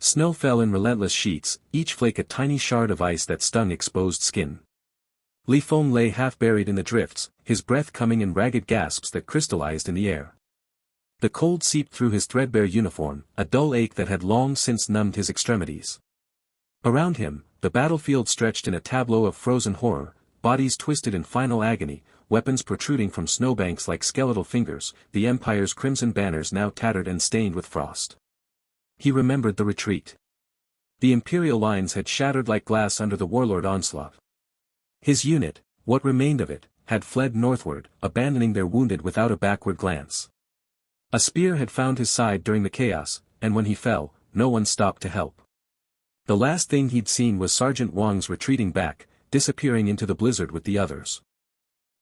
Snow fell in relentless sheets, each flake a tiny shard of ice that stung exposed skin. Feng lay half buried in the drifts, his breath coming in ragged gasps that crystallized in the air. The cold seeped through his threadbare uniform, a dull ache that had long since numbed his extremities. Around him, the battlefield stretched in a tableau of frozen horror, bodies twisted in final agony, weapons protruding from snowbanks like skeletal fingers, the Empire's crimson banners now tattered and stained with frost. He remembered the retreat. The Imperial lines had shattered like glass under the warlord onslaught. His unit, what remained of it, had fled northward, abandoning their wounded without a backward glance. A spear had found his side during the chaos, and when he fell, no one stopped to help. The last thing he'd seen was Sergeant Wang's retreating back, disappearing into the blizzard with the others.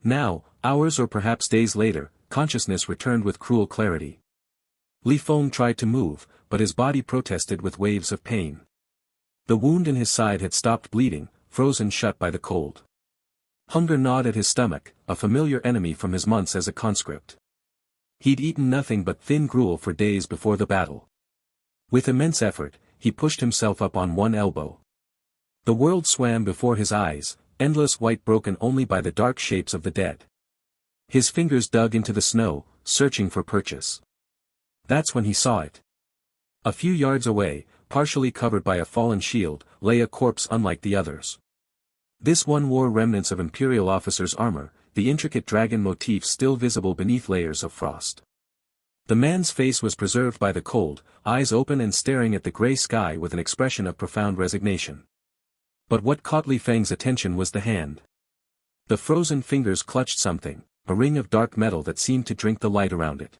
Now, hours or perhaps days later, consciousness returned with cruel clarity. Feng tried to move, but his body protested with waves of pain. The wound in his side had stopped bleeding, frozen shut by the cold. Hunger gnawed at his stomach, a familiar enemy from his months as a conscript. He'd eaten nothing but thin gruel for days before the battle. With immense effort, he pushed himself up on one elbow. The world swam before his eyes, endless white broken only by the dark shapes of the dead. His fingers dug into the snow, searching for purchase. That's when he saw it. A few yards away, partially covered by a fallen shield, lay a corpse unlike the others. This one wore remnants of Imperial officers' armor, the intricate dragon motif still visible beneath layers of frost. The man's face was preserved by the cold, eyes open and staring at the gray sky with an expression of profound resignation. But what caught Feng's attention was the hand. The frozen fingers clutched something, a ring of dark metal that seemed to drink the light around it.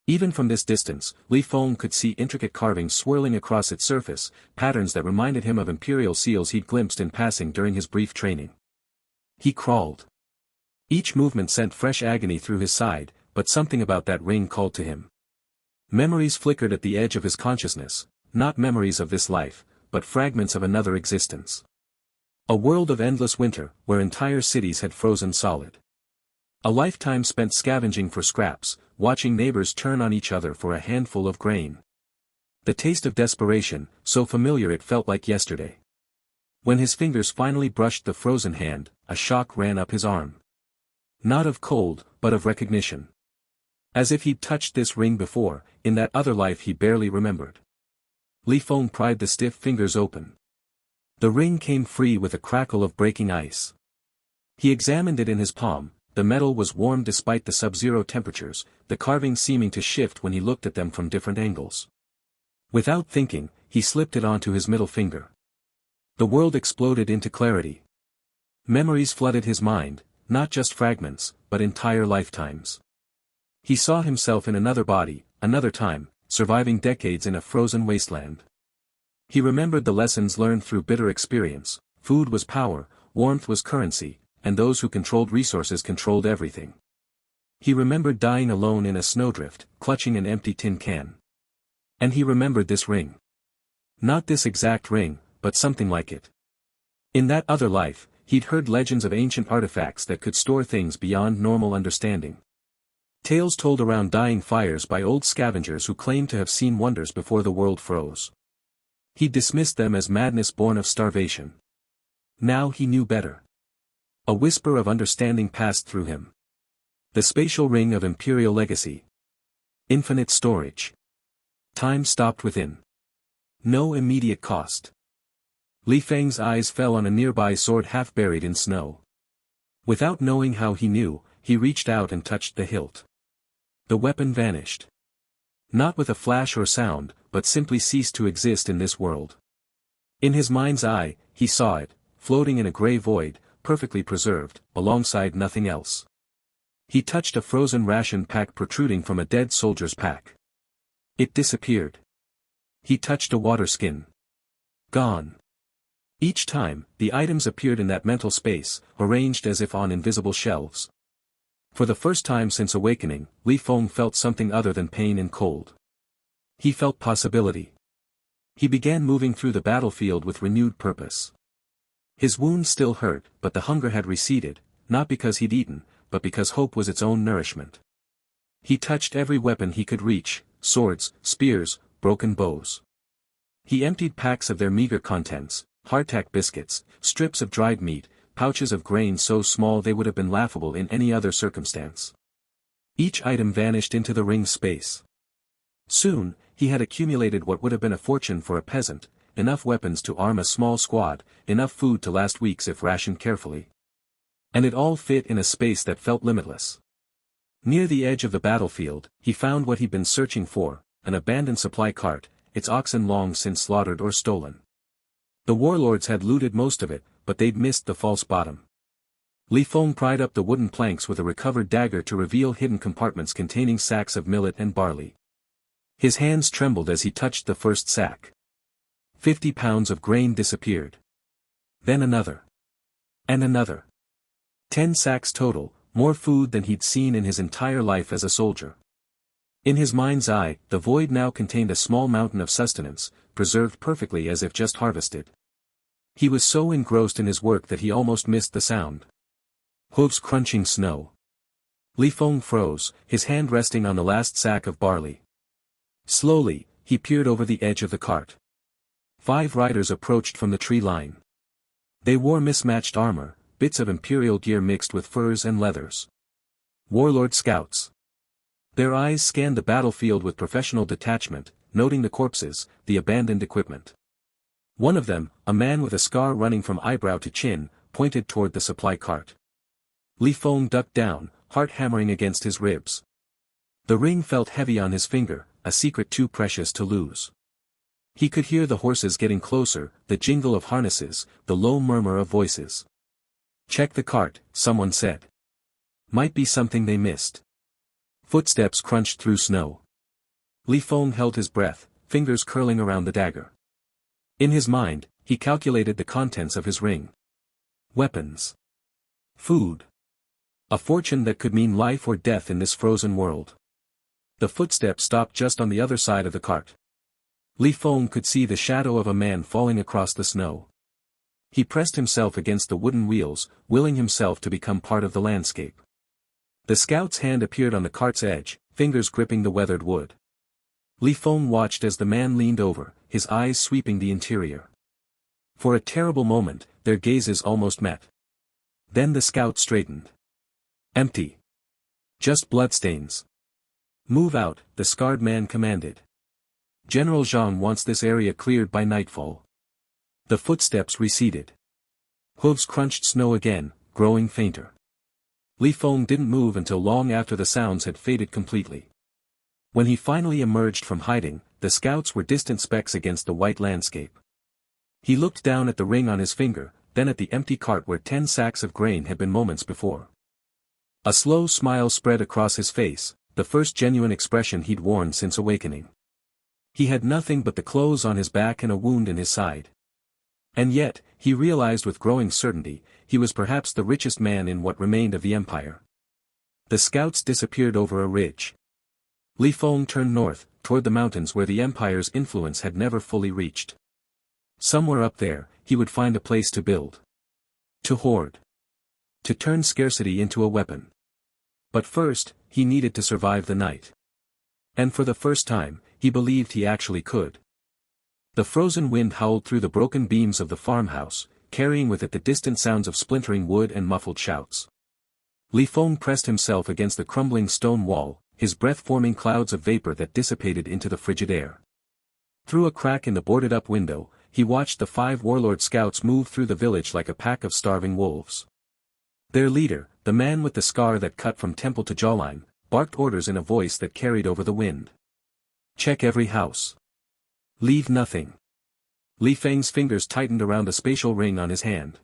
Even from this distance, Feng could see intricate carvings swirling across its surface, patterns that reminded him of Imperial seals he'd glimpsed in passing during his brief training. He crawled. Each movement sent fresh agony through his side, but something about that ring called to him. Memories flickered at the edge of his consciousness, not memories of this life, but fragments of another existence. A world of endless winter, where entire cities had frozen solid. A lifetime spent scavenging for scraps, watching neighbors turn on each other for a handful of grain. The taste of desperation, so familiar it felt like yesterday. When his fingers finally brushed the frozen hand, a shock ran up his arm. Not of cold, but of recognition. As if he'd touched this ring before, in that other life he barely remembered. Feng pried the stiff fingers open. The ring came free with a crackle of breaking ice. He examined it in his palm. The metal was warm despite the sub-zero temperatures, the carvings seeming to shift when he looked at them from different angles. Without thinking, he slipped it onto his middle finger. The world exploded into clarity. Memories flooded his mind, not just fragments, but entire lifetimes. He saw himself in another body, another time, surviving decades in a frozen wasteland. He remembered the lessons learned through bitter experience: food was power, warmth was currency, and those who controlled resources controlled everything. He remembered dying alone in a snowdrift, clutching an empty tin can. And he remembered this ring. Not this exact ring, but something like it. In that other life, he'd heard legends of ancient artifacts that could store things beyond normal understanding. Tales told around dying fires by old scavengers who claimed to have seen wonders before the world froze. He dismissed them as madness born of starvation. Now he knew better. A whisper of understanding passed through him. The spatial ring of Imperial legacy. Infinite storage. Time stopped within. No immediate cost. Feng's eyes fell on a nearby sword half buried in snow. Without knowing how he knew, he reached out and touched the hilt. The weapon vanished. Not with a flash or sound, but simply ceased to exist in this world. In his mind's eye, he saw it, floating in a gray void, perfectly preserved, alongside nothing else. He touched a frozen ration pack protruding from a dead soldier's pack. It disappeared. He touched a water skin. Gone. Each time, the items appeared in that mental space, arranged as if on invisible shelves. For the first time since awakening, Feng felt something other than pain and cold. He felt possibility. He began moving through the battlefield with renewed purpose. His wounds still hurt, but the hunger had receded, not because he'd eaten, but because hope was its own nourishment. He touched every weapon he could reach: swords, spears, broken bows. He emptied packs of their meager contents, hardtack biscuits, strips of dried meat, pouches of grain so small they would have been laughable in any other circumstance. Each item vanished into the ring's space. Soon, he had accumulated what would have been a fortune for a peasant, enough weapons to arm a small squad, enough food to last weeks if rationed carefully. And it all fit in a space that felt limitless. Near the edge of the battlefield, he found what he'd been searching for, an abandoned supply cart, its oxen long since slaughtered or stolen. The warlords had looted most of it, but they'd missed the false bottom. Feng pried up the wooden planks with a recovered dagger to reveal hidden compartments containing sacks of millet and barley. His hands trembled as he touched the first sack. 50 pounds of grain disappeared. Then another. And another. 10 sacks total, more food than he'd seen in his entire life as a soldier. In his mind's eye, the void now contained a small mountain of sustenance, preserved perfectly as if just harvested. He was so engrossed in his work that he almost missed the sound. Hooves crunching snow. Feng froze, his hand resting on the last sack of barley. Slowly, he peered over the edge of the cart. 5 riders approached from the tree line. They wore mismatched armor, bits of Imperial gear mixed with furs and leathers. Warlord scouts. Their eyes scanned the battlefield with professional detachment, noting the corpses, the abandoned equipment. One of them, a man with a scar running from eyebrow to chin, pointed toward the supply cart. Feng ducked down, heart hammering against his ribs. The ring felt heavy on his finger, a secret too precious to lose. He could hear the horses getting closer, the jingle of harnesses, the low murmur of voices. "Check the cart," someone said. Might be something they missed. Footsteps crunched through snow. Feng held his breath, fingers curling around the dagger. In his mind, he calculated the contents of his ring. Weapons. Food. A fortune that could mean life or death in this frozen world. The footsteps stopped just on the other side of the cart. Feng could see the shadow of a man falling across the snow. He pressed himself against the wooden wheels, willing himself to become part of the landscape. The scout's hand appeared on the cart's edge, fingers gripping the weathered wood. Feng watched as the man leaned over, his eyes sweeping the interior. For a terrible moment, their gazes almost met. Then the scout straightened. Empty. Just bloodstains. "Move out," the scarred man commanded. "General Zhang wants this area cleared by nightfall." The footsteps receded. Hooves crunched snow again, growing fainter. Feng didn't move until long after the sounds had faded completely. When he finally emerged from hiding, the scouts were distant specks against the white landscape. He looked down at the ring on his finger, then at the empty cart where 10 sacks of grain had been moments before. A slow smile spread across his face, the first genuine expression he'd worn since awakening. He had nothing but the clothes on his back and a wound in his side. And yet, he realized with growing certainty, he was perhaps the richest man in what remained of the empire. The scouts disappeared over a ridge. Feng turned north, toward the mountains where the empire's influence had never fully reached. Somewhere up there, he would find a place to build. To hoard. To turn scarcity into a weapon. But first, he needed to survive the night. And for the first time, he believed he actually could. The frozen wind howled through the broken beams of the farmhouse, carrying with it the distant sounds of splintering wood and muffled shouts. Feng pressed himself against the crumbling stone wall, his breath forming clouds of vapor that dissipated into the frigid air. Through a crack in the boarded-up window, he watched the 5 warlord scouts move through the village like a pack of starving wolves. Their leader, the man with the scar that cut from temple to jawline, barked orders in a voice that carried over the wind. "Check every house. Leave nothing." Feng's fingers tightened around the spatial ring on his hand.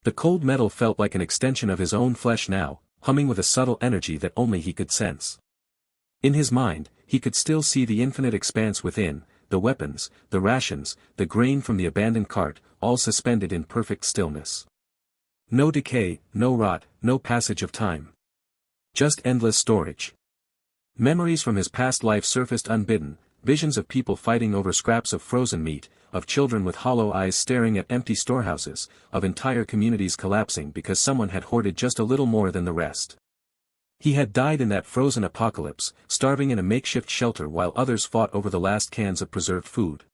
The cold metal felt like an extension of his own flesh now, humming with a subtle energy that only he could sense. In his mind, he could still see the infinite expanse within, the weapons, the rations, the grain from the abandoned cart, all suspended in perfect stillness. No decay, no rot, no passage of time. Just endless storage. Memories from his past life surfaced unbidden, visions of people fighting over scraps of frozen meat, of children with hollow eyes staring at empty storehouses, of entire communities collapsing because someone had hoarded just a little more than the rest. He had died in that frozen apocalypse, starving in a makeshift shelter while others fought over the last cans of preserved food.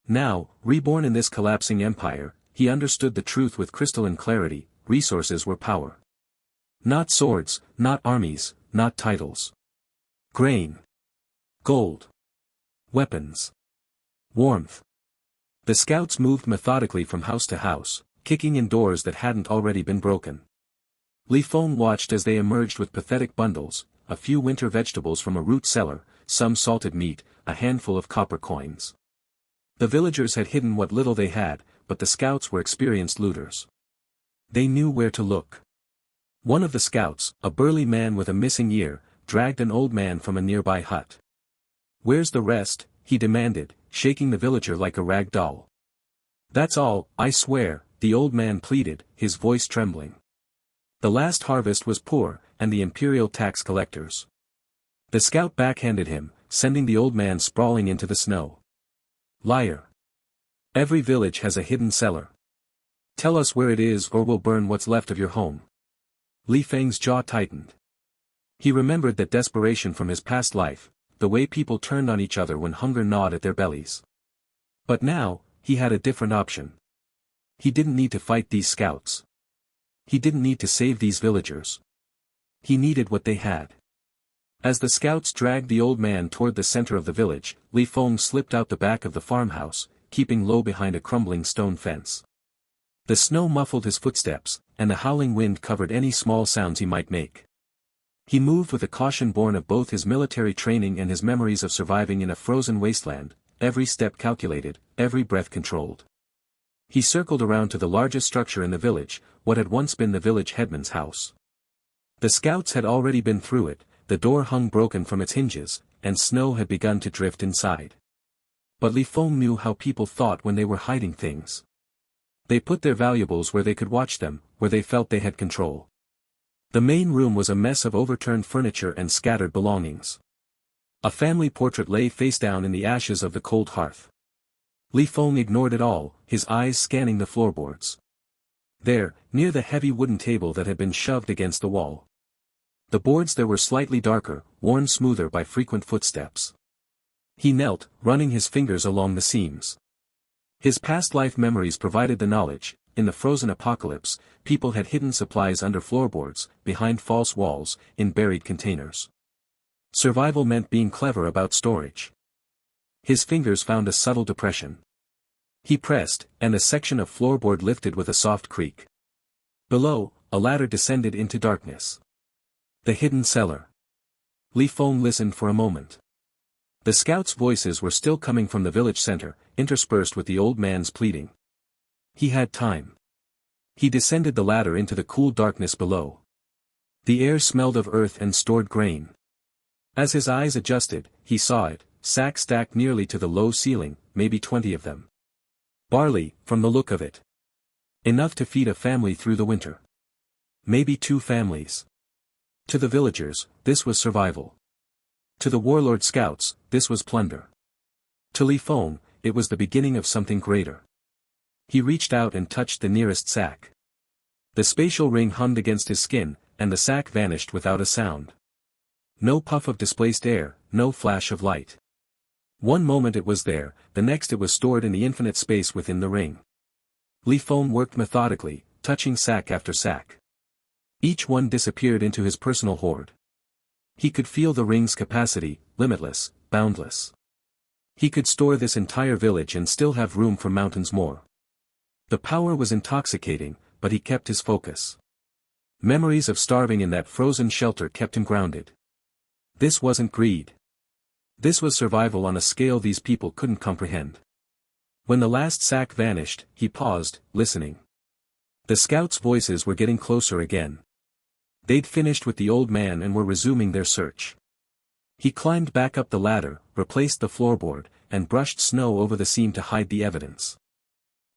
Now, reborn in this collapsing empire, he understood the truth with crystalline clarity: resources were power. Not swords, not armies, not titles. Grain. Gold. Weapons. Warmth. The scouts moved methodically from house to house, kicking in doors that hadn't already been broken. Feng watched as they emerged with pathetic bundles, a few winter vegetables from a root cellar, some salted meat, a handful of copper coins. The villagers had hidden what little they had, but the scouts were experienced looters. They knew where to look. One of the scouts, a burly man with a missing ear, dragged an old man from a nearby hut. "Where's the rest?" he demanded, shaking the villager like a rag doll. "That's all, I swear," the old man pleaded, his voice trembling. The last harvest was poor, and the Imperial tax collectors. The scout backhanded him, sending the old man sprawling into the snow. "Liar. Every village has a hidden cellar. Tell us where it is or we'll burn what's left of your home." Feng's jaw tightened. He remembered that desperation from his past life, the way people turned on each other when hunger gnawed at their bellies. But now, he had a different option. He didn't need to fight these scouts. He didn't need to save these villagers. He needed what they had. As the scouts dragged the old man toward the center of the village, Feng slipped out the back of the farmhouse, keeping low behind a crumbling stone fence. The snow muffled his footsteps, and the howling wind covered any small sounds he might make. He moved with a caution born of both his military training and his memories of surviving in a frozen wasteland, every step calculated, every breath controlled. He circled around to the largest structure in the village, what had once been the village headman's house. The scouts had already been through it, the door hung broken from its hinges, and snow had begun to drift inside. But Feng knew how people thought when they were hiding things. They put their valuables where they could watch them, where they felt they had control. The main room was a mess of overturned furniture and scattered belongings. A family portrait lay face down in the ashes of the cold hearth. Feng ignored it all, his eyes scanning the floorboards. There, near the heavy wooden table that had been shoved against the wall. The boards there were slightly darker, worn smoother by frequent footsteps. He knelt, running his fingers along the seams. His past life memories provided the knowledge: in the frozen apocalypse, people had hidden supplies under floorboards, behind false walls, in buried containers. Survival meant being clever about storage. His fingers found a subtle depression. He pressed, and a section of floorboard lifted with a soft creak. Below, a ladder descended into darkness. The hidden cellar. Feng listened for a moment. The scouts' voices were still coming from the village center, interspersed with the old man's pleading. He had time. He descended the ladder into the cool darkness below. The air smelled of earth and stored grain. As his eyes adjusted, he saw it, sacks stacked nearly to the low ceiling, maybe 20 of them. Barley, from the look of it. Enough to feed a family through the winter. Maybe 2 families. To the villagers, this was survival. To the warlord scouts, this was plunder. To Feng, it was the beginning of something greater. He reached out and touched the nearest sack. The spatial ring hummed against his skin, and the sack vanished without a sound. No puff of displaced air, no flash of light. One moment it was there, the next it was stored in the infinite space within the ring. Feng worked methodically, touching sack after sack. Each one disappeared into his personal hoard. He could feel the ring's capacity, limitless, boundless. He could store this entire village and still have room for mountains more. The power was intoxicating, but he kept his focus. Memories of starving in that frozen shelter kept him grounded. This wasn't greed. This was survival on a scale these people couldn't comprehend. When the last sack vanished, he paused, listening. The scouts' voices were getting closer again. They'd finished with the old man and were resuming their search. He climbed back up the ladder, replaced the floorboard, and brushed snow over the seam to hide the evidence.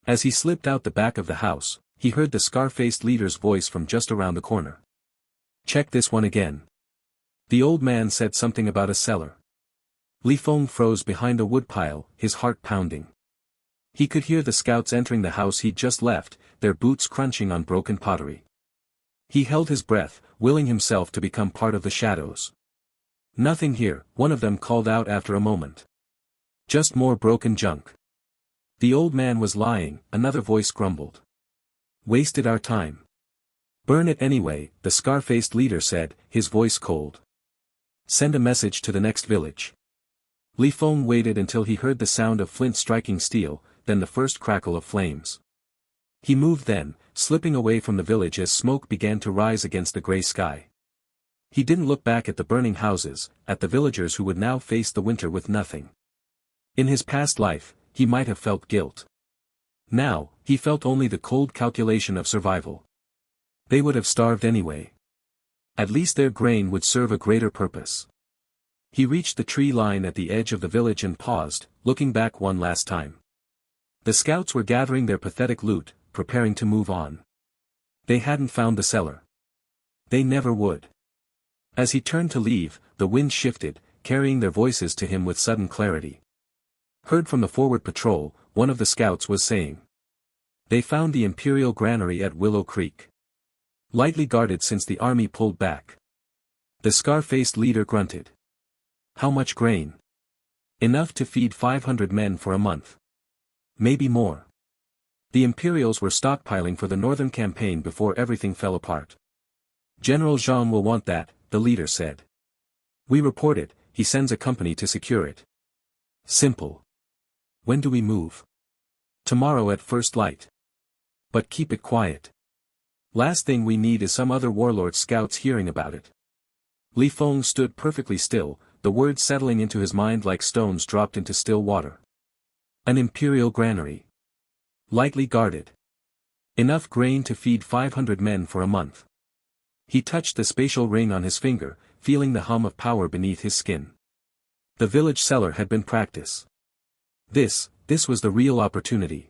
As he slipped out the back of the house, he heard the scar-faced leader's voice from just around the corner. "Check this one again." The old man said something about a cellar. Feng froze behind a woodpile, his heart pounding. He could hear the scouts entering the house he'd just left, their boots crunching on broken pottery. He held his breath, willing himself to become part of the shadows. "Nothing here," one of them called out after a moment. "Just more broken junk." The old man was lying, another voice grumbled. Wasted our time. Burn it anyway, the scar-faced leader said, his voice cold. Send a message to the next village. Feng waited until he heard the sound of flint striking steel, then the first crackle of flames. He moved then, slipping away from the village as smoke began to rise against the grey sky. He didn't look back at the burning houses, at the villagers who would now face the winter with nothing. In his past life, he might have felt guilt. Now, he felt only the cold calculation of survival. They would have starved anyway. At least their grain would serve a greater purpose. He reached the tree line at the edge of the village and paused, looking back one last time. The scouts were gathering their pathetic loot, preparing to move on. They hadn't found the cellar. They never would. As he turned to leave, the wind shifted, carrying their voices to him with sudden clarity. Heard from the forward patrol, one of the scouts was saying. They found the Imperial granary at Willow Creek. Lightly guarded since the army pulled back. The scar-faced leader grunted. How much grain? Enough to feed 500 men for a month. Maybe more. The Imperials were stockpiling for the northern campaign before everything fell apart. General Zhang will want that, the leader said. We report it, he sends a company to secure it. Simple. When do we move? Tomorrow at first light. But keep it quiet. Last thing we need is some other warlord scouts hearing about it. Feng stood perfectly still, the words settling into his mind like stones dropped into still water. An Imperial granary. Lightly guarded. Enough grain to feed 500 men for a month. He touched the spatial ring on his finger, feeling the hum of power beneath his skin. The village cellar had been practice. This was the real opportunity.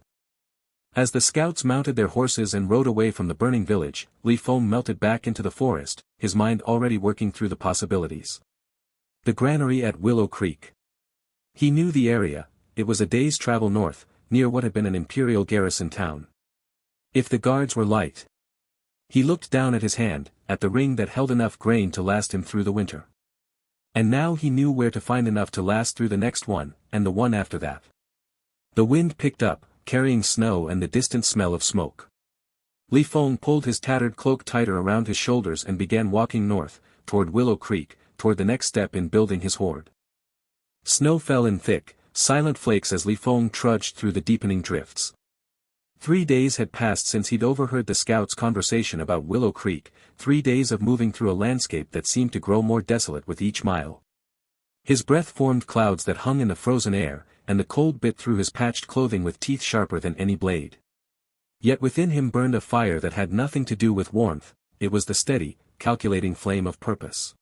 As the scouts mounted their horses and rode away from the burning village, Feng melted back into the forest, his mind already working through the possibilities. The granary at Willow Creek. He knew the area, it was a day's travel north, near what had been an Imperial garrison town. If the guards were light. He looked down at his hand, at the ring that held enough grain to last him through the winter. And now he knew where to find enough to last through the next one, and the one after that. The wind picked up, carrying snow and the distant smell of smoke. Feng pulled his tattered cloak tighter around his shoulders and began walking north, toward Willow Creek, toward the next step in building his hoard. Snow fell in thick, silent flakes as Feng trudged through the deepening drifts. 3 days had passed since he'd overheard the scouts' conversation about Willow Creek, 3 days of moving through a landscape that seemed to grow more desolate with each mile. His breath formed clouds that hung in the frozen air, and the cold bit through his patched clothing with teeth sharper than any blade. Yet within him burned a fire that had nothing to do with warmth, it was the steady, calculating flame of purpose.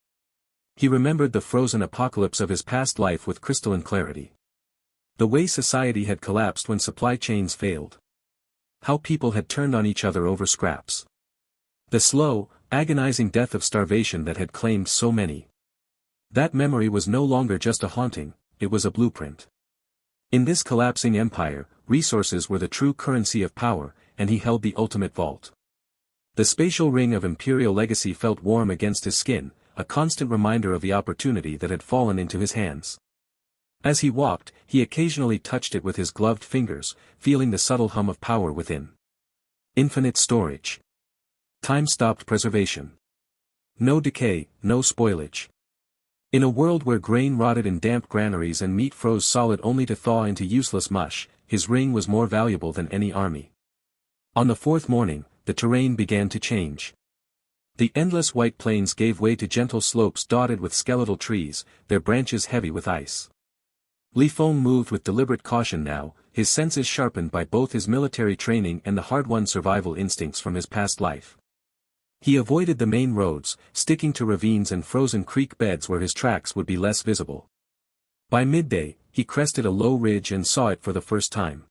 He remembered the frozen apocalypse of his past life with crystalline clarity. The way society had collapsed when supply chains failed. How people had turned on each other over scraps. The slow, agonizing death of starvation that had claimed so many. That memory was no longer just a haunting, it was a blueprint. In this collapsing empire, resources were the true currency of power, and he held the ultimate vault. The spatial ring of Imperial legacy felt warm against his skin, a constant reminder of the opportunity that had fallen into his hands. As he walked, he occasionally touched it with his gloved fingers, feeling the subtle hum of power within. Infinite storage. Time-stopped preservation. No decay, no spoilage. In a world where grain rotted in damp granaries and meat froze solid only to thaw into useless mush, his ring was more valuable than any army. On the fourth morning, the terrain began to change. The endless white plains gave way to gentle slopes dotted with skeletal trees, their branches heavy with ice. Feng moved with deliberate caution now, his senses sharpened by both his military training and the hard-won survival instincts from his past life. He avoided the main roads, sticking to ravines and frozen creek beds where his tracks would be less visible. By midday, he crested a low ridge and saw it for the first time.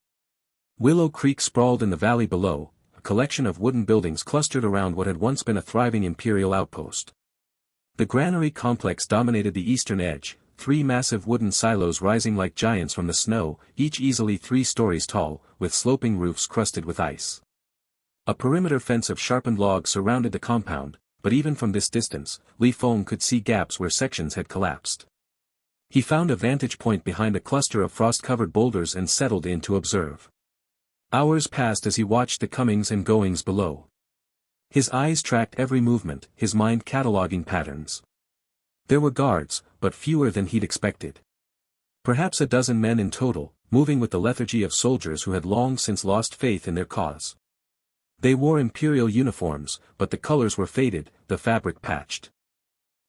Willow Creek sprawled in the valley below, a collection of wooden buildings clustered around what had once been a thriving Imperial outpost. The granary complex dominated the eastern edge, 3 massive wooden silos rising like giants from the snow, each easily 3 stories tall, with sloping roofs crusted with ice. A perimeter fence of sharpened logs surrounded the compound, but even from this distance, Feng could see gaps where sections had collapsed. He found a vantage point behind a cluster of frost-covered boulders and settled in to observe. Hours passed as he watched the comings and goings below. His eyes tracked every movement, his mind cataloging patterns. There were guards, but fewer than he'd expected. Perhaps a dozen men in total, moving with the lethargy of soldiers who had long since lost faith in their cause. They wore Imperial uniforms, but the colors were faded, the fabric patched.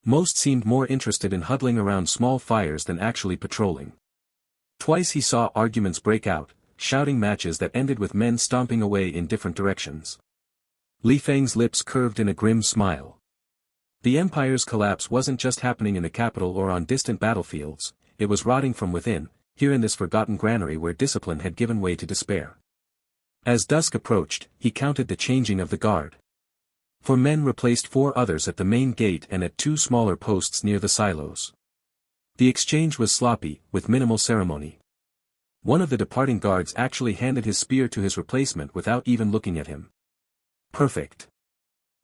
Most seemed more interested in huddling around small fires than actually patrolling. Twice he saw arguments break out, shouting matches that ended with men stomping away in different directions. Li Feng's lips curved in a grim smile. The Empire's collapse wasn't just happening in the capital or on distant battlefields, it was rotting from within, here in this forgotten granary where discipline had given way to despair. As dusk approached, he counted the changing of the guard. 4 men replaced 4 others at the main gate and at 2 smaller posts near the silos. The exchange was sloppy, with minimal ceremony. One of the departing guards actually handed his spear to his replacement without even looking at him. Perfect.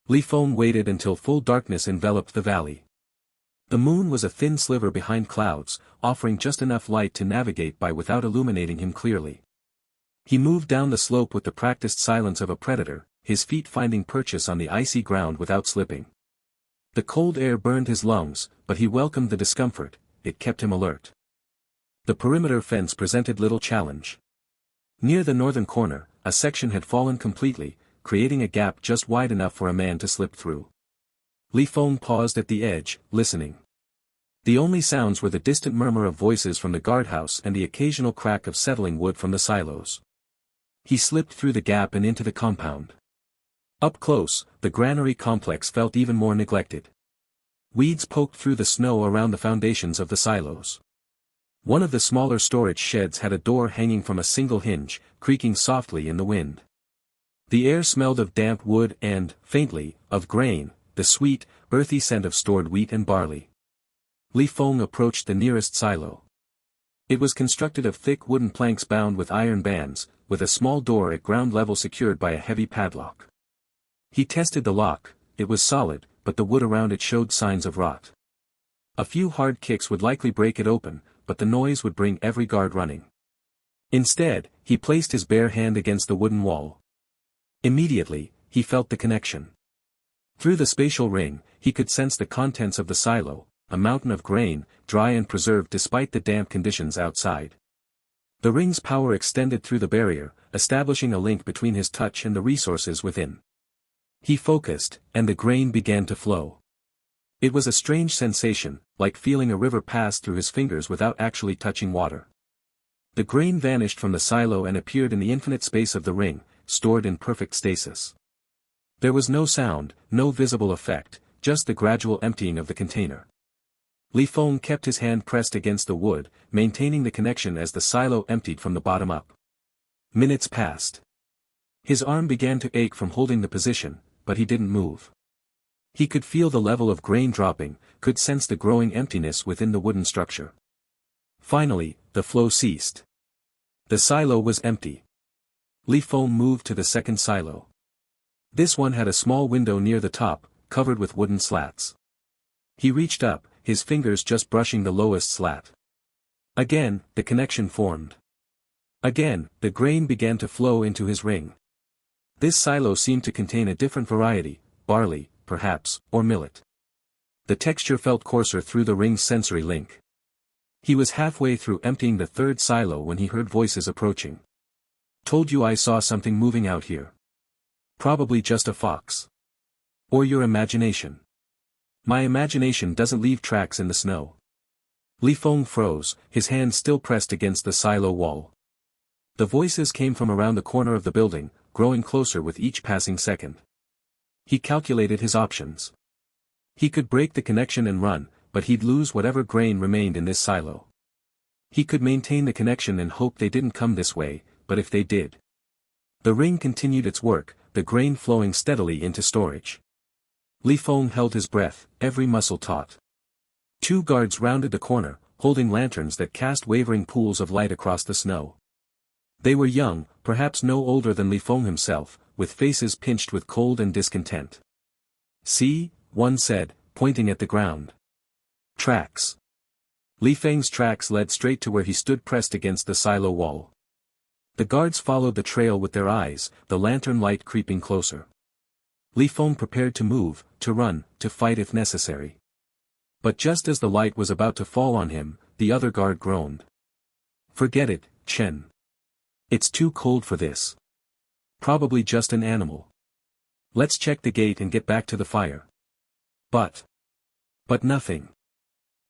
Li Feng waited until full darkness enveloped the valley. The moon was a thin sliver behind clouds, offering just enough light to navigate by without illuminating him clearly. He moved down the slope with the practiced silence of a predator, his feet finding purchase on the icy ground without slipping. The cold air burned his lungs, but he welcomed the discomfort, it kept him alert. The perimeter fence presented little challenge. Near the northern corner, a section had fallen completely, creating a gap just wide enough for a man to slip through. Li Feng paused at the edge, listening. The only sounds were the distant murmur of voices from the guardhouse and the occasional crack of settling wood from the silos. He slipped through the gap and into the compound. Up close, the granary complex felt even more neglected. Weeds poked through the snow around the foundations of the silos. One of the smaller storage sheds had a door hanging from a single hinge, creaking softly in the wind. The air smelled of damp wood and, faintly, of grain, the sweet, earthy scent of stored wheat and barley. Li Feng approached the nearest silo. It was constructed of thick wooden planks bound with iron bands, with a small door at ground level secured by a heavy padlock. He tested the lock, it was solid, but the wood around it showed signs of rot. A few hard kicks would likely break it open, but the noise would bring every guard running. Instead, he placed his bare hand against the wooden wall. Immediately, he felt the connection. Through the spatial ring, he could sense the contents of the silo, a mountain of grain, dry and preserved despite the damp conditions outside. The ring's power extended through the barrier, establishing a link between his touch and the resources within. He focused, and the grain began to flow. It was a strange sensation, like feeling a river pass through his fingers without actually touching water. The grain vanished from the silo and appeared in the infinite space of the ring, stored in perfect stasis. There was no sound, no visible effect, just the gradual emptying of the container. Li Feng kept his hand pressed against the wood, maintaining the connection as the silo emptied from the bottom up. Minutes passed. His arm began to ache from holding the position, but he didn't move. He could feel the level of grain dropping, could sense the growing emptiness within the wooden structure. Finally, the flow ceased. The silo was empty. Li Feng moved to the second silo. This one had a small window near the top, covered with wooden slats. He reached up, his fingers just brushing the lowest slat. Again, the connection formed. Again, the grain began to flow into his ring. This silo seemed to contain a different variety, barley, perhaps, or millet. The texture felt coarser through the ring's sensory link. He was halfway through emptying the third silo when he heard voices approaching. "Told you I saw something moving out here. Probably just a fox. Or your imagination." "My imagination doesn't leave tracks in the snow." Li Feng froze, his hand still pressed against the silo wall. The voices came from around the corner of the building, growing closer with each passing second. He calculated his options. He could break the connection and run, but he'd lose whatever grain remained in this silo. He could maintain the connection and hope they didn't come this way, but if they did. The ring continued its work, the grain flowing steadily into storage. Li Feng held his breath, every muscle taut. 2 guards rounded the corner, holding lanterns that cast wavering pools of light across the snow. They were young, perhaps no older than Li Feng himself, with faces pinched with cold and discontent. "See," one said, pointing at the ground. "Tracks." Li Feng's tracks led straight to where he stood pressed against the silo wall. The guards followed the trail with their eyes, the lantern light creeping closer. Li Feng prepared to move, to run, to fight if necessary. But just as the light was about to fall on him, the other guard groaned. "Forget it, Chen. It's too cold for this. Probably just an animal. Let's check the gate and get back to the fire." But nothing.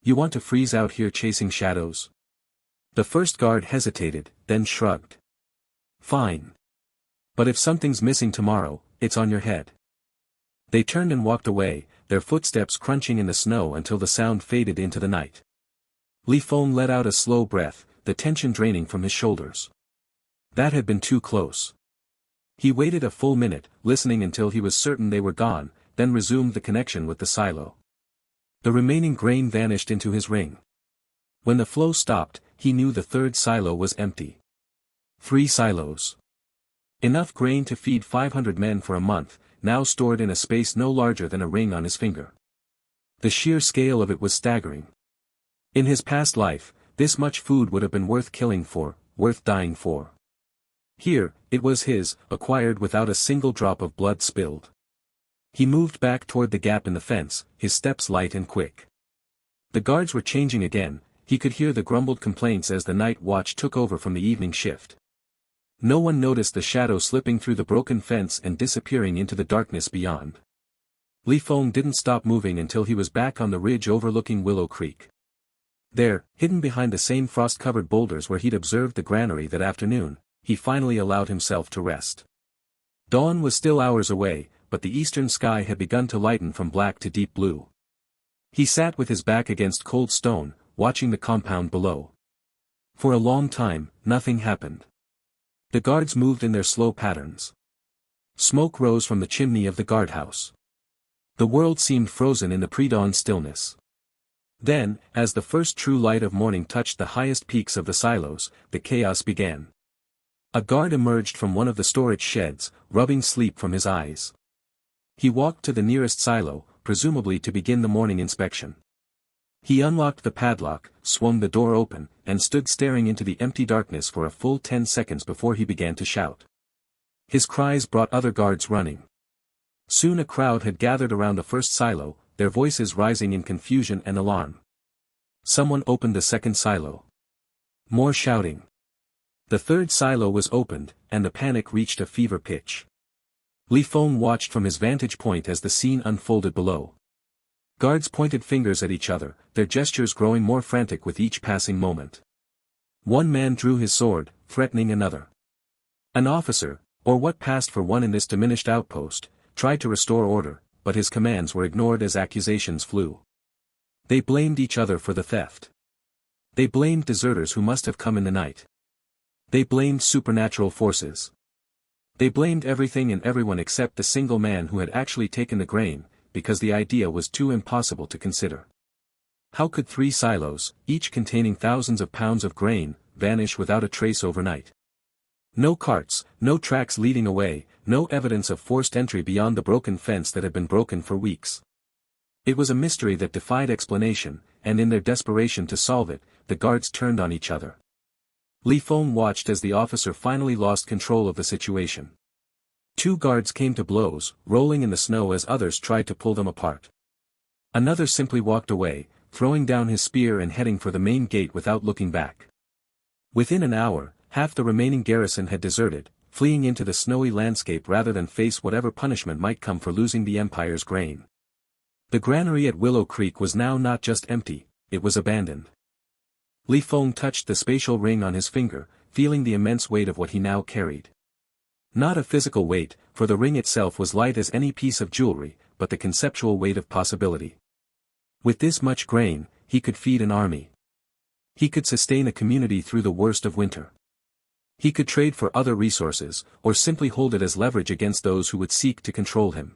"You want to freeze out here chasing shadows?" The first guard hesitated, then shrugged. "Fine. But if something's missing tomorrow, it's on your head." They turned and walked away, their footsteps crunching in the snow until the sound faded into the night. Li Feng let out a slow breath, the tension draining from his shoulders. That had been too close. He waited a full minute, listening until he was certain they were gone, then resumed the connection with the silo. The remaining grain vanished into his ring. When the flow stopped, he knew the third silo was empty. 3 silos. Enough grain to feed 500 men for a month, now stored in a space no larger than a ring on his finger. The sheer scale of it was staggering. In his past life, this much food would have been worth killing for, worth dying for. Here, it was his, acquired without a single drop of blood spilled. He moved back toward the gap in the fence, his steps light and quick. The guards were changing again, he could hear the grumbled complaints as the night watch took over from the evening shift. No one noticed the shadow slipping through the broken fence and disappearing into the darkness beyond. Li Feng didn't stop moving until he was back on the ridge overlooking Willow Creek. There, hidden behind the same frost-covered boulders where he'd observed the granary that afternoon, he finally allowed himself to rest. Dawn was still hours away, but the eastern sky had begun to lighten from black to deep blue. He sat with his back against cold stone, watching the compound below. For a long time, nothing happened. The guards moved in their slow patterns. Smoke rose from the chimney of the guardhouse. The world seemed frozen in the pre-dawn stillness. Then, as the first true light of morning touched the highest peaks of the silos, the chaos began. A guard emerged from one of the storage sheds, rubbing sleep from his eyes. He walked to the nearest silo, presumably to begin the morning inspection. He unlocked the padlock, swung the door open, and stood staring into the empty darkness for a full 10 seconds before he began to shout. His cries brought other guards running. Soon a crowd had gathered around the first silo, their voices rising in confusion and alarm. Someone opened the second silo. More shouting. The third silo was opened, and the panic reached a fever pitch. Li Feng watched from his vantage point as the scene unfolded below. Guards pointed fingers at each other, their gestures growing more frantic with each passing moment. One man drew his sword, threatening another. An officer, or what passed for one in this diminished outpost, tried to restore order, but his commands were ignored as accusations flew. They blamed each other for the theft. They blamed deserters who must have come in the night. They blamed supernatural forces. They blamed everything and everyone except the single man who had actually taken the grain, because the idea was too impossible to consider. How could 3 silos, each containing thousands of pounds of grain, vanish without a trace overnight? No carts, no tracks leading away, no evidence of forced entry beyond the broken fence that had been broken for weeks. It was a mystery that defied explanation, and in their desperation to solve it, the guards turned on each other. Li Feng watched as the officer finally lost control of the situation. 2 guards came to blows, rolling in the snow as others tried to pull them apart. Another simply walked away, throwing down his spear and heading for the main gate without looking back. Within an hour, half the remaining garrison had deserted, fleeing into the snowy landscape rather than face whatever punishment might come for losing the Empire's grain. The granary at Willow Creek was now not just empty, it was abandoned. Li Feng touched the spatial ring on his finger, feeling the immense weight of what he now carried. Not a physical weight, for the ring itself was light as any piece of jewelry, but the conceptual weight of possibility. With this much grain, he could feed an army. He could sustain a community through the worst of winter. He could trade for other resources, or simply hold it as leverage against those who would seek to control him.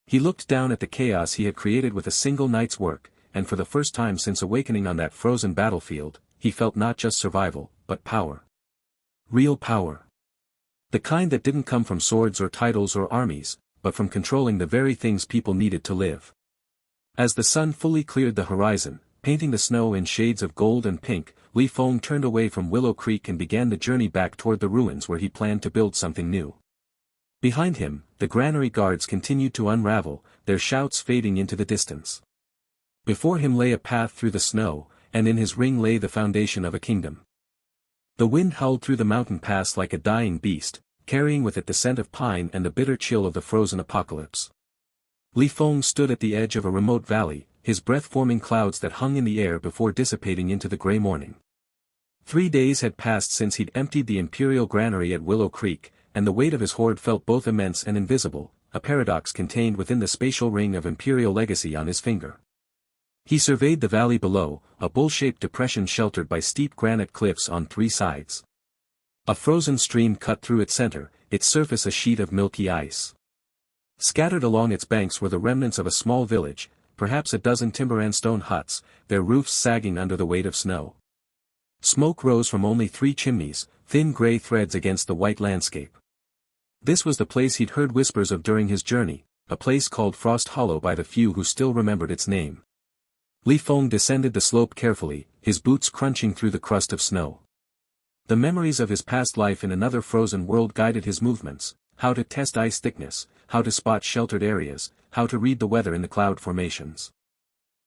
He looked down at the chaos he had created with a single night's work, and for the first time since awakening on that frozen battlefield, he felt not just survival, but power. Real power. The kind that didn't come from swords or titles or armies, but from controlling the very things people needed to live. As the sun fully cleared the horizon, painting the snow in shades of gold and pink. Li Feng turned away from Willow Creek and began the journey back toward the ruins where he planned to build something new. Behind him, the granary guards continued to unravel, their shouts fading into the distance. Before him lay a path through the snow, and in his ring lay the foundation of a kingdom. The wind howled through the mountain pass like a dying beast, carrying with it the scent of pine and the bitter chill of the frozen apocalypse. Li Feng stood at the edge of a remote valley, his breath forming clouds that hung in the air before dissipating into the gray morning. 3 days had passed since he'd emptied the Imperial granary at Willow Creek, and the weight of his hoard felt both immense and invisible, a paradox contained within the spatial ring of Imperial legacy on his finger. He surveyed the valley below, a bowl-shaped depression sheltered by steep granite cliffs on 3 sides. A frozen stream cut through its center, its surface a sheet of milky ice. Scattered along its banks were the remnants of a small village, perhaps a dozen timber and stone huts, their roofs sagging under the weight of snow. Smoke rose from only 3 chimneys, thin gray threads against the white landscape. This was the place he'd heard whispers of during his journey, a place called Frost Hollow by the few who still remembered its name. Li Feng descended the slope carefully, his boots crunching through the crust of snow. The memories of his past life in another frozen world guided his movements, how to test ice thickness, how to spot sheltered areas, how to read the weather in the cloud formations.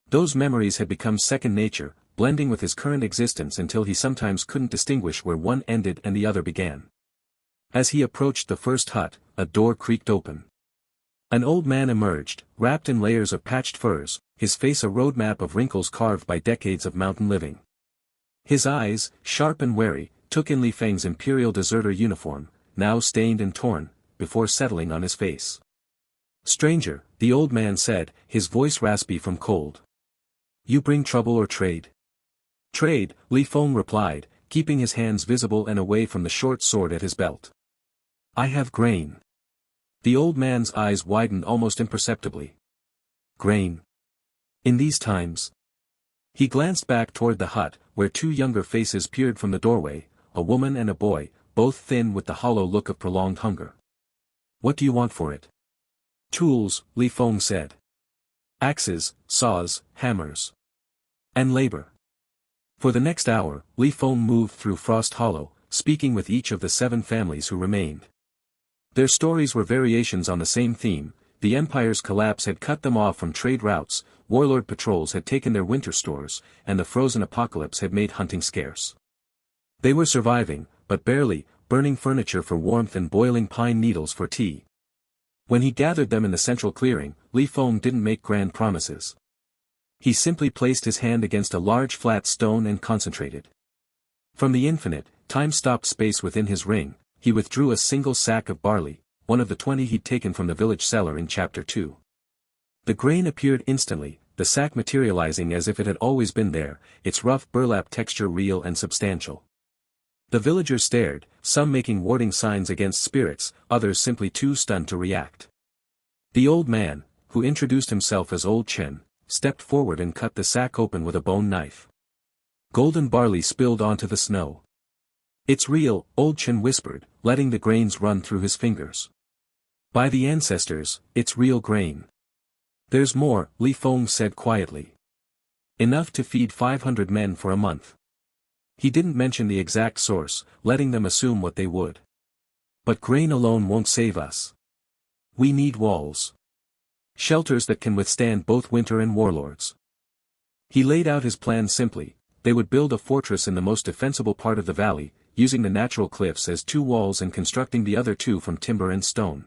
Those memories had become second nature, blending with his current existence until he sometimes couldn't distinguish where one ended and the other began. As he approached the first hut, a door creaked open. An old man emerged, wrapped in layers of patched furs, his face a roadmap of wrinkles carved by decades of mountain living. His eyes, sharp and wary, took in Li Feng's Imperial deserter uniform, now stained and torn, before settling on his face. "Stranger," the old man said, his voice raspy from cold. "You bring trouble or trade?" "Trade," Li Feng replied, keeping his hands visible and away from the short sword at his belt. "I have grain." The old man's eyes widened almost imperceptibly. "Grain? In these times?" He glanced back toward the hut, where 2 younger faces peered from the doorway, a woman and a boy, both thin with the hollow look of prolonged hunger. "What do you want for it?" "Tools," Li Feng said. "Axes, saws, hammers. And labor." For the next hour, Li Feng moved through Frost Hollow, speaking with each of the 7 families who remained. Their stories were variations on the same theme: the Empire's collapse had cut them off from trade routes, warlord patrols had taken their winter stores, and the frozen apocalypse had made hunting scarce. They were surviving, but barely, burning furniture for warmth and boiling pine needles for tea. When he gathered them in the central clearing, Li Feng didn't make grand promises. He simply placed his hand against a large flat stone and concentrated. From the infinite, time-stopped space within his ring, he withdrew a single sack of barley, one of the 20 he'd taken from the village cellar in Chapter 2. The grain appeared instantly, the sack materializing as if it had always been there, its rough burlap texture real and substantial. The villagers stared, some making warding signs against spirits, others simply too stunned to react. The old man, who introduced himself as Old Chen, stepped forward and cut the sack open with a bone knife. Golden barley spilled onto the snow. "It's real," Old Chen whispered, letting the grains run through his fingers. "By the ancestors, it's real grain." "There's more," Li Feng said quietly. "Enough to feed 500 men for a month." He didn't mention the exact source, letting them assume what they would. "But grain alone won't save us. We need walls. Shelters that can withstand both winter and warlords." He laid out his plan simply: they would build a fortress in the most defensible part of the valley, using the natural cliffs as 2 walls and constructing the other 2 from timber and stone.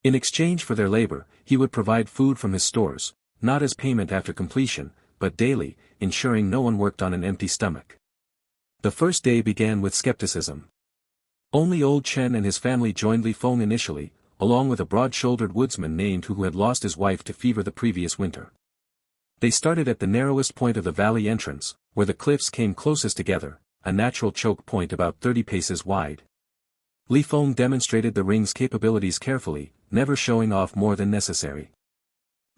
In exchange for their labor, he would provide food from his stores, not as payment after completion, but daily, ensuring no one worked on an empty stomach. The first day began with skepticism. Only Old Chen and his family joined Li Feng initially, along with a broad-shouldered woodsman named who had lost his wife to fever the previous winter. They started at the narrowest point of the valley entrance, where the cliffs came closest together, a natural choke point about 30 paces wide. Li Feng demonstrated the ring's capabilities carefully, never showing off more than necessary.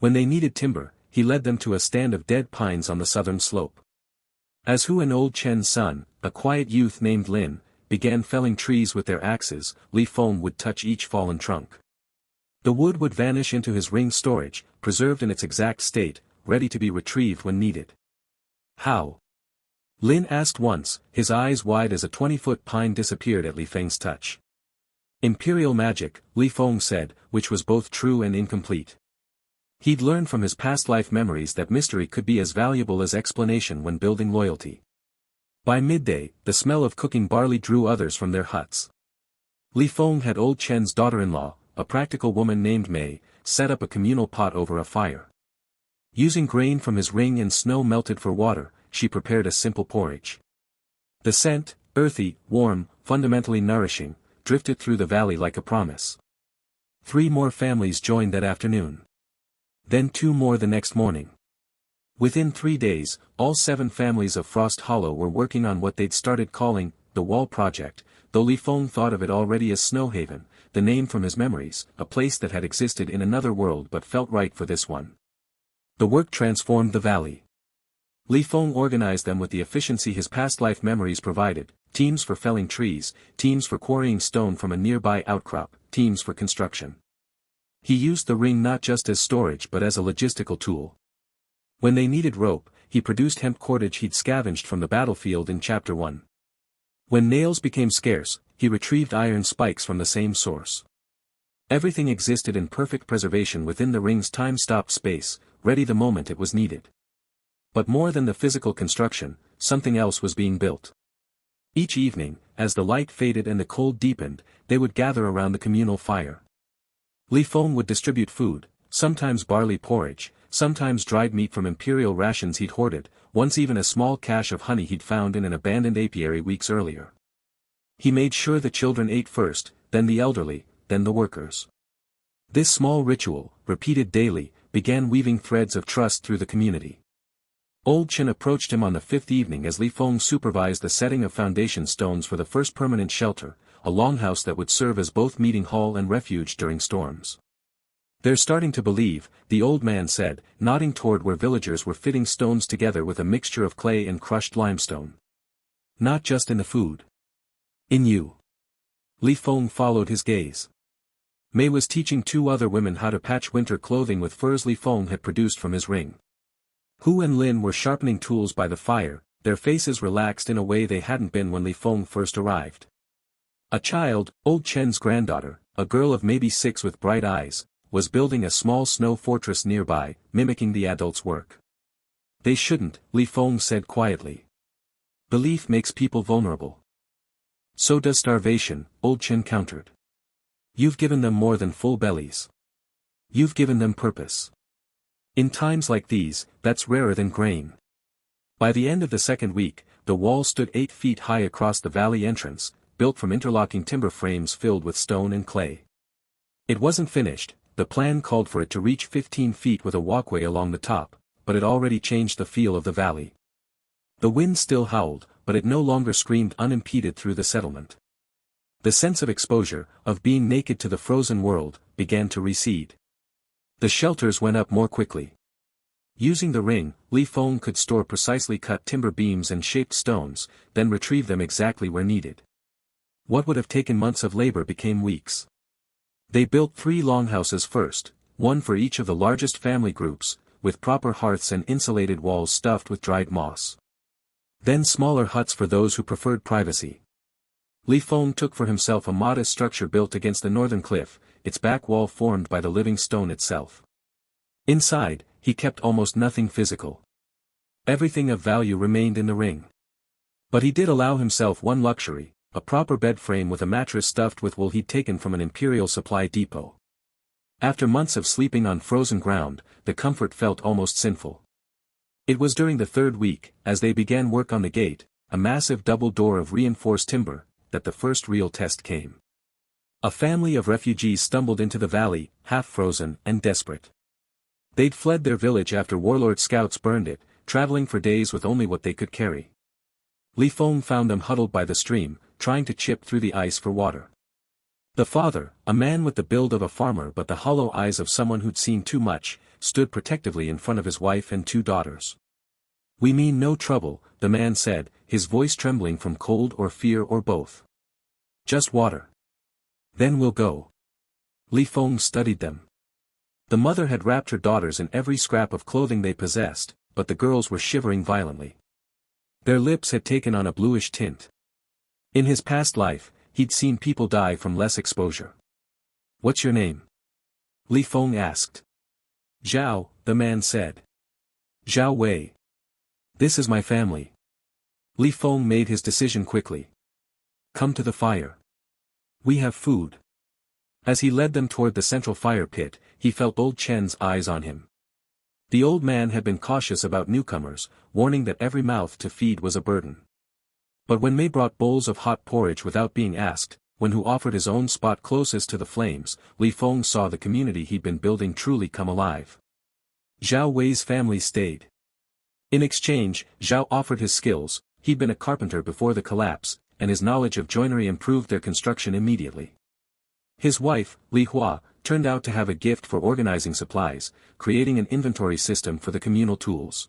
When they needed timber, he led them to a stand of dead pines on the southern slope. As Hu and Old Chen's son, a quiet youth named Lin, began felling trees with their axes, Li Feng would touch each fallen trunk. The wood would vanish into his ring storage, preserved in its exact state, ready to be retrieved when needed. How? Lin asked once, his eyes wide as a 20-foot pine disappeared at Li Feng's touch. Imperial magic, Li Feng said, which was both true and incomplete. He'd learned from his past life memories that mystery could be as valuable as explanation when building loyalty. By midday, the smell of cooking barley drew others from their huts. Li Feng had old Chen's daughter-in-law, a practical woman named Mei, set up a communal pot over a fire. Using grain from his ring and snow melted for water, she prepared a simple porridge. The scent, earthy, warm, fundamentally nourishing, drifted through the valley like a promise. 3 more families joined that afternoon. Then 2 more the next morning. Within 3 days, all 7 families of Frost Hollow were working on what they'd started calling the Wall Project, though Li Feng thought of it already as Snowhaven, the name from his memories, a place that had existed in another world but felt right for this one. The work transformed the valley. Li Feng organized them with the efficiency his past life memories provided, teams for felling trees, teams for quarrying stone from a nearby outcrop, teams for construction. He used the ring not just as storage but as a logistical tool. When they needed rope, he produced hemp cordage he'd scavenged from the battlefield in Chapter 1. When nails became scarce, he retrieved iron spikes from the same source. Everything existed in perfect preservation within the ring's time-stopped space, ready the moment it was needed. But more than the physical construction, something else was being built. Each evening, as the light faded and the cold deepened, they would gather around the communal fire. Li Feng would distribute food, sometimes barley porridge, sometimes dried meat from Imperial rations he'd hoarded, once even a small cache of honey he'd found in an abandoned apiary weeks earlier. He made sure the children ate first, then the elderly, then the workers. This small ritual, repeated daily, began weaving threads of trust through the community. Old Chen approached him on the 5th evening as Li Feng supervised the setting of foundation stones for the first permanent shelter, a longhouse that would serve as both meeting hall and refuge during storms. "They're starting to believe," the old man said, nodding toward where villagers were fitting stones together with a mixture of clay and crushed limestone. "Not just in the food. In you." Li Feng followed his gaze. Mei was teaching 2 other women how to patch winter clothing with furs Li Feng had produced from his ring. Hu and Lin were sharpening tools by the fire, their faces relaxed in a way they hadn't been when Li Feng first arrived. A child, old Chen's granddaughter, a girl of maybe 6 with bright eyes, was building a small snow fortress nearby, mimicking the adults' work. "They shouldn't," Li Feng said quietly. "Belief makes people vulnerable." "So does starvation," old Chen countered. "You've given them more than full bellies. You've given them purpose. In times like these, that's rarer than grain." By the end of the 2nd week, the wall stood 8 feet high across the valley entrance, built from interlocking timber frames filled with stone and clay. It wasn't finished, the plan called for it to reach 15 feet with a walkway along the top, but it already changed the feel of the valley. The wind still howled, but it no longer screamed unimpeded through the settlement. The sense of exposure, of being naked to the frozen world, began to recede. The shelters went up more quickly. Using the ring, Li Feng could store precisely cut timber beams and shaped stones, then retrieve them exactly where needed. What would have taken months of labor became weeks. They built 3 longhouses first, one for each of the largest family groups, with proper hearths and insulated walls stuffed with dried moss. Then smaller huts for those who preferred privacy. Li Feng took for himself a modest structure built against the northern cliff, its back wall formed by the living stone itself. Inside, he kept almost nothing physical. Everything of value remained in the ring. But he did allow himself one luxury, a proper bed frame with a mattress stuffed with wool he'd taken from an Imperial supply depot. After months of sleeping on frozen ground, the comfort felt almost sinful. It was during the 3rd week, as they began work on the gate, a massive double door of reinforced timber, that the first real test came. A family of refugees stumbled into the valley, half-frozen and desperate. They'd fled their village after warlord scouts burned it, traveling for days with only what they could carry. Li Feng found them huddled by the stream, trying to chip through the ice for water. The father, a man with the build of a farmer but the hollow eyes of someone who'd seen too much, stood protectively in front of his wife and 2 daughters. "We mean no trouble," the man said, his voice trembling from cold or fear or both. "Just water. Then we'll go." Li Feng studied them. The mother had wrapped her daughters in every scrap of clothing they possessed, but the girls were shivering violently. Their lips had taken on a bluish tint. In his past life, he'd seen people die from less exposure. "What's your name?" Li Feng asked. "Zhao," the man said. "Zhao Wei. This is my family." Li Feng made his decision quickly. "Come to the fire. We have food." As he led them toward the central fire pit, he felt old Chen's eyes on him. The old man had been cautious about newcomers, warning that every mouth to feed was a burden. But when Mei brought bowls of hot porridge without being asked, when Hu offered his own spot closest to the flames, Li Feng saw the community he'd been building truly come alive. Zhao Wei's family stayed. In exchange, Zhao offered his skills. He'd been a carpenter before the collapse, and his knowledge of joinery improved their construction immediately. His wife, Li Hua, turned out to have a gift for organizing supplies, creating an inventory system for the communal tools.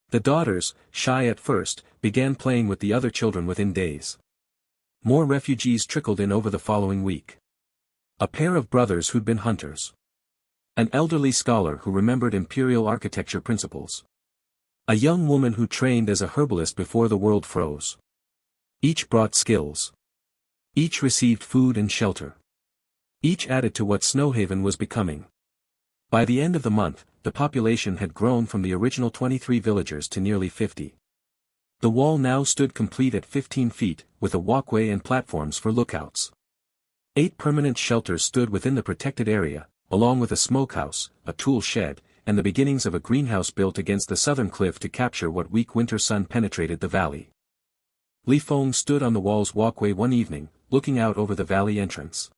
The daughters, shy at first, began playing with the other children within days. More refugees trickled in over the following week. A pair of brothers who'd been hunters. An elderly scholar who remembered Imperial architecture principles. A young woman who trained as a herbalist before the world froze. Each brought skills. Each received food and shelter. Each added to what Snowhaven was becoming. By the end of the month, the population had grown from the original 23 villagers to nearly 50. The wall now stood complete at 15 feet, with a walkway and platforms for lookouts. 8 permanent shelters stood within the protected area, along with a smokehouse, a tool shed, and the beginnings of a greenhouse built against the southern cliff to capture what weak winter sun penetrated the valley. Li Feng stood on the wall's walkway one evening, looking out over the valley entrance.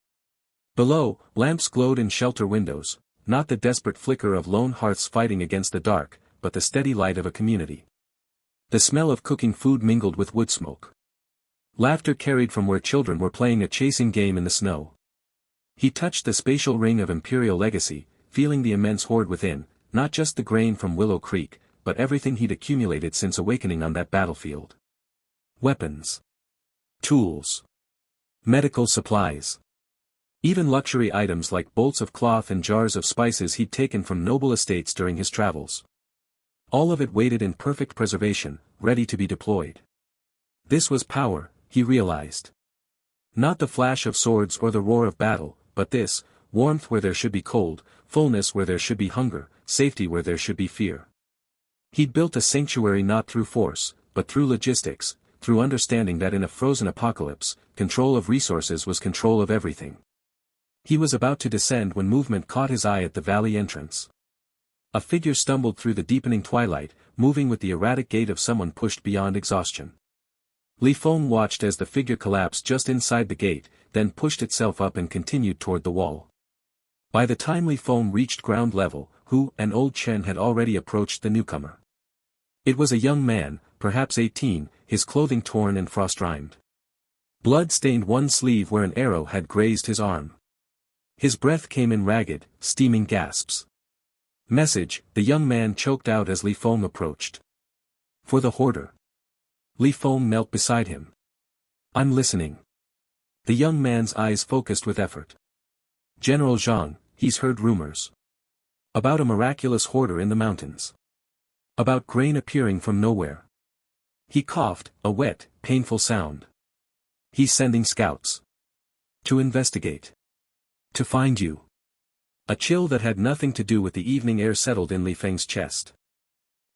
Below, lamps glowed in shelter windows, not the desperate flicker of lone hearths fighting against the dark, but the steady light of a community. The smell of cooking food mingled with wood smoke. Laughter carried from where children were playing a chasing game in the snow. He touched the spatial ring of Imperial legacy, feeling the immense hoard within, not just the grain from Willow Creek, but everything he'd accumulated since awakening on that battlefield. Weapons. Tools. Medical supplies. Even luxury items like bolts of cloth and jars of spices he'd taken from noble estates during his travels. All of it waited in perfect preservation, ready to be deployed. This was power, he realized. Not the flash of swords or the roar of battle, but this, warmth where there should be cold, fullness where there should be hunger, safety where there should be fear. He'd built a sanctuary not through force, but through logistics, through understanding that in a frozen apocalypse, control of resources was control of everything. He was about to descend when movement caught his eye at the valley entrance. A figure stumbled through the deepening twilight, moving with the erratic gait of someone pushed beyond exhaustion. Li Feng watched as the figure collapsed just inside the gate, then pushed itself up and continued toward the wall. By the time Li Feng reached ground level, Hu and old Chen had already approached the newcomer. It was a young man, perhaps 18, his clothing torn and frost-rimed. Blood stained one sleeve where an arrow had grazed his arm. His breath came in ragged, steaming gasps. "Message," the young man choked out as Li Feng approached. "For the hoarder." Li Feng knelt beside him. "I'm listening." The young man's eyes focused with effort. "General Zhang, he's heard rumors. About a miraculous hoarder in the mountains. About grain appearing from nowhere." He coughed, a wet, painful sound. "He's sending scouts. To investigate. To find you." A chill that had nothing to do with the evening air settled in Li Feng's chest.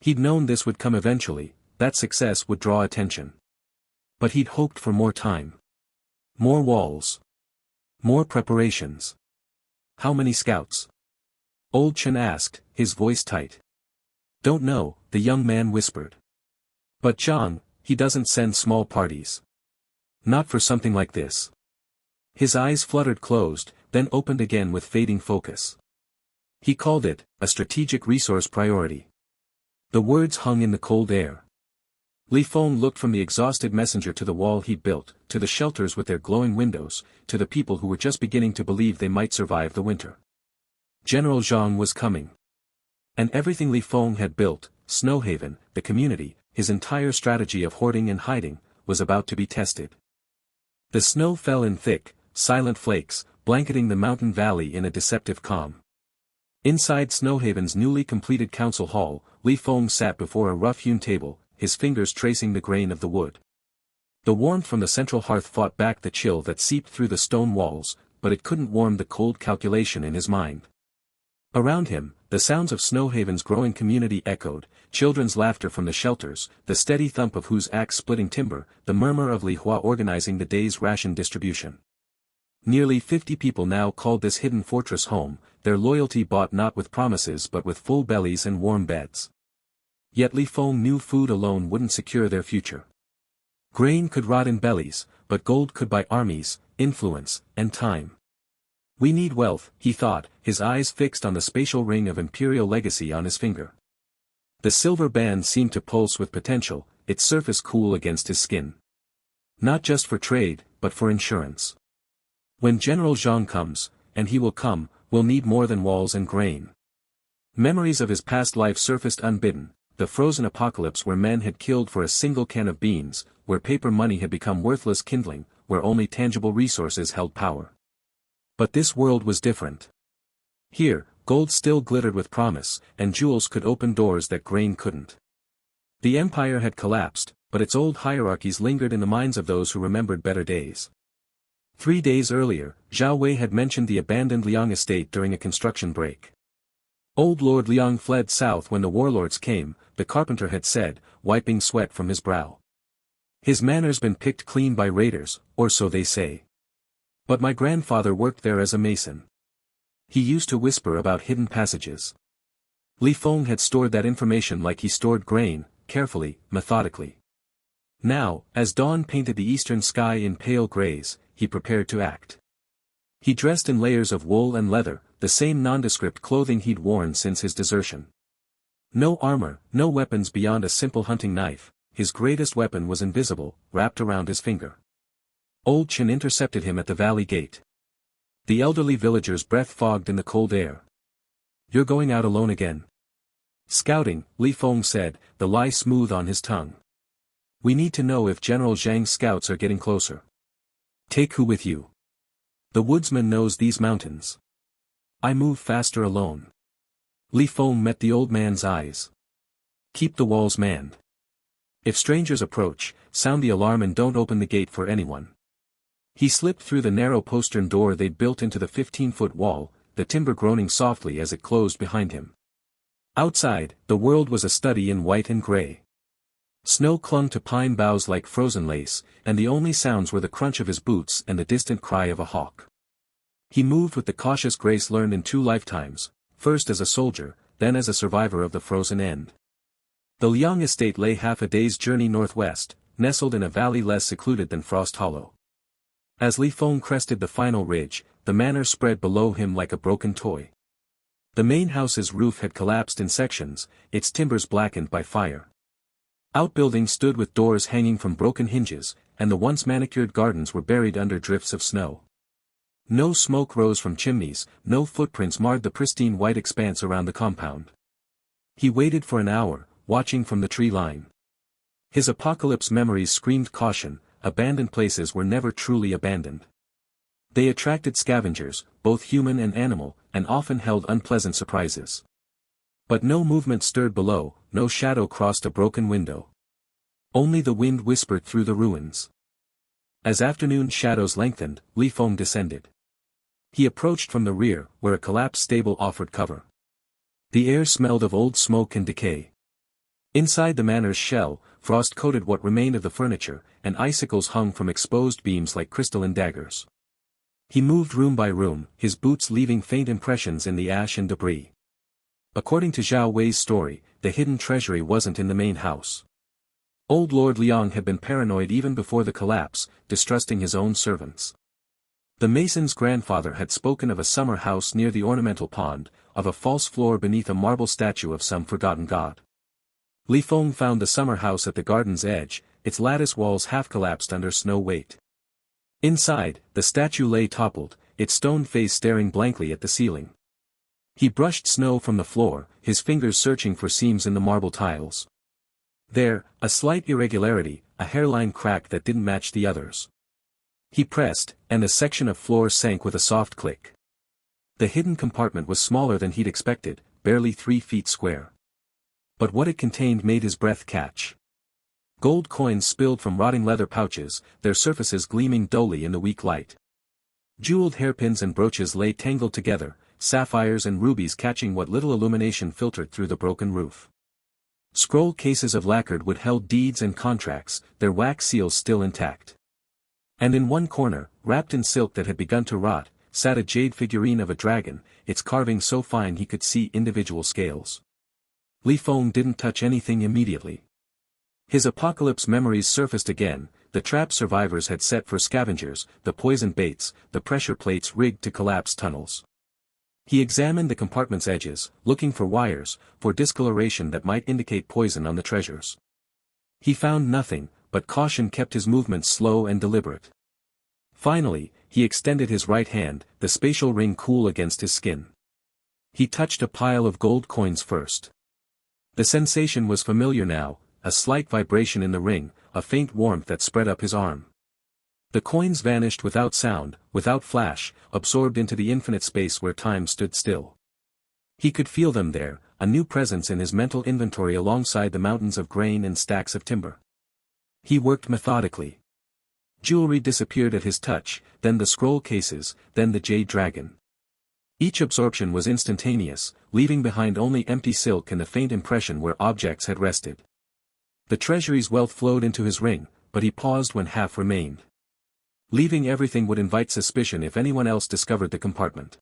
He'd known this would come eventually, that success would draw attention. But he'd hoped for more time. More walls. More preparations. "How many scouts?" Old Chen asked, his voice tight. "Don't know," the young man whispered. "But Zhang, he doesn't send small parties. Not for something like this." His eyes fluttered closed, then opened again with fading focus. He called it, a strategic resource priority. The words hung in the cold air. Li Feng looked from the exhausted messenger to the wall he'd built, to the shelters with their glowing windows, to the people who were just beginning to believe they might survive the winter. General Zhang was coming. And everything Li Feng had built, Snowhaven, the community, his entire strategy of hoarding and hiding, was about to be tested. The snow fell in thick, silent flakes, blanketing the mountain valley in a deceptive calm. Inside Snowhaven's newly completed council hall, Li Feng sat before a rough-hewn table, his fingers tracing the grain of the wood. The warmth from the central hearth fought back the chill that seeped through the stone walls, but it couldn't warm the cold calculation in his mind. Around him, the sounds of Snowhaven's growing community echoed, children's laughter from the shelters, the steady thump of whose axe splitting timber, the murmur of Li Hua organizing the day's ration distribution. Nearly 50 people now called this hidden fortress home, their loyalty bought not with promises but with full bellies and warm beds. Yet Li Feng knew food alone wouldn't secure their future. Grain could rot in bellies, but gold could buy armies, influence, and time. We need wealth, he thought, his eyes fixed on the spatial ring of Imperial legacy on his finger. The silver band seemed to pulse with potential, its surface cool against his skin. Not just for trade, but for insurance. When General Zhang comes, and he will come, we'll need more than walls and grain. Memories of his past life surfaced unbidden, the frozen apocalypse where men had killed for a single can of beans, where paper money had become worthless kindling, where only tangible resources held power. But this world was different. Here, gold still glittered with promise, and jewels could open doors that grain couldn't. The empire had collapsed, but its old hierarchies lingered in the minds of those who remembered better days. 3 days earlier, Zhao Wei had mentioned the abandoned Liang estate during a construction break. Old Lord Liang fled south when the warlords came, the carpenter had said, wiping sweat from his brow. His manor's been picked clean by raiders, or so they say. But my grandfather worked there as a mason. He used to whisper about hidden passages. Li Feng had stored that information like he stored grain, carefully, methodically. Now, as dawn painted the eastern sky in pale grays, he prepared to act. He dressed in layers of wool and leather, the same nondescript clothing he'd worn since his desertion. No armor, no weapons beyond a simple hunting knife, his greatest weapon was invisible, wrapped around his finger. Old Chen intercepted him at the valley gate. The elderly villager's breath fogged in the cold air. "You're going out alone again?" "Scouting," Li Feng said, the lie smooth on his tongue. "We need to know if General Zhang's scouts are getting closer." "Take who with you?" "The woodsman knows these mountains." "I move faster alone." Li Feng met the old man's eyes. "Keep the walls manned. If strangers approach, sound the alarm and don't open the gate for anyone." He slipped through the narrow postern door they'd built into the 15-foot wall, the timber groaning softly as it closed behind him. Outside, the world was a study in white and gray. Snow clung to pine boughs like frozen lace, and the only sounds were the crunch of his boots and the distant cry of a hawk. He moved with the cautious grace learned in 2 lifetimes, first as a soldier, then as a survivor of the frozen end. The Liang estate lay half a day's journey northwest, nestled in a valley less secluded than Frost Hollow. As Li Feng crested the final ridge, the manor spread below him like a broken toy. The main house's roof had collapsed in sections, its timbers blackened by fire. Outbuildings stood with doors hanging from broken hinges, and the once manicured gardens were buried under drifts of snow. No smoke rose from chimneys, no footprints marred the pristine white expanse around the compound. He waited for an hour, watching from the tree line. His apocalypse memories screamed caution. Abandoned places were never truly abandoned. They attracted scavengers, both human and animal, and often held unpleasant surprises. But no movement stirred below, no shadow crossed a broken window. Only the wind whispered through the ruins. As afternoon shadows lengthened, Li Feng descended. He approached from the rear, where a collapsed stable offered cover. The air smelled of old smoke and decay. Inside the manor's shell, frost coated what remained of the furniture, and icicles hung from exposed beams like crystalline daggers. He moved room by room, his boots leaving faint impressions in the ash and debris. According to Zhao Wei's story, the hidden treasury wasn't in the main house. Old Lord Liang had been paranoid even before the collapse, distrusting his own servants. The mason's grandfather had spoken of a summer house near the ornamental pond, of a false floor beneath a marble statue of some forgotten god. Li Feng found the summer house at the garden's edge, its lattice walls half collapsed under snow weight. Inside, the statue lay toppled, its stone face staring blankly at the ceiling. He brushed snow from the floor, his fingers searching for seams in the marble tiles. There, a slight irregularity, a hairline crack that didn't match the others. He pressed, and the section of floor sank with a soft click. The hidden compartment was smaller than he'd expected, barely 3 feet square. But what it contained made his breath catch. Gold coins spilled from rotting leather pouches, their surfaces gleaming dully in the weak light. Jeweled hairpins and brooches lay tangled together, sapphires and rubies catching what little illumination filtered through the broken roof. Scroll cases of lacquered wood held deeds and contracts, their wax seals still intact. And in one corner, wrapped in silk that had begun to rot, sat a jade figurine of a dragon, its carving so fine he could see individual scales. Feng didn't touch anything immediately. His apocalypse memories surfaced again. The trap survivors had set for scavengers, the poison baits, the pressure plates rigged to collapse tunnels. He examined the compartment's edges, looking for wires, for discoloration that might indicate poison on the treasures. He found nothing, but caution kept his movements slow and deliberate. Finally, he extended his right hand, the spatial ring cool against his skin. He touched a pile of gold coins first. The sensation was familiar now, a slight vibration in the ring, a faint warmth that spread up his arm. The coins vanished without sound, without flash, absorbed into the infinite space where time stood still. He could feel them there, a new presence in his mental inventory alongside the mountains of grain and stacks of timber. He worked methodically. Jewelry disappeared at his touch, then the scroll cases, then the jade dragon. Each absorption was instantaneous, leaving behind only empty silk and the faint impression where objects had rested. The treasury's wealth flowed into his ring, but he paused when half remained. Leaving everything would invite suspicion if anyone else discovered the compartment.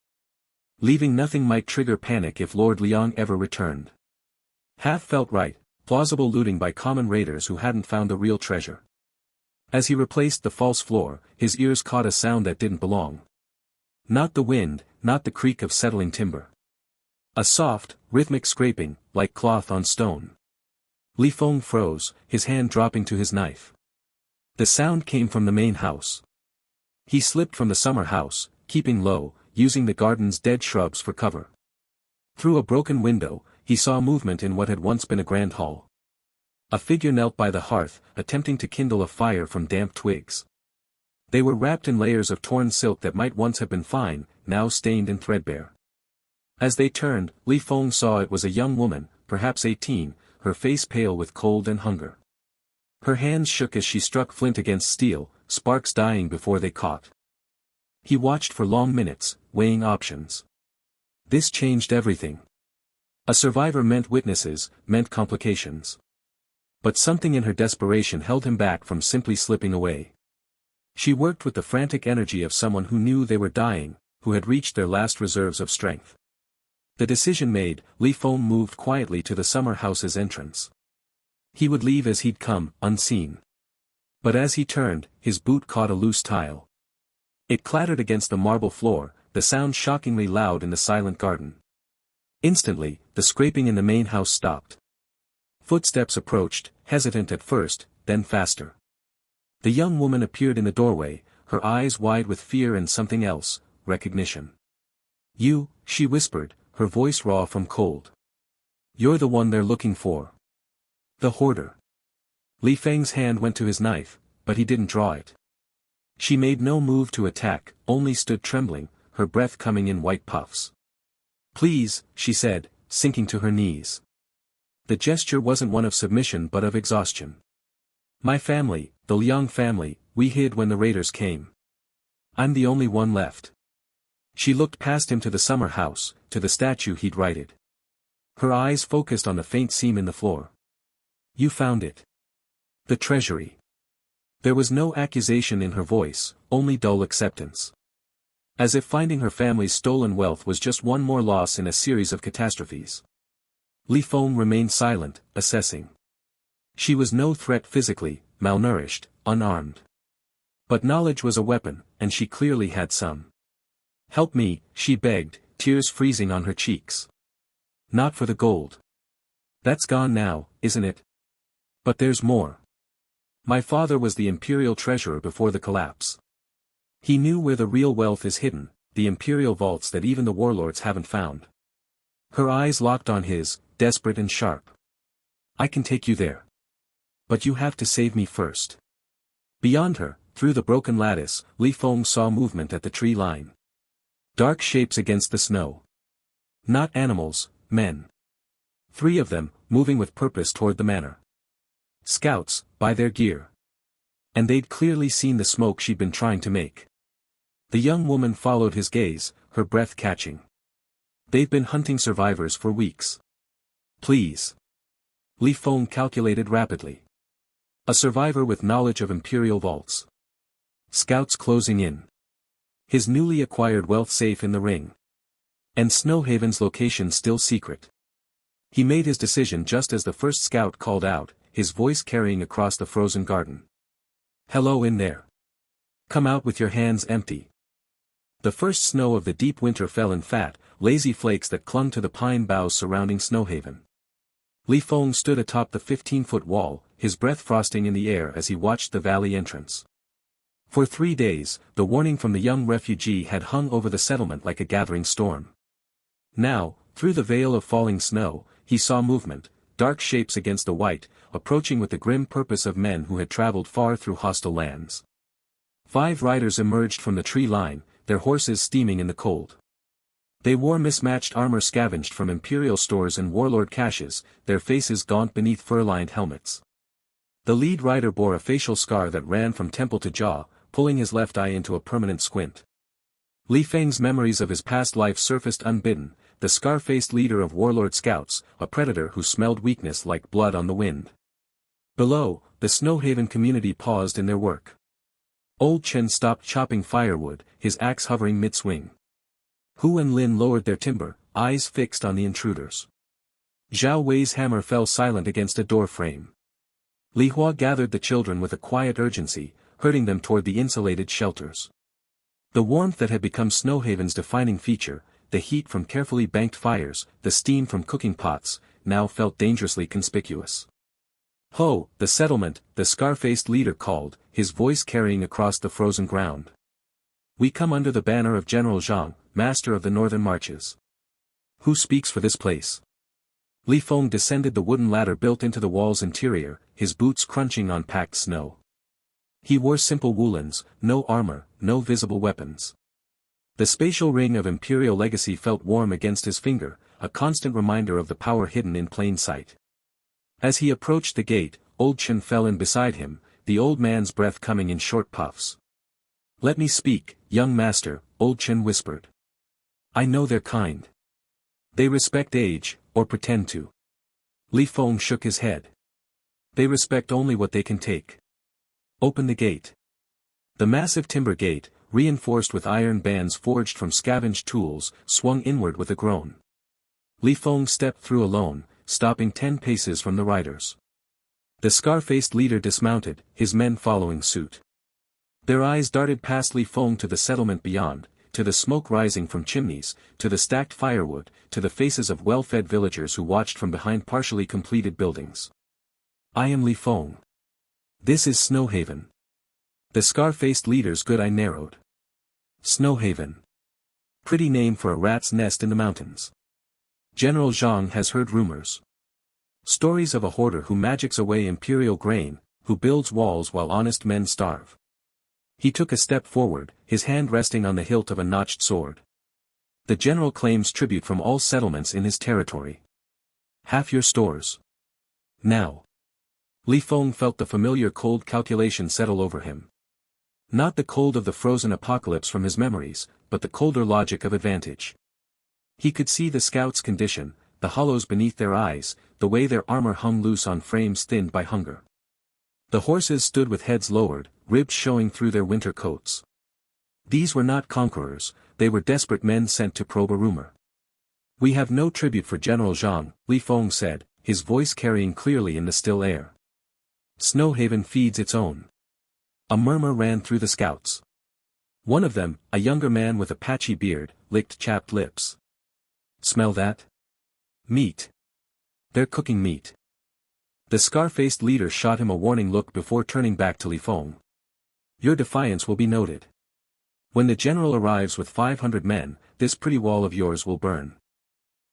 Leaving nothing might trigger panic if Lord Liang ever returned. Half felt right, plausible looting by common raiders who hadn't found the real treasure. As he replaced the false floor, his ears caught a sound that didn't belong. Not the wind, not the creak of settling timber. A soft, rhythmic scraping, like cloth on stone. Feng froze, his hand dropping to his knife. The sound came from the main house. He slipped from the summer house, keeping low, using the garden's dead shrubs for cover. Through a broken window, he saw movement in what had once been a grand hall. A figure knelt by the hearth, attempting to kindle a fire from damp twigs. They were wrapped in layers of torn silk that might once have been fine, now stained and threadbare. As they turned, Feng saw it was a young woman, perhaps 18, her face pale with cold and hunger. Her hands shook as she struck flint against steel, sparks dying before they caught. He watched for long minutes, weighing options. This changed everything. A survivor meant witnesses, meant complications. But something in her desperation held him back from simply slipping away. She worked with the frantic energy of someone who knew they were dying, who had reached their last reserves of strength. The decision made, Feng moved quietly to the summer house's entrance. He would leave as he'd come, unseen. But as he turned, his boot caught a loose tile. It clattered against the marble floor, the sound shockingly loud in the silent garden. Instantly, the scraping in the main house stopped. Footsteps approached, hesitant at first, then faster. The young woman appeared in the doorway, her eyes wide with fear and something else, recognition. "You," she whispered, her voice raw from cold. "You're the one they're looking for. The hoarder." Feng's hand went to his knife, but he didn't draw it. She made no move to attack, only stood trembling, her breath coming in white puffs. "Please," she said, sinking to her knees. The gesture wasn't one of submission but of exhaustion. "My family, the Liang family, we hid when the raiders came. I'm the only one left." She looked past him to the summer house, to the statue he'd righted. Her eyes focused on the faint seam in the floor. "You found it. The treasury." There was no accusation in her voice, only dull acceptance. As if finding her family's stolen wealth was just one more loss in a series of catastrophes. Feng remained silent, assessing. She was no threat physically, malnourished, unarmed. But knowledge was a weapon, and she clearly had some. "Help me," she begged, tears freezing on her cheeks. "Not for the gold. That's gone now, isn't it? But there's more. My father was the Imperial treasurer before the collapse. He knew where the real wealth is hidden, the Imperial vaults that even the warlords haven't found." Her eyes locked on his, desperate and sharp. "I can take you there. But you have to save me first." Beyond her, through the broken lattice, Feng saw movement at the tree line. Dark shapes against the snow. Not animals, men. 3 of them, moving with purpose toward the manor. Scouts, by their gear. And they'd clearly seen the smoke she'd been trying to make. The young woman followed his gaze, her breath catching. They've been hunting survivors for weeks. Please. Feng calculated rapidly. A survivor with knowledge of Imperial vaults. Scouts closing in. His newly acquired wealth safe in the ring. And Snowhaven's location still secret. He made his decision just as the first scout called out, his voice carrying across the frozen garden. Hello in there. Come out with your hands empty. The first snow of the deep winter fell in fat, lazy flakes that clung to the pine boughs surrounding Snowhaven. Feng stood atop the 15-foot wall, his breath frosting in the air as he watched the valley entrance. For 3 days, the warning from the young refugee had hung over the settlement like a gathering storm. Now, through the veil of falling snow, he saw movement, dark shapes against the white, approaching with the grim purpose of men who had traveled far through hostile lands. 5 riders emerged from the tree line, their horses steaming in the cold. They wore mismatched armor scavenged from Imperial stores and warlord caches, their faces gaunt beneath fur-lined helmets. The lead rider bore a facial scar that ran from temple to jaw, pulling his left eye into a permanent squint. Feng's memories of his past life surfaced unbidden, the scar-faced leader of warlord scouts, a predator who smelled weakness like blood on the wind. Below, the Snowhaven community paused in their work. Old Chen stopped chopping firewood, his axe hovering mid-swing. Hu and Lin lowered their timber, eyes fixed on the intruders. Zhao Wei's hammer fell silent against a door frame. Li Hua gathered the children with a quiet urgency, herding them toward the insulated shelters. The warmth that had become Snowhaven's defining feature, the heat from carefully banked fires, the steam from cooking pots, now felt dangerously conspicuous. Ho, the settlement, the scar-faced leader called, his voice carrying across the frozen ground. We come under the banner of General Zhang, master of the northern marches. Who speaks for this place? Feng descended the wooden ladder built into the wall's interior, his boots crunching on packed snow. He wore simple woolens, no armor, no visible weapons. The spatial ring of Imperial legacy felt warm against his finger, a constant reminder of the power hidden in plain sight. As he approached the gate, Old Chen fell in beside him, the old man's breath coming in short puffs. Let me speak, young master, Old Chen whispered. I know their kind. They respect age, or pretend to. Feng shook his head. They respect only what they can take. Open the gate. The massive timber gate, reinforced with iron bands forged from scavenged tools, swung inward with a groan. Feng stepped through alone, stopping 10 paces from the riders. The scar-faced leader dismounted, his men following suit. Their eyes darted past Feng to the settlement beyond, to the smoke rising from chimneys, to the stacked firewood, to the faces of well-fed villagers who watched from behind partially completed buildings. I am Feng. This is Snowhaven. The scar-faced leader's good eye narrowed. Snowhaven. Pretty name for a rat's nest in the mountains. General Zhang has heard rumors. Stories of a hoarder who magics away Imperial grain, who builds walls while honest men starve. He took a step forward, his hand resting on the hilt of a notched sword. The general claims tribute from all settlements in his territory. Half your stores. Now. Feng felt the familiar cold calculation settle over him. Not the cold of the frozen apocalypse from his memories, but the colder logic of advantage. He could see the scouts' condition, the hollows beneath their eyes, the way their armor hung loose on frames thinned by hunger. The horses stood with heads lowered, ribs showing through their winter coats. These were not conquerors, they were desperate men sent to probe a rumor. We have no tribute for General Zhang, Feng said, his voice carrying clearly in the still air. Snowhaven feeds its own. A murmur ran through the scouts. One of them, a younger man with a patchy beard, licked chapped lips. Smell that? Meat. They're cooking meat. The scar-faced leader shot him a warning look before turning back to Feng. Your defiance will be noted. When the general arrives with 500 men, this pretty wall of yours will burn.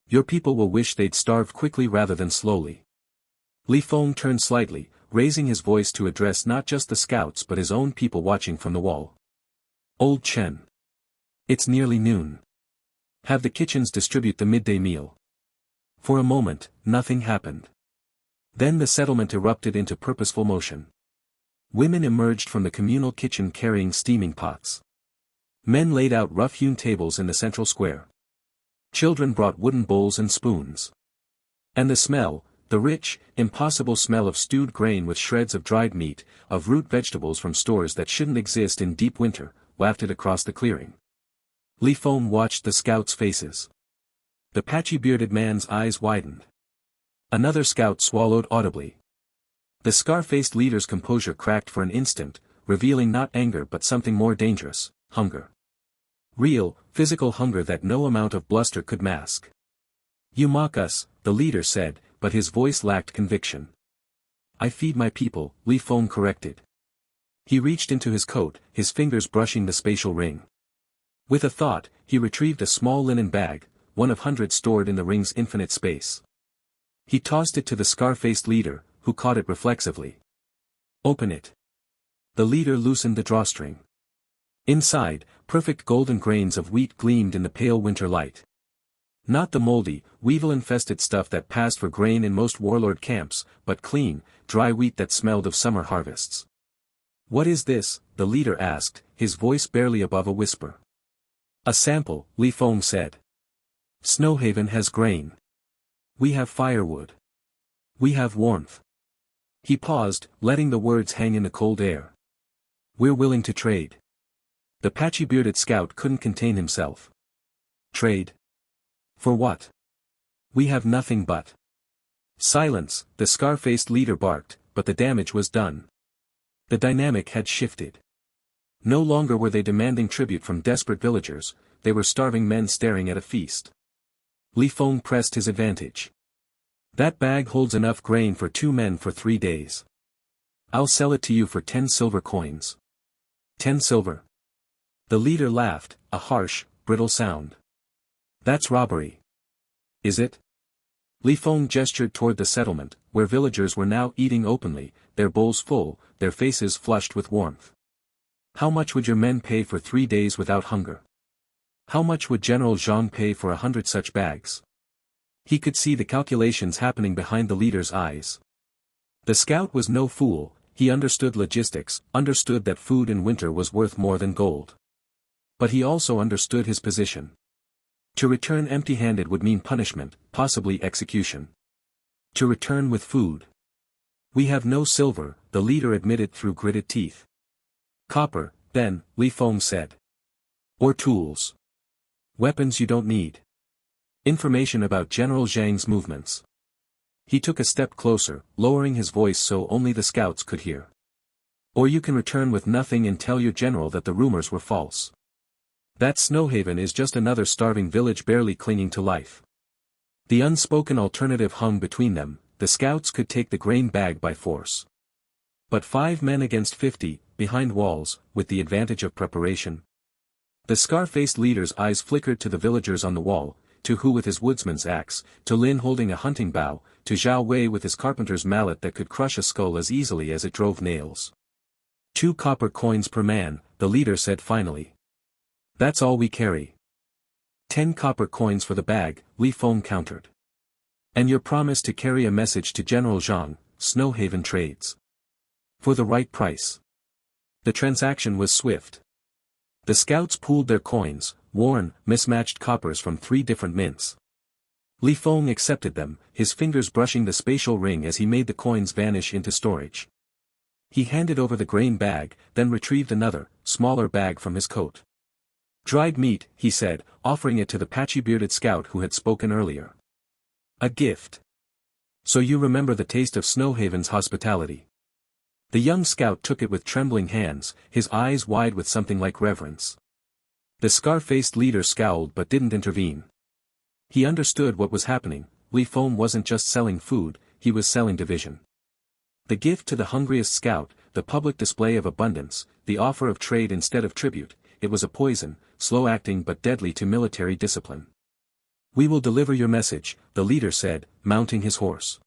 Your people will wish they'd starved quickly rather than slowly. Feng turned slightly, raising his voice to address not just the scouts but his own people watching from the wall. Old Chen. It's nearly noon. Have the kitchens distribute the midday meal. For a moment, nothing happened. Then the settlement erupted into purposeful motion. Women emerged from the communal kitchen carrying steaming pots. Men laid out rough-hewn tables in the central square. Children brought wooden bowls and spoons. And the smell, the rich, impossible smell of stewed grain with shreds of dried meat, of root vegetables from stores that shouldn't exist in deep winter, wafted across the clearing. Feng watched the scouts' faces. The patchy-bearded man's eyes widened. Another scout swallowed audibly. The scar-faced leader's composure cracked for an instant, revealing not anger but something more dangerous, hunger. Real, physical hunger that no amount of bluster could mask. "You mock us," the leader said, but his voice lacked conviction. "I feed my people," Feng corrected. He reached into his coat, his fingers brushing the spatial ring. With a thought, he retrieved a small linen bag, one of hundreds stored in the ring's infinite space. He tossed it to the scar-faced leader, who caught it reflexively. "Open it." The leader loosened the drawstring. Inside, perfect golden grains of wheat gleamed in the pale winter light. Not the moldy, weevil-infested stuff that passed for grain in most warlord camps, but clean, dry wheat that smelled of summer harvests. "What is this?" the leader asked, his voice barely above a whisper. "A sample," Feng said. "Snowhaven has grain. We have firewood. We have warmth." He paused, letting the words hang in the cold air. "We're willing to trade." The patchy-bearded scout couldn't contain himself. "Trade? For what? We have nothing but—" "Silence," the scar-faced leader barked, but the damage was done. The dynamic had shifted. No longer were they demanding tribute from desperate villagers, they were starving men staring at a feast. Feng pressed his advantage. "That bag holds enough grain for 2 men for 3 days. I'll sell it to you for 10 silver coins." 10 silver? The leader laughed, a harsh, brittle sound. "That's robbery." "Is it?" Feng gestured toward the settlement, where villagers were now eating openly, their bowls full, their faces flushed with warmth. "How much would your men pay for 3 days without hunger? How much would General Zhang pay for 100 such bags?" He could see the calculations happening behind the leader's eyes. The scout was no fool, he understood logistics, understood that food in winter was worth more than gold. But he also understood his position. To return empty-handed would mean punishment, possibly execution. To return with food. "We have no silver," the leader admitted through gritted teeth. "Copper, then," Feng said. "Or tools. Weapons you don't need. Information about General Zhang's movements." He took a step closer, lowering his voice so only the scouts could hear. "Or you can return with nothing and tell your general that the rumors were false. That Snowhaven is just another starving village barely clinging to life." The unspoken alternative hung between them, the scouts could take the grain bag by force. But 5 men against 50, behind walls, with the advantage of preparation. The scar-faced leader's eyes flickered to the villagers on the wall, to Hu with his woodsman's axe, to Lin holding a hunting bow, to Zhao Wei with his carpenter's mallet that could crush a skull as easily as it drove nails. 2 copper coins per man, the leader said finally. "That's all we carry." 10 copper coins for the bag, Feng countered. "And your promise to carry a message to General Zhang, Snowhaven trades. For the right price." The transaction was swift. The scouts pooled their coins, worn, mismatched coppers from 3 different mints. Feng accepted them, his fingers brushing the spatial ring as he made the coins vanish into storage. He handed over the grain bag, then retrieved another, smaller bag from his coat. "Dried meat," he said, offering it to the patchy-bearded scout who had spoken earlier. "A gift. So you remember the taste of Snowhaven's hospitality." The young scout took it with trembling hands, his eyes wide with something like reverence. The scar-faced leader scowled but didn't intervene. He understood what was happening. Feng wasn't just selling food, he was selling division. The gift to the hungriest scout, the public display of abundance, the offer of trade instead of tribute, it was a poison, slow-acting but deadly to military discipline. "We will deliver your message," the leader said, mounting his horse.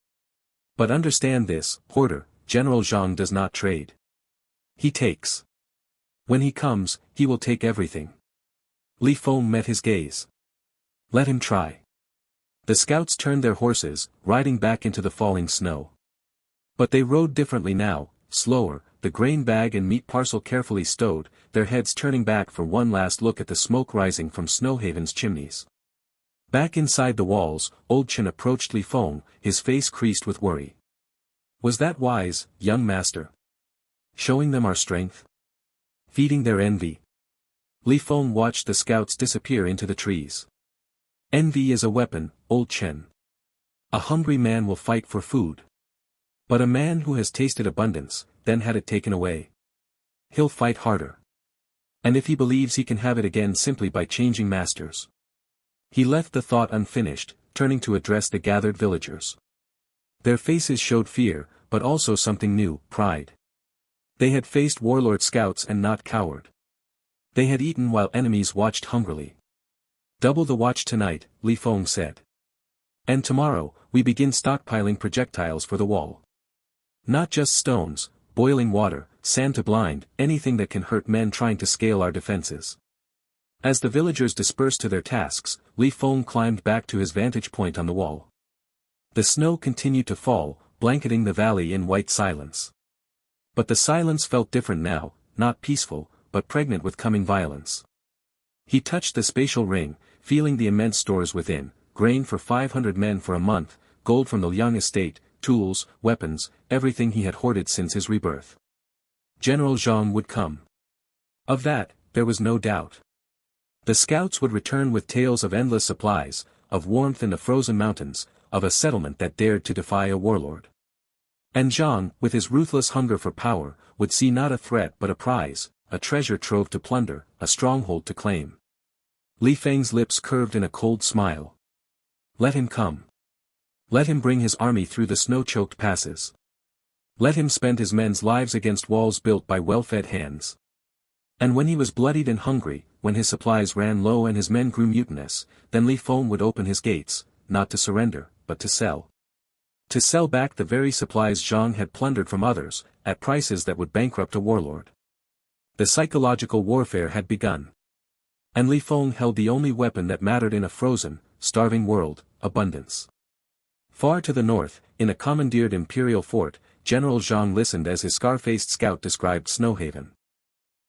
"But understand this, hoarder, General Zhang does not trade. He takes. When he comes, he will take everything." Feng met his gaze. "Let him try." The scouts turned their horses, riding back into the falling snow. But they rode differently now, slower, the grain bag and meat parcel carefully stowed, their heads turning back for one last look at the smoke rising from Snowhaven's chimneys. Back inside the walls, Old Chen approached Li Feng, his face creased with worry. Was that wise, young master? Showing them our strength? Feeding their envy? Li Feng watched the scouts disappear into the trees. Envy is a weapon, Old Chen. A hungry man will fight for food. But a man who has tasted abundance, then had it taken away. He'll fight harder. And if he believes he can have it again simply by changing masters. He left the thought unfinished, turning to address the gathered villagers. Their faces showed fear, but also something new, pride. They had faced warlord scouts and not cowered. They had eaten while enemies watched hungrily. Double the watch tonight, Li Feng said. And tomorrow, we begin stockpiling projectiles for the wall. Not just stones, boiling water, sand to blind, anything that can hurt men trying to scale our defenses. As the villagers dispersed to their tasks, Li Feng climbed back to his vantage point on the wall. The snow continued to fall, blanketing the valley in white silence. But the silence felt different now, not peaceful, but pregnant with coming violence. He touched the spatial ring, feeling the immense stores within, grain for 500 men for a month, gold from the Liang estate, tools, weapons, everything he had hoarded since his rebirth. General Zhang would come. Of that, there was no doubt. The scouts would return with tales of endless supplies, of warmth in the frozen mountains, of a settlement that dared to defy a warlord. And Zhang, with his ruthless hunger for power, would see not a threat but a prize, a treasure trove to plunder, a stronghold to claim. Li Feng's lips curved in a cold smile. Let him come. Let him bring his army through the snow-choked passes. Let him spend his men's lives against walls built by well-fed hands. And when he was bloodied and hungry, when his supplies ran low and his men grew mutinous, then Li Feng would open his gates, not to surrender, but to sell. To sell back the very supplies Zhang had plundered from others, at prices that would bankrupt a warlord. The psychological warfare had begun. And Li Feng held the only weapon that mattered in a frozen, starving world, abundance. Far to the north, in a commandeered Imperial fort, General Zhang listened as his scar-faced scout described Snowhaven.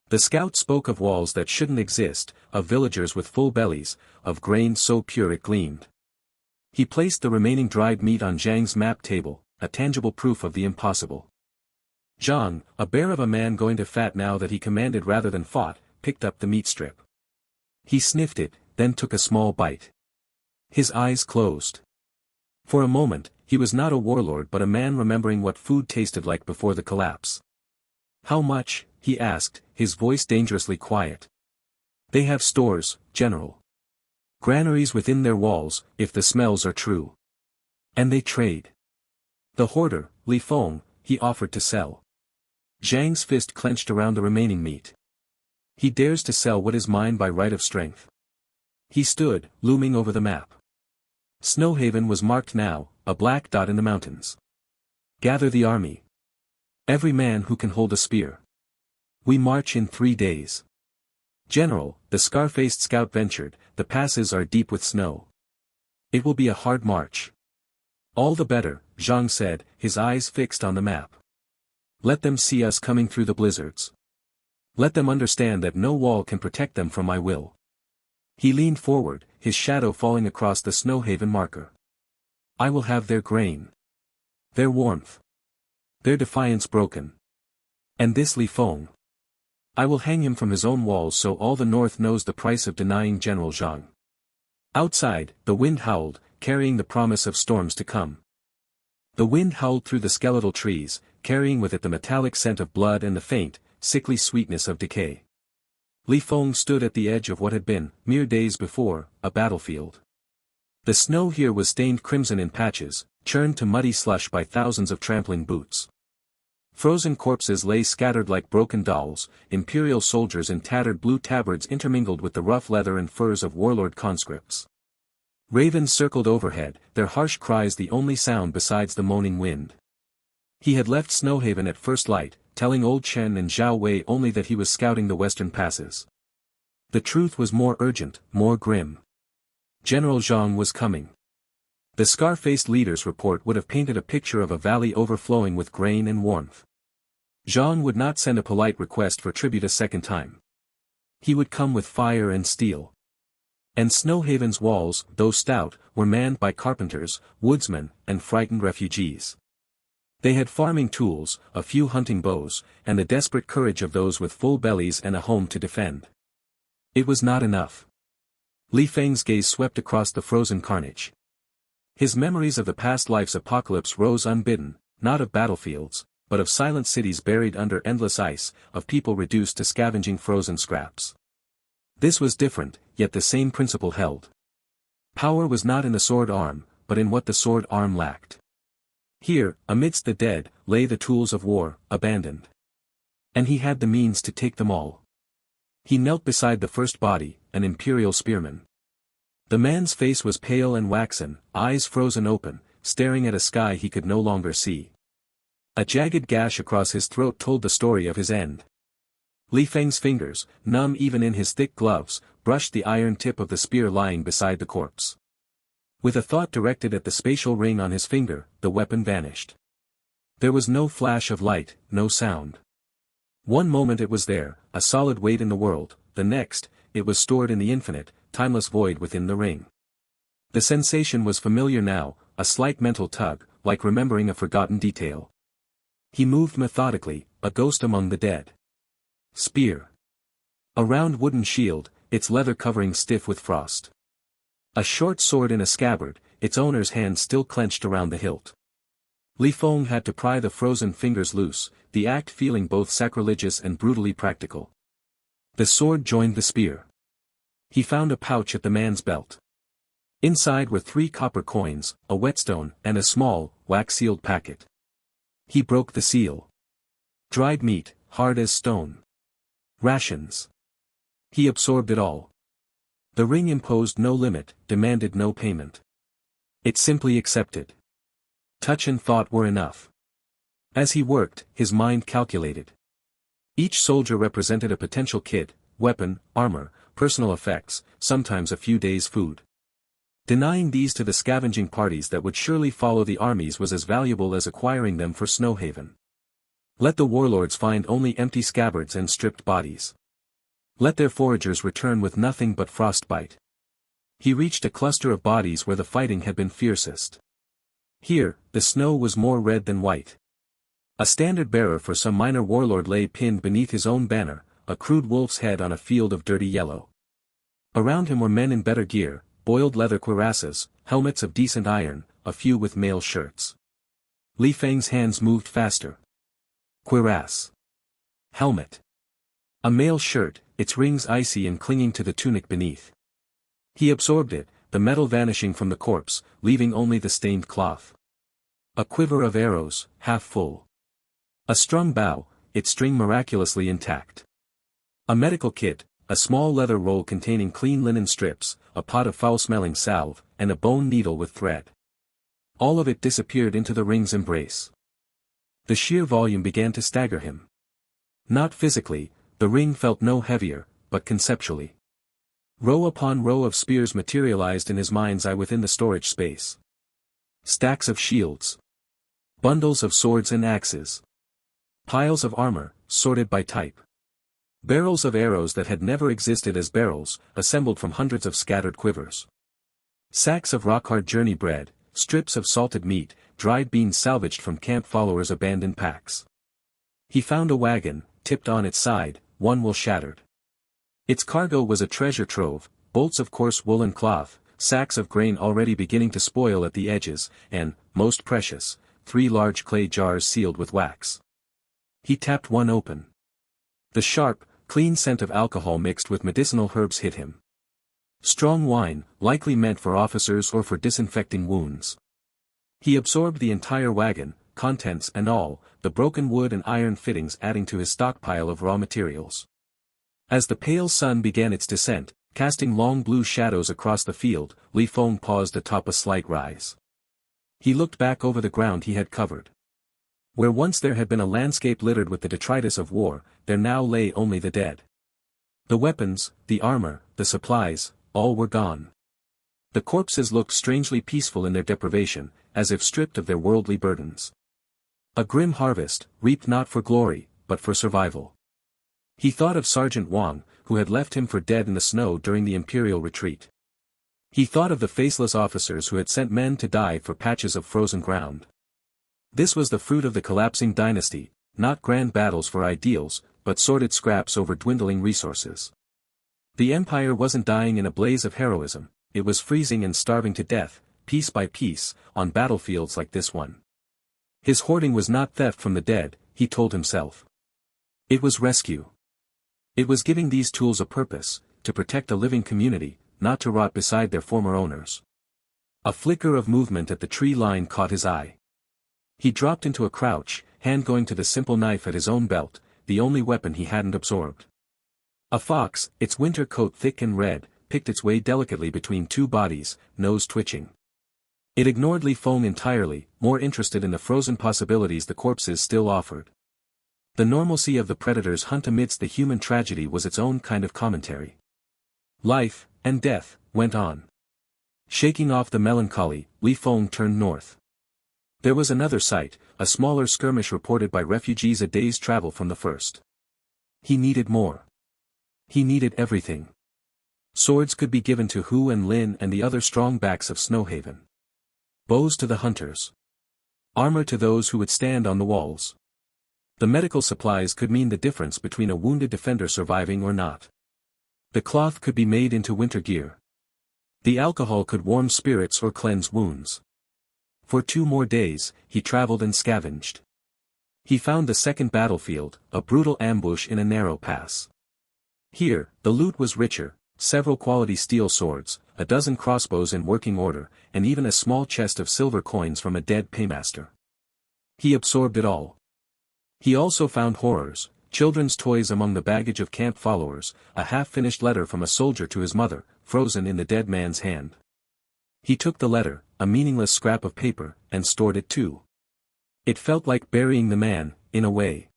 The scout spoke of walls that shouldn't exist, of villagers with full bellies, of grain so pure it gleamed. He placed the remaining dried meat on Zhang's map table, a tangible proof of the impossible. Zhang, a bear of a man going to fat now that he commanded rather than fought, picked up the meat strip. He sniffed it, then took a small bite. His eyes closed. For a moment, he was not a warlord but a man remembering what food tasted like before the collapse. How much? He asked, his voice dangerously quiet. They have stores, General. Granaries within their walls, if the smells are true. And they trade. The hoarder, Li Feng, he offered to sell. Zhang's fist clenched around the remaining meat. He dares to sell what is mine by right of strength. He stood, looming over the map. Snowhaven was marked now, a black dot in the mountains. Gather the army. Every man who can hold a spear. We march in 3 days. General, the scar-faced scout ventured, the passes are deep with snow. It will be a hard march. All the better, Zhang said, his eyes fixed on the map. Let them see us coming through the blizzards. Let them understand that no wall can protect them from my will. He leaned forward, his shadow falling across the Snowhaven marker. I will have their grain. Their warmth. Their defiance broken. And this Li Feng. I will hang him from his own walls so all the north knows the price of denying General Zhang. Outside, the wind howled, carrying the promise of storms to come. The wind howled through the skeletal trees, carrying with it the metallic scent of blood and the faint, sickly sweetness of decay. Li Feng stood at the edge of what had been, mere days before, a battlefield. The snow here was stained crimson in patches, churned to muddy slush by thousands of trampling boots. Frozen corpses lay scattered like broken dolls, Imperial soldiers in tattered blue tabards intermingled with the rough leather and furs of warlord conscripts. Ravens circled overhead, their harsh cries the only sound besides the moaning wind. He had left Snowhaven at first light, telling Old Chen and Zhao Wei only that he was scouting the western passes. The truth was more urgent, more grim. General Zhang was coming. The scar-faced leader's report would have painted a picture of a valley overflowing with grain and warmth. Zhang would not send a polite request for tribute a second time. He would come with fire and steel. And Snowhaven's walls, though stout, were manned by carpenters, woodsmen, and frightened refugees. They had farming tools, a few hunting bows, and the desperate courage of those with full bellies and a home to defend. It was not enough. Li Feng's gaze swept across the frozen carnage. His memories of the past life's apocalypse rose unbidden, not of battlefields, but of silent cities buried under endless ice, of people reduced to scavenging frozen scraps. This was different, yet the same principle held. Power was not in the sword arm, but in what the sword arm lacked. Here, amidst the dead, lay the tools of war, abandoned. And he had the means to take them all. He knelt beside the first body, an Imperial spearman. The man's face was pale and waxen, eyes frozen open, staring at a sky he could no longer see. A jagged gash across his throat told the story of his end. Li Feng's fingers, numb even in his thick gloves, brushed the iron tip of the spear lying beside the corpse. With a thought directed at the spatial ring on his finger, the weapon vanished. There was no flash of light, no sound. One moment it was there, a solid weight in the world, the next, it was stored in the infinite, timeless void within the ring. The sensation was familiar now, a slight mental tug, like remembering a forgotten detail. He moved methodically, a ghost among the dead. Spear. A round wooden shield, its leather covering stiff with frost. A short sword in a scabbard, its owner's hand still clenched around the hilt. Li Feng had to pry the frozen fingers loose, the act feeling both sacrilegious and brutally practical. The sword joined the spear. He found a pouch at the man's belt. Inside were 3 copper coins, a whetstone, and a small, wax-sealed packet. He broke the seal. Dried meat, hard as stone. Rations. He absorbed it all. The ring imposed no limit, demanded no payment. It simply accepted. Touch and thought were enough. As he worked, his mind calculated. Each soldier represented a potential kit, weapon, armor, personal effects, sometimes a few days' food. Denying these to the scavenging parties that would surely follow the armies was as valuable as acquiring them for Snowhaven. Let the warlords find only empty scabbards and stripped bodies. Let their foragers return with nothing but frostbite. He reached a cluster of bodies where the fighting had been fiercest. Here, the snow was more red than white. A standard bearer for some minor warlord lay pinned beneath his own banner, a crude wolf's head on a field of dirty yellow. Around him were men in better gear, boiled leather cuirasses, helmets of decent iron, a few with mail shirts. Li Feng's hands moved faster. Cuirass. Helmet. A mail shirt, its rings icy and clinging to the tunic beneath. He absorbed it, the metal vanishing from the corpse, leaving only the stained cloth. A quiver of arrows, half full. A strung bow, its string miraculously intact. A medical kit, a small leather roll containing clean linen strips, a pot of foul-smelling salve, and a bone needle with thread. All of it disappeared into the ring's embrace. The sheer volume began to stagger him. Not physically, the ring felt no heavier, but conceptually. Row upon row of spears materialized in his mind's eye within the storage space. Stacks of shields. Bundles of swords and axes. Piles of armor, sorted by type. Barrels of arrows that had never existed as barrels, assembled from hundreds of scattered quivers. Sacks of rock-hard journey bread, strips of salted meat, dried beans salvaged from camp followers' abandoned packs. He found a wagon, tipped on its side, one wheel shattered. Its cargo was a treasure trove, bolts of coarse woolen cloth, sacks of grain already beginning to spoil at the edges, and, most precious, 3 large clay jars sealed with wax. He tapped one open. The sharp, clean scent of alcohol mixed with medicinal herbs hit him. Strong wine, likely meant for officers or for disinfecting wounds. He absorbed the entire wagon, contents and all, the broken wood and iron fittings adding to his stockpile of raw materials. As the pale sun began its descent, casting long blue shadows across the field, Li Feng paused atop a slight rise. He looked back over the ground he had covered. Where once there had been a landscape littered with the detritus of war, there now lay only the dead. The weapons, the armor, the supplies, all were gone. The corpses looked strangely peaceful in their deprivation, as if stripped of their worldly burdens. A grim harvest, reaped not for glory, but for survival. He thought of Sergeant Wang, who had left him for dead in the snow during the Imperial retreat. He thought of the faceless officers who had sent men to die for patches of frozen ground. This was the fruit of the collapsing dynasty, not grand battles for ideals, but sordid scraps over dwindling resources. The empire wasn't dying in a blaze of heroism, it was freezing and starving to death, piece by piece, on battlefields like this one. His hoarding was not theft from the dead, he told himself. It was rescue. It was giving these tools a purpose, to protect a living community, not to rot beside their former owners. A flicker of movement at the tree line caught his eye. He dropped into a crouch, hand going to the simple knife at his own belt, the only weapon he hadn't absorbed. A fox, its winter coat thick and red, picked its way delicately between two bodies, nose twitching. It ignored Feng entirely, more interested in the frozen possibilities the corpses still offered. The normalcy of the predator's hunt amidst the human tragedy was its own kind of commentary. Life, and death, went on. Shaking off the melancholy, Feng turned north. There was another sight, a smaller skirmish reported by refugees a day's travel from the first. He needed more. He needed everything. Swords could be given to Hu and Lin and the other strong backs of Snowhaven. Bows to the hunters. Armor to those who would stand on the walls. The medical supplies could mean the difference between a wounded defender surviving or not. The cloth could be made into winter gear. The alcohol could warm spirits or cleanse wounds. For 2 more days, he traveled and scavenged. He found the second battlefield, a brutal ambush in a narrow pass. Here, the loot was richer, several quality steel swords, a dozen crossbows in working order, and even a small chest of silver coins from a dead paymaster. He absorbed it all. He also found horrors, children's toys among the baggage of camp followers, a half-finished letter from a soldier to his mother, frozen in the dead man's hand. He took the letter, a meaningless scrap of paper, and stored it too. It felt like burying the man, in a way.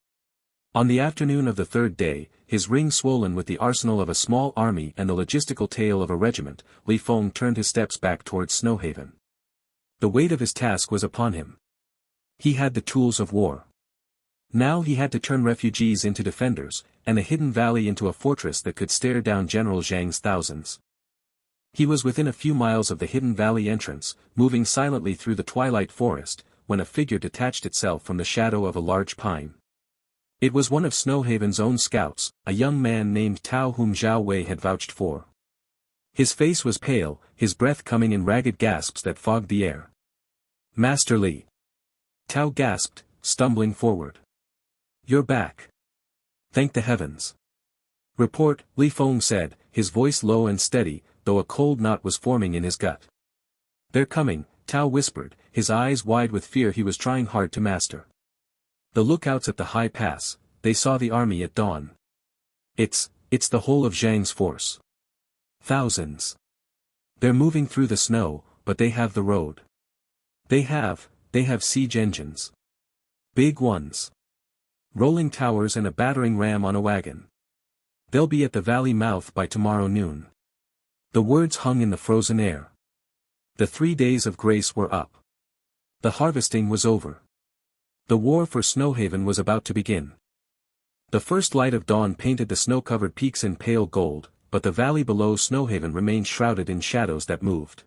On the afternoon of the 3rd day, his ring swollen with the arsenal of a small army and the logistical tail of a regiment, Feng turned his steps back towards Snowhaven. The weight of his task was upon him. He had the tools of war. Now he had to turn refugees into defenders, and a hidden valley into a fortress that could stare down General Zhang's thousands. He was within a few miles of the hidden valley entrance, moving silently through the twilight forest, when a figure detached itself from the shadow of a large pine. It was one of Snowhaven's own scouts, a young man named Tao whom Zhao Wei had vouched for. His face was pale, his breath coming in ragged gasps that fogged the air. "Master Li." Tao gasped, stumbling forward. "You're back. Thank the heavens." "Report," Feng said, his voice low and steady, though a cold knot was forming in his gut. "They're coming," Tao whispered, his eyes wide with fear he was trying hard to master. The lookouts at the high pass, they saw the army at dawn. It's the whole of Zhang's force. Thousands. They're moving through the snow, but they have the road. They have siege engines. Big ones. Rolling towers and a battering ram on a wagon. They'll be at the valley mouth by tomorrow noon. The words hung in the frozen air. The 3 days of grace were up. The harvesting was over. The war for Snowhaven was about to begin. The first light of dawn painted the snow-covered peaks in pale gold, but the valley below Snowhaven remained shrouded in shadows that moved.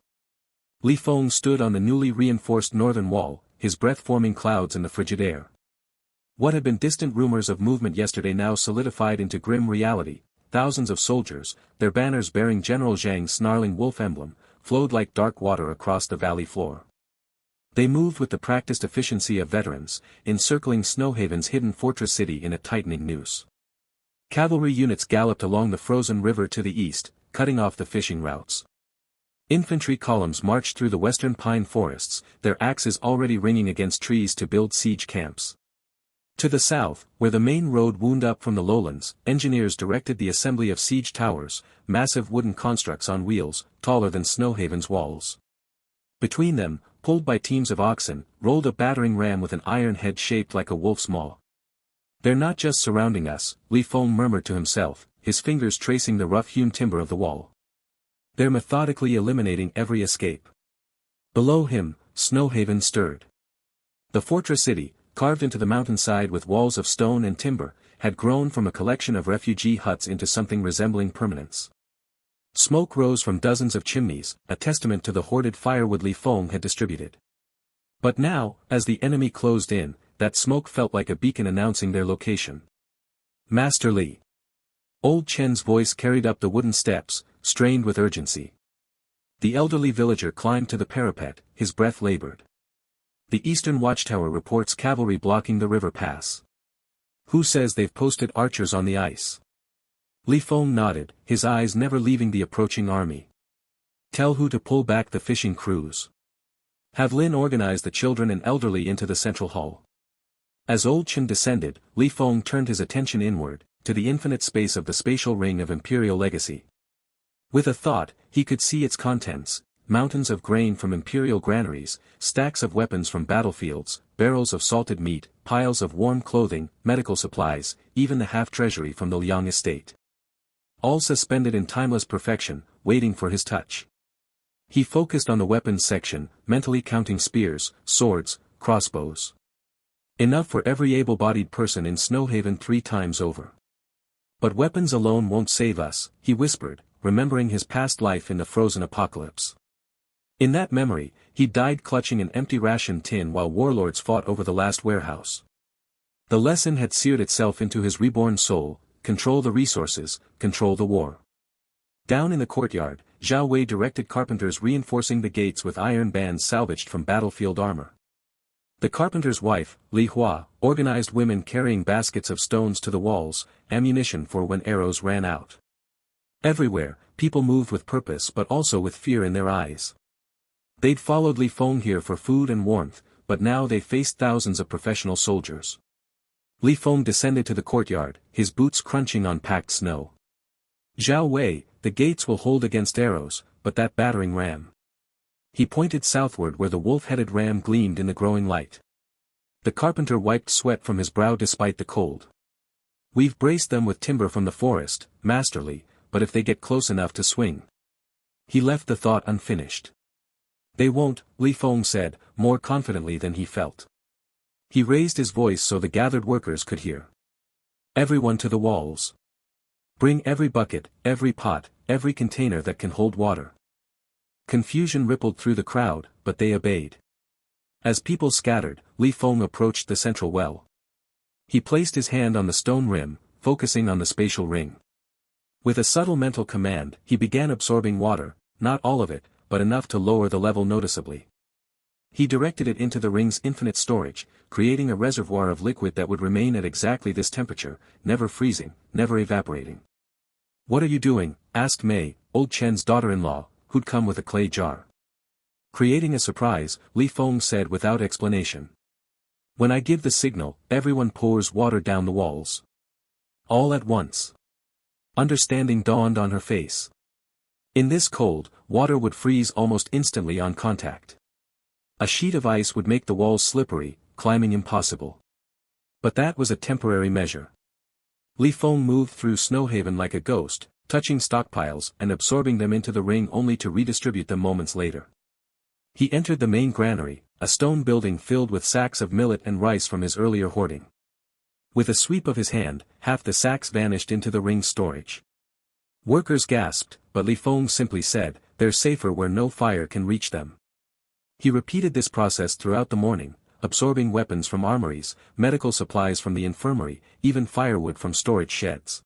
Feng stood on the newly reinforced northern wall, his breath forming clouds in the frigid air. What had been distant rumors of movement yesterday now solidified into grim reality. Thousands of soldiers, their banners bearing General Zhang's snarling wolf emblem, flowed like dark water across the valley floor. They moved with the practiced efficiency of veterans, encircling Snowhaven's hidden fortress city in a tightening noose. Cavalry units galloped along the frozen river to the east, cutting off the fishing routes. Infantry columns marched through the western pine forests, their axes already ringing against trees to build siege camps. To the south, where the main road wound up from the lowlands, engineers directed the assembly of siege towers, massive wooden constructs on wheels, taller than Snowhaven's walls. Between them, pulled by teams of oxen, rolled a battering ram with an iron head shaped like a wolf's maw. "They're not just surrounding us," Feng murmured to himself, his fingers tracing the rough-hewn timber of the wall. "They're methodically eliminating every escape." Below him, Snowhaven stirred. The fortress city, carved into the mountainside with walls of stone and timber, had grown from a collection of refugee huts into something resembling permanence. Smoke rose from dozens of chimneys, a testament to the hoarded firewood Li Feng had distributed. But now, as the enemy closed in, that smoke felt like a beacon announcing their location. Master Li. Old Chen's voice carried up the wooden steps, strained with urgency. The elderly villager climbed to the parapet, his breath labored. The eastern watchtower reports cavalry blocking the river pass. Who says they've posted archers on the ice? Li Feng nodded, his eyes never leaving the approaching army. Tell Hu to pull back the fishing crews. Have Lin organize the children and elderly into the central hall. As Old Chen descended, Li Feng turned his attention inward, to the infinite space of the spatial ring of Imperial legacy. With a thought, he could see its contents, mountains of grain from Imperial granaries, stacks of weapons from battlefields, barrels of salted meat, piles of warm clothing, medical supplies, even the half-treasury from the Liang estate. All suspended in timeless perfection, waiting for his touch. He focused on the weapons section, mentally counting spears, swords, crossbows. Enough for every able-bodied person in Snowhaven 3 times over. But weapons alone won't save us, he whispered, remembering his past life in the frozen apocalypse. In that memory, he died clutching an empty ration tin while warlords fought over the last warehouse. The lesson had seared itself into his reborn soul: control the resources, control the war. Down in the courtyard, Zhao Wei directed carpenters reinforcing the gates with iron bands salvaged from battlefield armor. The carpenter's wife, Li Hua, organized women carrying baskets of stones to the walls, ammunition for when arrows ran out. Everywhere, people moved with purpose but also with fear in their eyes. They'd followed Li Feng here for food and warmth, but now they faced thousands of professional soldiers. Li Feng descended to the courtyard, his boots crunching on packed snow. Zhao Wei, the gates will hold against arrows, but that battering ram. He pointed southward where the wolf-headed ram gleamed in the growing light. The carpenter wiped sweat from his brow despite the cold. We've braced them with timber from the forest, Master Li, but if they get close enough to swing. He left the thought unfinished. They won't, Li Feng said, more confidently than he felt. He raised his voice so the gathered workers could hear. Everyone to the walls. Bring every bucket, every pot, every container that can hold water. Confusion rippled through the crowd, but they obeyed. As people scattered, Li Feng approached the central well. He placed his hand on the stone rim, focusing on the spatial ring. With a subtle mental command, he began absorbing water, not all of it, but enough to lower the level noticeably. He directed it into the ring's infinite storage, creating a reservoir of liquid that would remain at exactly this temperature, never freezing, never evaporating. What are you doing? Asked Mei, Old Chen's daughter-in-law, who'd come with a clay jar. Creating a surprise, Li Feng said without explanation. When I give the signal, everyone pours water down the walls. All at once. Understanding dawned on her face. In this cold, water would freeze almost instantly on contact. A sheet of ice would make the walls slippery, climbing impossible. But that was a temporary measure. Li Feng moved through Snowhaven like a ghost, touching stockpiles and absorbing them into the ring only to redistribute them moments later. He entered the main granary, a stone building filled with sacks of millet and rice from his earlier hoarding. With a sweep of his hand, half the sacks vanished into the ring's storage. Workers gasped, but Li Feng simply said, "They're safer where no fire can reach them." He repeated this process throughout the morning, absorbing weapons from armories, medical supplies from the infirmary, even firewood from storage sheds.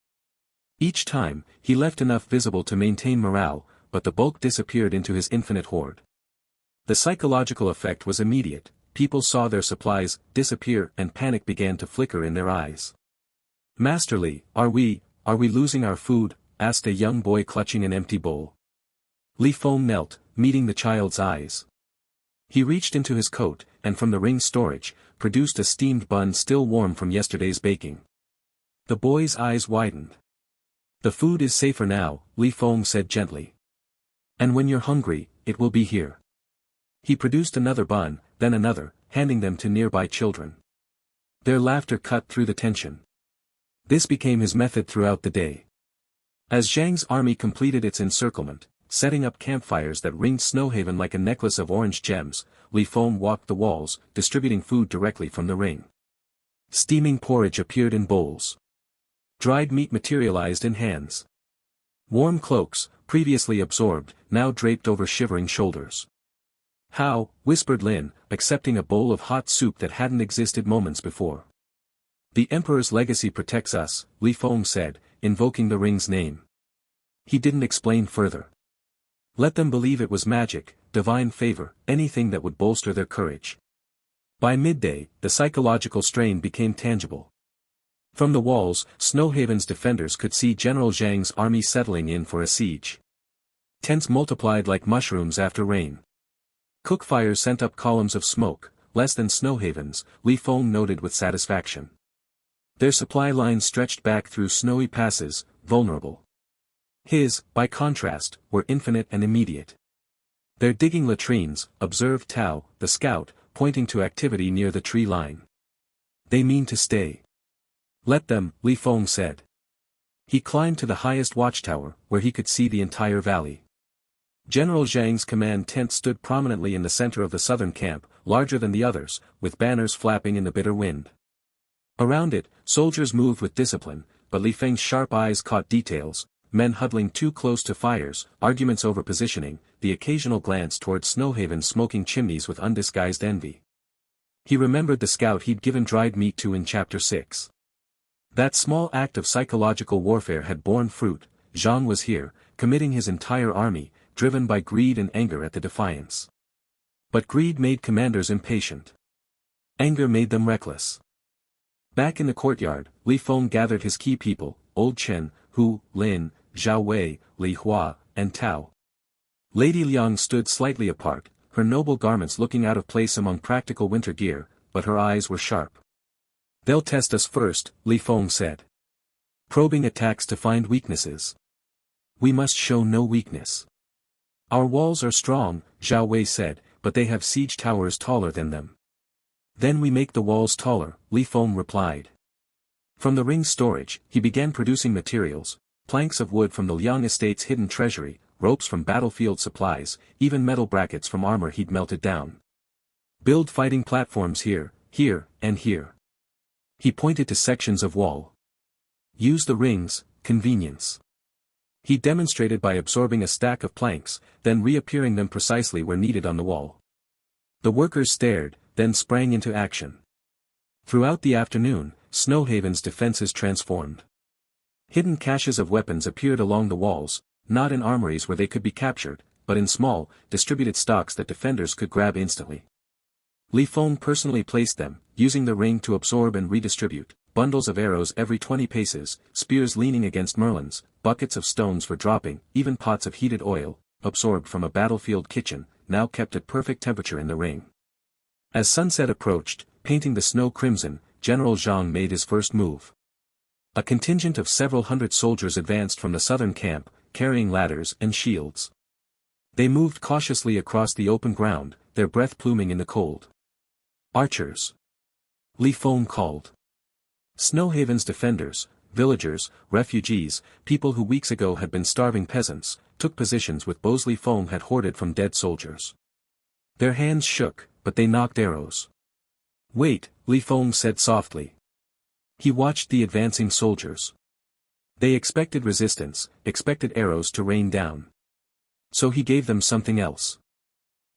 Each time, he left enough visible to maintain morale, but the bulk disappeared into his infinite hoard. The psychological effect was immediate. People saw their supplies disappear and panic began to flicker in their eyes. "Master Li, are we losing our food?" asked a young boy clutching an empty bowl. Li Feng knelt, meeting the child's eyes. He reached into his coat, and from the ring's storage, produced a steamed bun still warm from yesterday's baking. The boy's eyes widened. "The food is safer now," Li Feng said gently. "And when you're hungry, it will be here." He produced another bun, then another, handing them to nearby children. Their laughter cut through the tension. This became his method throughout the day. As Zhang's army completed its encirclement, setting up campfires that ringed Snowhaven like a necklace of orange gems, Li Feng walked the walls, distributing food directly from the ring. Steaming porridge appeared in bowls. Dried meat materialized in hands. Warm cloaks, previously absorbed, now draped over shivering shoulders. "How," whispered Lin, accepting a bowl of hot soup that hadn't existed moments before. "The Emperor's legacy protects us," Li Feng said, invoking the ring's name. He didn't explain further. Let them believe it was magic, divine favor, anything that would bolster their courage. By midday, the psychological strain became tangible. From the walls, Snowhaven's defenders could see General Zhang's army settling in for a siege. Tents multiplied like mushrooms after rain. Cookfires sent up columns of smoke, less than Snowhaven's, Li Feng noted with satisfaction. Their supply lines stretched back through snowy passes, vulnerable. His, by contrast, were infinite and immediate. "They're digging latrines," observed Tao, the scout, pointing to activity near the tree line. "They mean to stay." "Let them," Li Feng said. He climbed to the highest watchtower, where he could see the entire valley. General Zhang's command tent stood prominently in the center of the southern camp, larger than the others, with banners flapping in the bitter wind. Around it, soldiers moved with discipline, but Li Feng's sharp eyes caught details: men huddling too close to fires, arguments over positioning, the occasional glance toward Snowhaven's smoking chimneys with undisguised envy. He remembered the scout he'd given dried meat to in Chapter 6. That small act of psychological warfare had borne fruit. Zhang was here, committing his entire army, driven by greed and anger at the defiance. But greed made commanders impatient. Anger made them reckless. Back in the courtyard, Li Feng gathered his key people: Old Chen, Hu, Lin, Zhao Wei, Li Hua, and Tao. Lady Liang stood slightly apart, her noble garments looking out of place among practical winter gear, but her eyes were sharp. "They'll test us first," Li Feng said. "Probing attacks to find weaknesses. We must show no weakness." "Our walls are strong," Zhao Wei said, "but they have siege towers taller than them." "Then we make the walls taller," Li Feng replied. From the ring's storage, he began producing materials: planks of wood from the Liang estate's hidden treasury, ropes from battlefield supplies, even metal brackets from armor he'd melted down. "Build fighting platforms here, here, and here." He pointed to sections of wall. "Use the rings, convenience." He demonstrated by absorbing a stack of planks, then reappearing them precisely where needed on the wall. The workers stared, then sprang into action. Throughout the afternoon, Snowhaven's defenses transformed. Hidden caches of weapons appeared along the walls, not in armories where they could be captured, but in small, distributed stocks that defenders could grab instantly. Li Feng personally placed them, using the ring to absorb and redistribute: bundles of arrows every 20 paces, spears leaning against merlons, buckets of stones for dropping, even pots of heated oil, absorbed from a battlefield kitchen, now kept at perfect temperature in the ring. As sunset approached, painting the snow crimson, General Zhang made his first move. A contingent of several hundred soldiers advanced from the southern camp, carrying ladders and shields. They moved cautiously across the open ground, their breath pluming in the cold. "Archers!" Li Feng called. Snowhaven's defenders, villagers, refugees, people who weeks ago had been starving peasants, took positions with bows Li Feng had hoarded from dead soldiers. Their hands shook, but they knocked arrows. "Wait," Li Feng said softly. He watched the advancing soldiers. They expected resistance, expected arrows to rain down. So he gave them something else.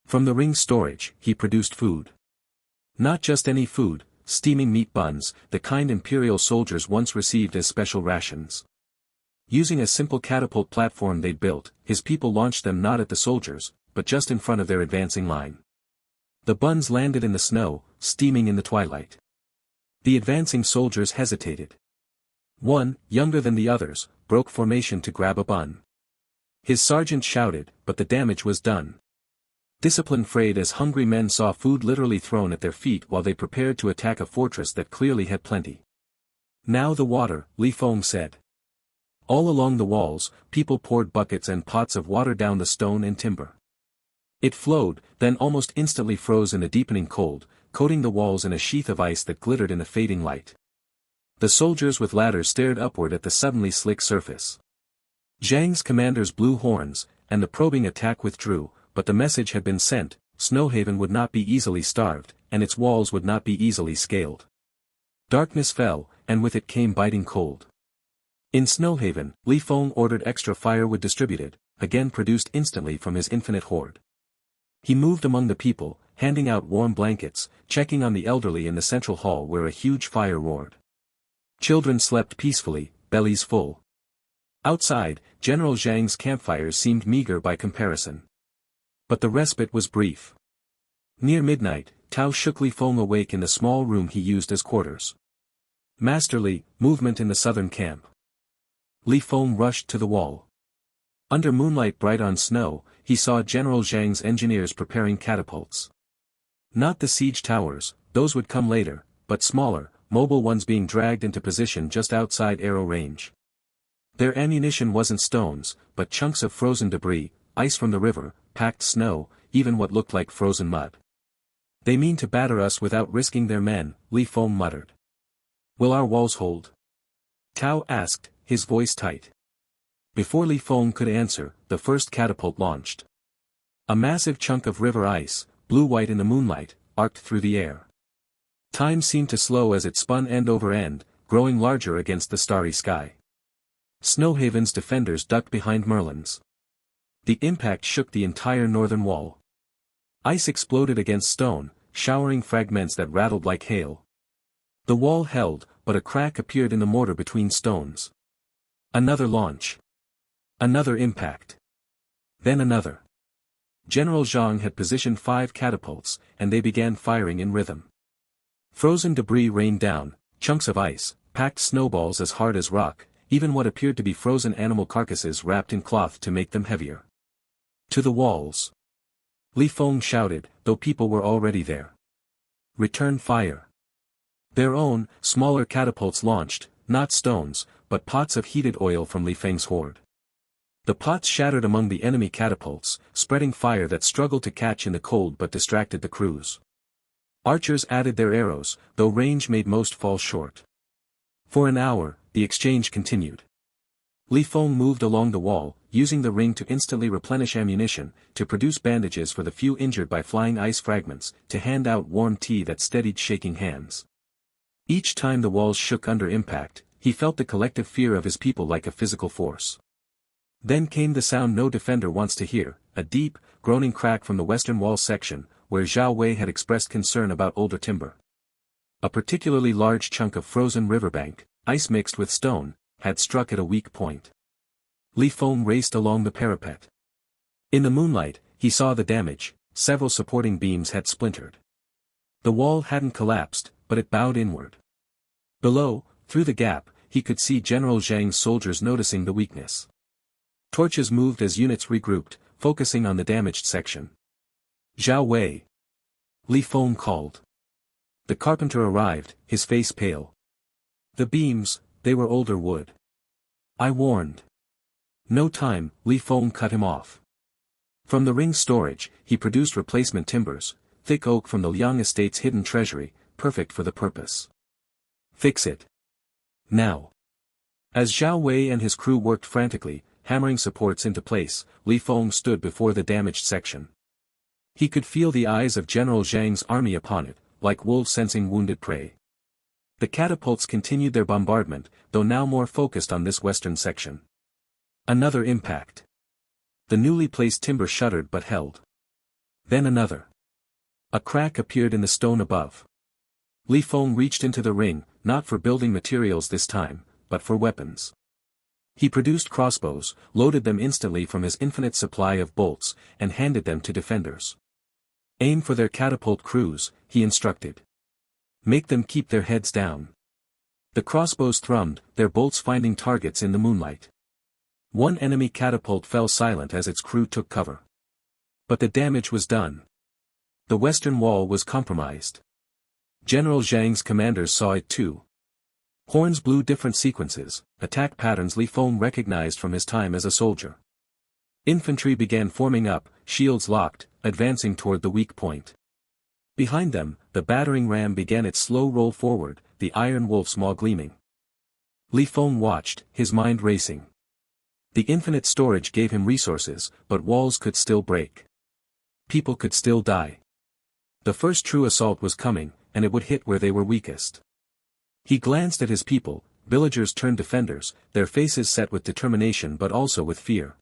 From the ring's storage, he produced food. Not just any food: steaming meat buns, the kind Imperial soldiers once received as special rations. Using a simple catapult platform they'd built, his people launched them not at the soldiers, but just in front of their advancing line. The buns landed in the snow, steaming in the twilight. The advancing soldiers hesitated. One, younger than the others, broke formation to grab a bun. His sergeant shouted, but the damage was done. Discipline frayed as hungry men saw food literally thrown at their feet while they prepared to attack a fortress that clearly had plenty. "Now the water," Li Feng said. All along the walls, people poured buckets and pots of water down the stone and timber. It flowed, then almost instantly froze in the deepening cold, coating the walls in a sheath of ice that glittered in the fading light. The soldiers with ladders stared upward at the suddenly slick surface. Zhang's commanders blew horns, and the probing attack withdrew, but the message had been sent: Snowhaven would not be easily starved, and its walls would not be easily scaled. Darkness fell, and with it came biting cold. In Snowhaven, Feng ordered extra firewood distributed, again produced instantly from his infinite hoard. He moved among the people, handing out warm blankets, checking on the elderly in the central hall where a huge fire roared. Children slept peacefully, bellies full. Outside, General Zhang's campfires seemed meager by comparison. But the respite was brief. Near midnight, Tao shook Feng awake in the small room he used as quarters. Masterly, movement in the southern camp. Feng rushed to the wall. Under moonlight bright on snow, he saw General Zhang's engineers preparing catapults. Not the siege towers, those would come later, but smaller, mobile ones being dragged into position just outside arrow range. Their ammunition wasn't stones, but chunks of frozen debris, ice from the river, packed snow, even what looked like frozen mud. They mean to batter us without risking their men, Feng muttered. Will our walls hold? Tao asked, his voice tight. Before Feng could answer, the first catapult launched. A massive chunk of river ice, blue-white in the moonlight, arced through the air. Time seemed to slow as it spun end over end, growing larger against the starry sky. Snowhaven's defenders ducked behind Merlin's. The impact shook the entire northern wall. Ice exploded against stone, showering fragments that rattled like hail. The wall held, but a crack appeared in the mortar between stones. Another launch. Another impact. Then another. General Zhang had positioned 5 catapults, and they began firing in rhythm. Frozen debris rained down, chunks of ice, packed snowballs as hard as rock, even what appeared to be frozen animal carcasses wrapped in cloth to make them heavier. To the walls. Feng shouted, though people were already there. Return fire. Their own, smaller catapults launched, not stones, but pots of heated oil from Feng's hoard. The pots shattered among the enemy catapults, spreading fire that struggled to catch in the cold but distracted the crews. Archers added their arrows, though range made most fall short. For an hour, the exchange continued. Feng moved along the wall, using the ring to instantly replenish ammunition, to produce bandages for the few injured by flying ice fragments, to hand out warm tea that steadied shaking hands. Each time the walls shook under impact, he felt the collective fear of his people like a physical force. Then came the sound no defender wants to hear, a deep, groaning crack from the western wall section, where Zhao Wei had expressed concern about older timber. A particularly large chunk of frozen riverbank, ice mixed with stone, had struck at a weak point. Feng raced along the parapet. In the moonlight, he saw the damage, several supporting beams had splintered. The wall hadn't collapsed, but it bowed inward. Below, through the gap, he could see General Zhang's soldiers noticing the weakness. Torches moved as units regrouped, focusing on the damaged section. Zhao Wei. Feng called. The carpenter arrived, his face pale. The beams, they were older wood. I warned. No time, Feng cut him off. From the ring's storage, he produced replacement timbers, thick oak from the Liang estate's hidden treasury, perfect for the purpose. Fix it. Now. As Zhao Wei and his crew worked frantically, hammering supports into place, Feng stood before the damaged section. He could feel the eyes of General Zhang's army upon it, like wolves sensing wounded prey. The catapults continued their bombardment, though now more focused on this western section. Another impact. The newly placed timber shuddered but held. Then another. A crack appeared in the stone above. Feng reached into the ring, not for building materials this time, but for weapons. He produced crossbows, loaded them instantly from his infinite supply of bolts, and handed them to defenders. Aim for their catapult crews, he instructed. Make them keep their heads down. The crossbows thrummed, their bolts finding targets in the moonlight. One enemy catapult fell silent as its crew took cover. But the damage was done. The western wall was compromised. General Zhang's commanders saw it too. Horns blew different sequences, attack patterns Feng recognized from his time as a soldier. Infantry began forming up, shields locked, advancing toward the weak point. Behind them, the battering ram began its slow roll forward, the iron wolf's maw gleaming. Feng watched, his mind racing. The infinite storage gave him resources, but walls could still break. People could still die. The first true assault was coming, and it would hit where they were weakest. He glanced at his people, villagers turned defenders, their faces set with determination but also with fear.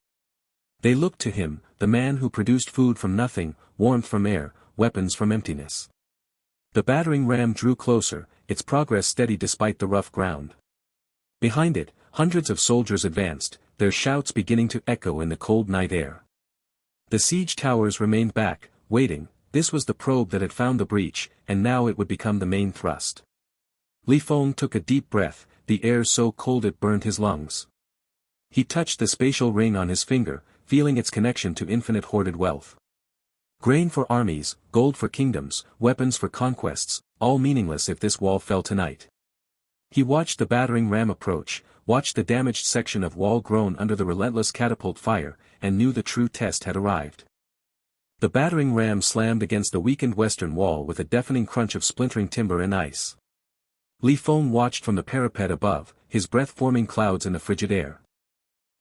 They looked to him, the man who produced food from nothing, warmth from air, weapons from emptiness. The battering ram drew closer, its progress steady despite the rough ground. Behind it, hundreds of soldiers advanced, their shouts beginning to echo in the cold night air. The siege towers remained back, waiting. This was the probe that had found the breach, and now it would become the main thrust. Feng took a deep breath, the air so cold it burned his lungs. He touched the spatial ring on his finger, feeling its connection to infinite hoarded wealth. Grain for armies, gold for kingdoms, weapons for conquests, all meaningless if this wall fell tonight. He watched the battering ram approach, watched the damaged section of wall groan under the relentless catapult fire, and knew the true test had arrived. The battering ram slammed against the weakened western wall with a deafening crunch of splintering timber and ice. Feng watched from the parapet above, his breath forming clouds in the frigid air.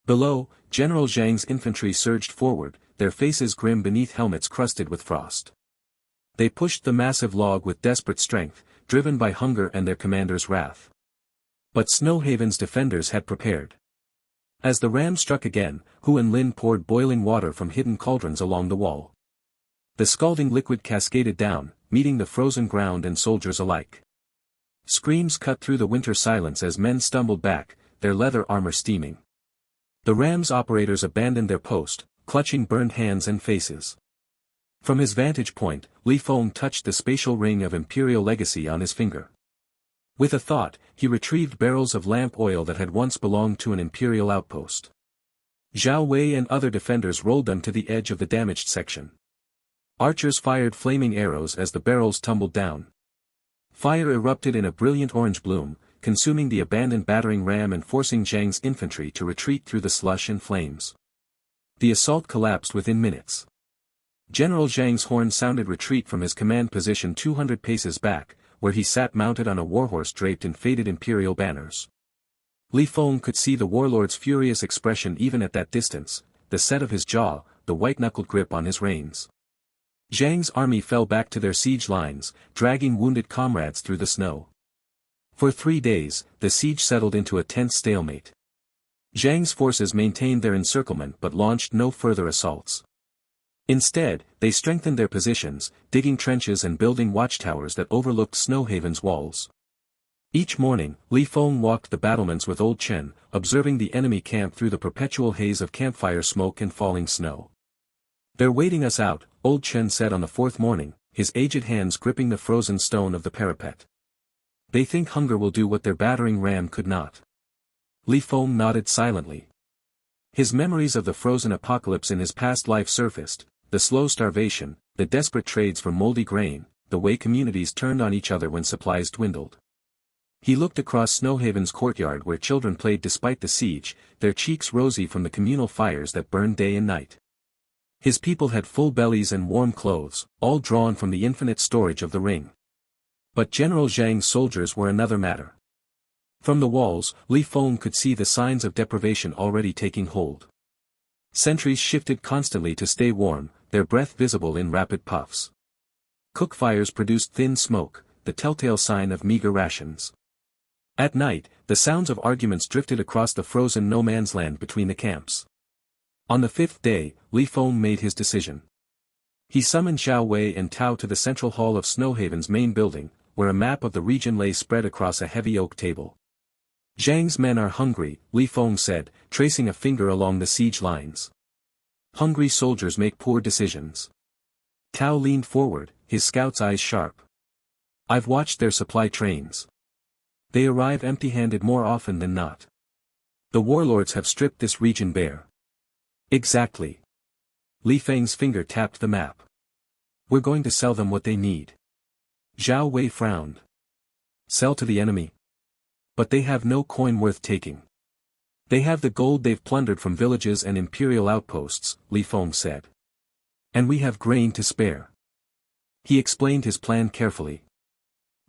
Below, General Zhang's infantry surged forward, their faces grim beneath helmets crusted with frost. They pushed the massive log with desperate strength, driven by hunger and their commander's wrath. But Snowhaven's defenders had prepared. As the ram struck again, Hu and Lin poured boiling water from hidden cauldrons along the wall. The scalding liquid cascaded down, meeting the frozen ground and soldiers alike. Screams cut through the winter silence as men stumbled back, their leather armor steaming. The ram's operators abandoned their post, clutching burned hands and faces. From his vantage point, Feng touched the spatial ring of Imperial legacy on his finger. With a thought, he retrieved barrels of lamp oil that had once belonged to an Imperial outpost. Zhao Wei and other defenders rolled them to the edge of the damaged section. Archers fired flaming arrows as the barrels tumbled down. Fire erupted in a brilliant orange bloom, consuming the abandoned battering ram and forcing Zhang's infantry to retreat through the slush and flames. The assault collapsed within minutes. General Zhang's horn sounded retreat from his command position 200 paces back, where he sat mounted on a warhorse draped in faded Imperial banners. Feng could see the warlord's furious expression even at that distance, the set of his jaw, the white-knuckled grip on his reins. Zhang's army fell back to their siege lines, dragging wounded comrades through the snow. For 3 days, the siege settled into a tense stalemate. Zhang's forces maintained their encirclement but launched no further assaults. Instead, they strengthened their positions, digging trenches and building watchtowers that overlooked Snowhaven's walls. Each morning, Feng walked the battlements with Old Chen, observing the enemy camp through the perpetual haze of campfire smoke and falling snow. "They're waiting us out," Old Chen said on the 4th morning, his aged hands gripping the frozen stone of the parapet. "They think hunger will do what their battering ram could not." Feng nodded silently. His memories of the frozen apocalypse in his past life surfaced, the slow starvation, the desperate trades for moldy grain, the way communities turned on each other when supplies dwindled. He looked across Snowhaven's courtyard where children played despite the siege, their cheeks rosy from the communal fires that burned day and night. His people had full bellies and warm clothes, all drawn from the infinite storage of the ring. But General Zhang's soldiers were another matter. From the walls, Feng could see the signs of deprivation already taking hold. Sentries shifted constantly to stay warm, their breath visible in rapid puffs. Cook fires produced thin smoke, the telltale sign of meager rations. At night, the sounds of arguments drifted across the frozen no-man's land between the camps. On the 5th day, Feng made his decision. He summoned Zhao Wei and Tao to the central hall of Snowhaven's main building, where a map of the region lay spread across a heavy oak table. "Zhang's men are hungry," Feng said, tracing a finger along the siege lines. "Hungry soldiers make poor decisions." Tao leaned forward, his scout's eyes sharp. "I've watched their supply trains. They arrive empty-handed more often than not. The warlords have stripped this region bare." "Exactly." Feng's finger tapped the map. "We're going to sell them what they need." Zhao Wei frowned. "Sell to the enemy? But they have no coin worth taking. They have the gold they've plundered from villages and Imperial outposts," Feng said. "And we have grain to spare." He explained his plan carefully.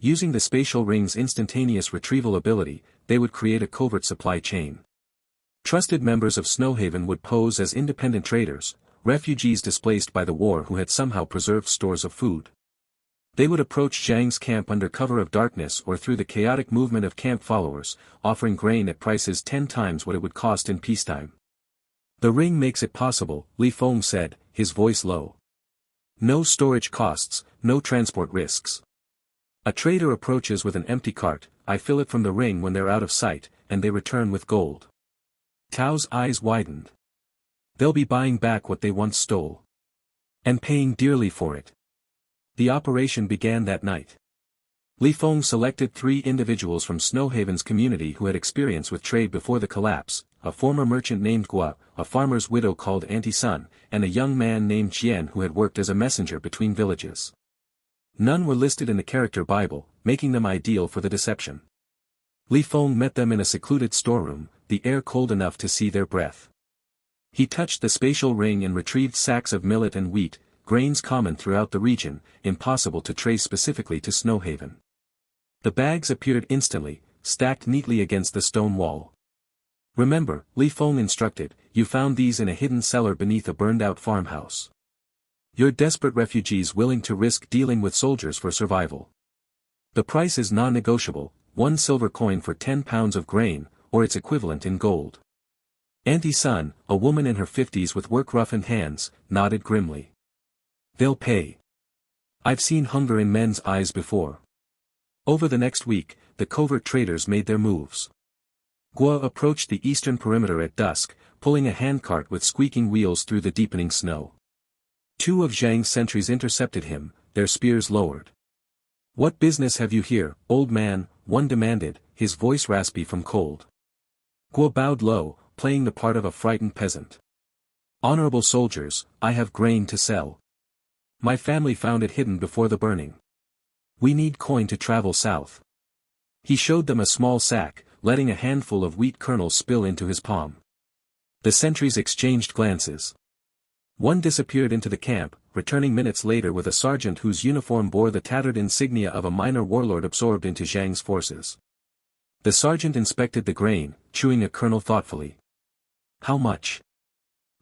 Using the spatial ring's instantaneous retrieval ability, they would create a covert supply chain. Trusted members of Snowhaven would pose as independent traders, refugees displaced by the war who had somehow preserved stores of food. They would approach Zhang's camp under cover of darkness or through the chaotic movement of camp followers, offering grain at prices 10 times what it would cost in peacetime. The ring makes it possible, Feng said, his voice low. No storage costs, no transport risks. A trader approaches with an empty cart, I fill it from the ring when they're out of sight, and they return with gold. Tao's eyes widened. They'll be buying back what they once stole. And paying dearly for it. The operation began that night. Feng selected 3 individuals from Snowhaven's community who had experience with trade before the collapse, a former merchant named Gua, a farmer's widow called Auntie Sun, and a young man named Jian who had worked as a messenger between villages. None were listed in the character Bible, making them ideal for the deception. Feng met them in a secluded storeroom, the air cold enough to see their breath. He touched the spatial ring and retrieved sacks of millet and wheat, grains common throughout the region, impossible to trace specifically to Snowhaven. The bags appeared instantly, stacked neatly against the stone wall. Remember, Feng instructed, you found these in a hidden cellar beneath a burned-out farmhouse. You're desperate refugees willing to risk dealing with soldiers for survival. The price is non-negotiable, 1 silver coin for 10 pounds of grain, or its equivalent in gold. Auntie Sun, a woman in her 50s with work-roughened hands, nodded grimly. They'll pay. I've seen hunger in men's eyes before. Over the next week, the covert traders made their moves. Gua approached the eastern perimeter at dusk, pulling a handcart with squeaking wheels through the deepening snow. 2 of Zhang's sentries intercepted him, their spears lowered. What business have you here, old man? One demanded, his voice raspy from cold. Gua bowed low, playing the part of a frightened peasant. Honorable soldiers, I have grain to sell. My family found it hidden before the burning. We need coin to travel south. He showed them a small sack, letting a handful of wheat kernels spill into his palm. The sentries exchanged glances. One disappeared into the camp, returning minutes later with a sergeant whose uniform bore the tattered insignia of a minor warlord absorbed into Zhang's forces. The sergeant inspected the grain, chewing a kernel thoughtfully. How much?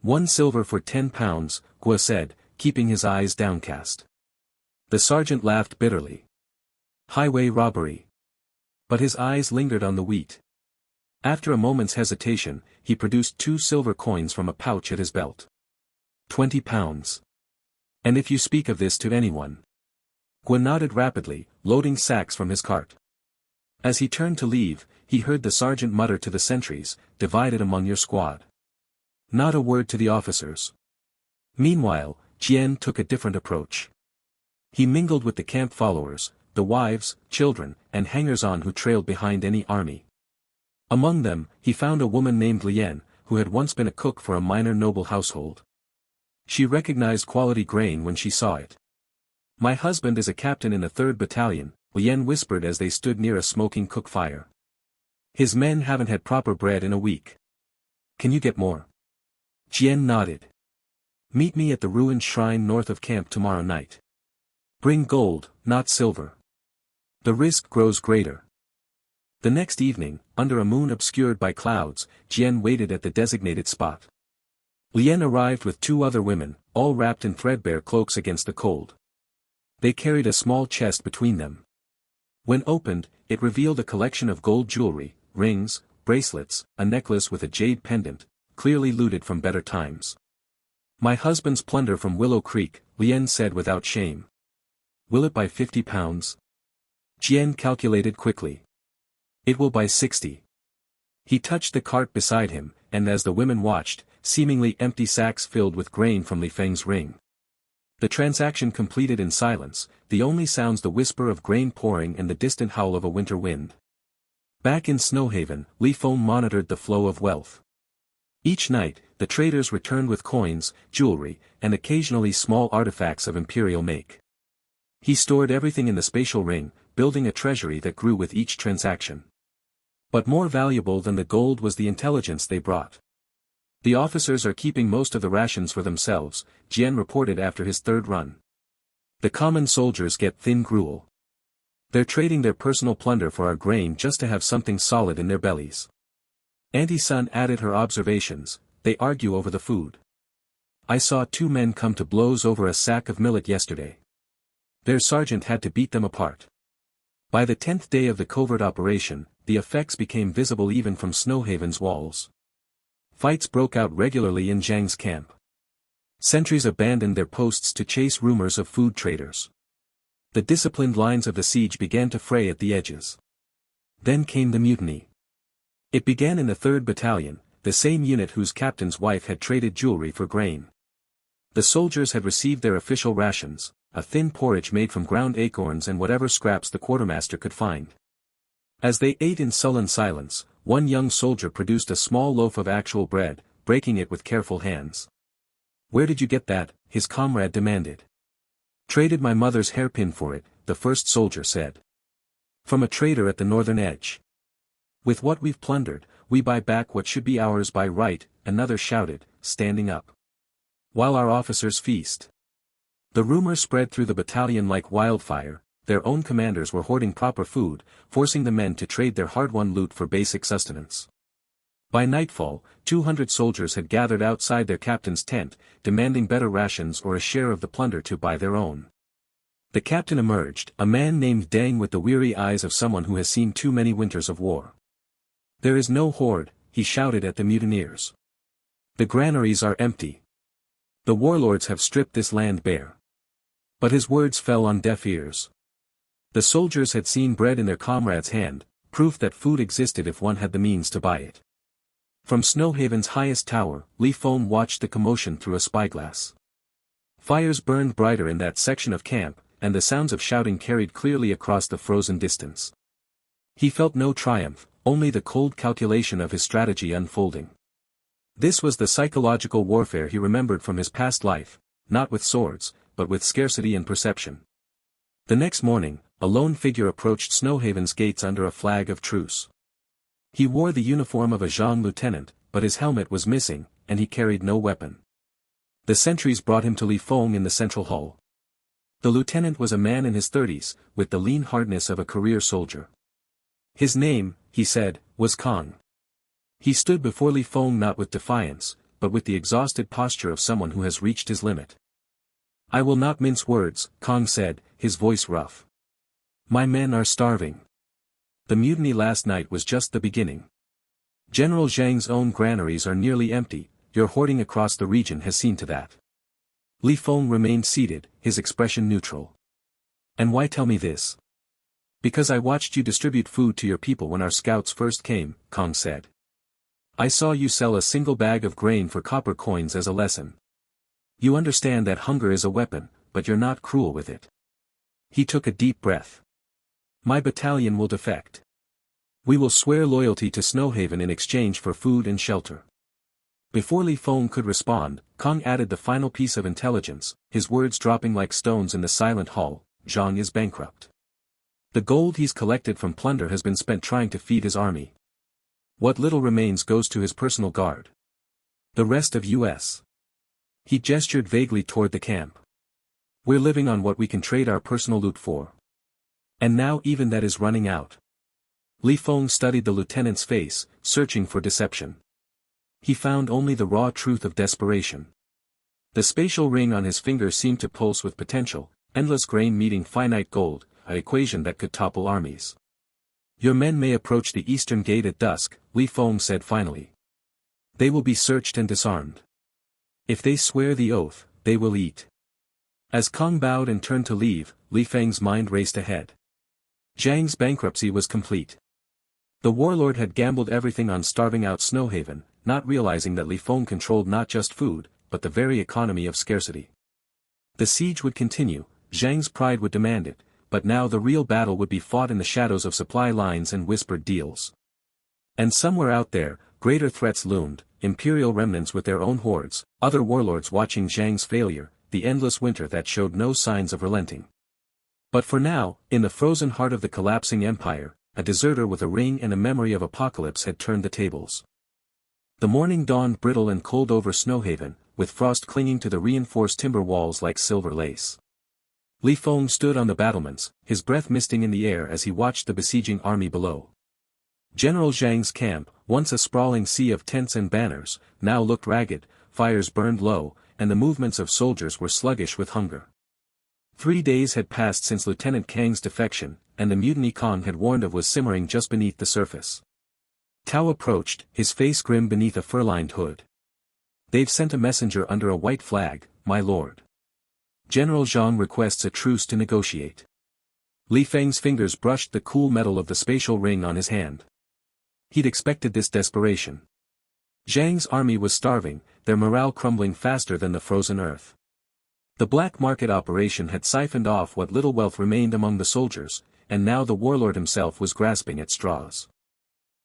1 silver for 10 pounds, Gua said, keeping his eyes downcast. The sergeant laughed bitterly. Highway robbery. But his eyes lingered on the wheat. After a moment's hesitation, he produced 2 silver coins from a pouch at his belt. 20 pounds. And if you speak of this to anyone. Gua nodded rapidly, loading sacks from his cart. As he turned to leave, he heard the sergeant mutter to the sentries, divided among your squad. Not a word to the officers. Meanwhile, Jian took a different approach. He mingled with the camp followers, the wives, children, and hangers-on who trailed behind any army. Among them, he found a woman named Lian, who had once been a cook for a minor noble household. She recognized quality grain when she saw it. My husband is a captain in the 3rd Battalion, Lian whispered as they stood near a smoking cook fire. His men haven't had proper bread in a week. Can you get more? Jian nodded. Meet me at the ruined shrine north of camp tomorrow night. Bring gold, not silver. The risk grows greater. The next evening, under a moon obscured by clouds, Jian waited at the designated spot. Lian arrived with 2 other women, all wrapped in threadbare cloaks against the cold. They carried a small chest between them. When opened, it revealed a collection of gold jewelry, rings, bracelets, a necklace with a jade pendant, clearly looted from better times. My husband's plunder from Willow Creek, Lian said without shame. Will it buy 50 pounds? Jian calculated quickly. It will buy 60. He touched the cart beside him, and as the women watched, seemingly empty sacks filled with grain from Li Feng's ring. The transaction completed in silence, the only sounds the whisper of grain pouring and the distant howl of a winter wind. Back in Snowhaven, Feng monitored the flow of wealth. Each night, the traders returned with coins, jewelry, and occasionally small artifacts of Imperial make. He stored everything in the spatial ring, building a treasury that grew with each transaction. But more valuable than the gold was the intelligence they brought. The officers are keeping most of the rations for themselves, Jian reported after his 3rd run. The common soldiers get thin gruel. They're trading their personal plunder for our grain just to have something solid in their bellies. Auntie Sun added her observations, they argue over the food. I saw 2 men come to blows over a sack of millet yesterday. Their sergeant had to beat them apart. By the 10th day of the covert operation, the effects became visible even from Snowhaven's walls. Fights broke out regularly in Zhang's camp. Sentries abandoned their posts to chase rumors of food traders. The disciplined lines of the siege began to fray at the edges. Then came the mutiny. It began in the 3rd Battalion, the same unit whose captain's wife had traded jewelry for grain. The soldiers had received their official rations, a thin porridge made from ground acorns and whatever scraps the quartermaster could find. As they ate in sullen silence, one young soldier produced a small loaf of actual bread, breaking it with careful hands. "Where did you get that?" his comrade demanded. "Traded my mother's hairpin for it," the first soldier said. "From a trader at the northern edge. With what we've plundered, we buy back what should be ours by right," another shouted, standing up. "While our officers feast." The rumor spread through the battalion like wildfire. Their own commanders were hoarding proper food, forcing the men to trade their hard-won loot for basic sustenance. By nightfall, 200 soldiers had gathered outside their captain's tent, demanding better rations or a share of the plunder to buy their own. The captain emerged, a man named Deng with the weary eyes of someone who has seen too many winters of war. "There is no hoard," he shouted at the mutineers. "The granaries are empty. The warlords have stripped this land bare." But his words fell on deaf ears. The soldiers had seen bread in their comrade's hand, proof that food existed if one had the means to buy it. From Snowhaven's highest tower, Feng watched the commotion through a spyglass. Fires burned brighter in that section of camp, and the sounds of shouting carried clearly across the frozen distance. He felt no triumph, only the cold calculation of his strategy unfolding. This was the psychological warfare he remembered from his past life, not with swords, but with scarcity and perception. The next morning, a lone figure approached Snowhaven's gates under a flag of truce. He wore the uniform of a Zhang lieutenant, but his helmet was missing, and he carried no weapon. The sentries brought him to Feng in the central hall. The lieutenant was a man in his 30s, with the lean hardness of a career soldier. His name, he said, was Kong. He stood before Feng not with defiance, but with the exhausted posture of someone who has reached his limit. "I will not mince words," Kong said, his voice rough. "My men are starving. The mutiny last night was just the beginning. General Zhang's own granaries are nearly empty, your hoarding across the region has seen to that." Feng remained seated, his expression neutral. "And why tell me this?" "Because I watched you distribute food to your people when our scouts first came," Kong said. "I saw you sell a single bag of grain for copper coins as a lesson. You understand that hunger is a weapon, but you're not cruel with it." He took a deep breath. "My battalion will defect. We will swear loyalty to Snowhaven in exchange for food and shelter." Before Feng could respond, Kong added the final piece of intelligence, his words dropping like stones in the silent hall: "Zhang is bankrupt. The gold he's collected from plunder has been spent trying to feed his army. What little remains goes to his personal guard. The rest of U.S." He gestured vaguely toward the camp. "We're living on what we can trade our personal loot for. And now even that is running out." Feng studied the lieutenant's face, searching for deception. He found only the raw truth of desperation. The spatial ring on his finger seemed to pulse with potential, endless grain meeting finite gold, an equation that could topple armies. "Your men may approach the eastern gate at dusk," Feng said finally. "They will be searched and disarmed. If they swear the oath, they will eat." As Kong bowed and turned to leave, Feng's mind raced ahead. Zhang's bankruptcy was complete. The warlord had gambled everything on starving out Snowhaven, not realizing that Feng controlled not just food, but the very economy of scarcity. The siege would continue, Zhang's pride would demand it, but now the real battle would be fought in the shadows of supply lines and whispered deals. And somewhere out there, greater threats loomed, Imperial remnants with their own hordes, other warlords watching Zhang's failure, the endless winter that showed no signs of relenting. But for now, in the frozen heart of the collapsing empire, a deserter with a ring and a memory of apocalypse had turned the tables. The morning dawned brittle and cold over Snowhaven, with frost clinging to the reinforced timber walls like silver lace. Feng stood on the battlements, his breath misting in the air as he watched the besieging army below. General Zhang's camp, once a sprawling sea of tents and banners, now looked ragged, fires burned low, and the movements of soldiers were sluggish with hunger. 3 days had passed since Lieutenant Kang's defection, and the mutiny Kang had warned of was simmering just beneath the surface. Tao approached, his face grim beneath a fur-lined hood. "They've sent a messenger under a white flag, my lord. General Zhang requests a truce to negotiate." Li Feng's fingers brushed the cool metal of the spatial ring on his hand. He'd expected this desperation. Zhang's army was starving, their morale crumbling faster than the frozen earth. The black market operation had siphoned off what little wealth remained among the soldiers, and now the warlord himself was grasping at straws.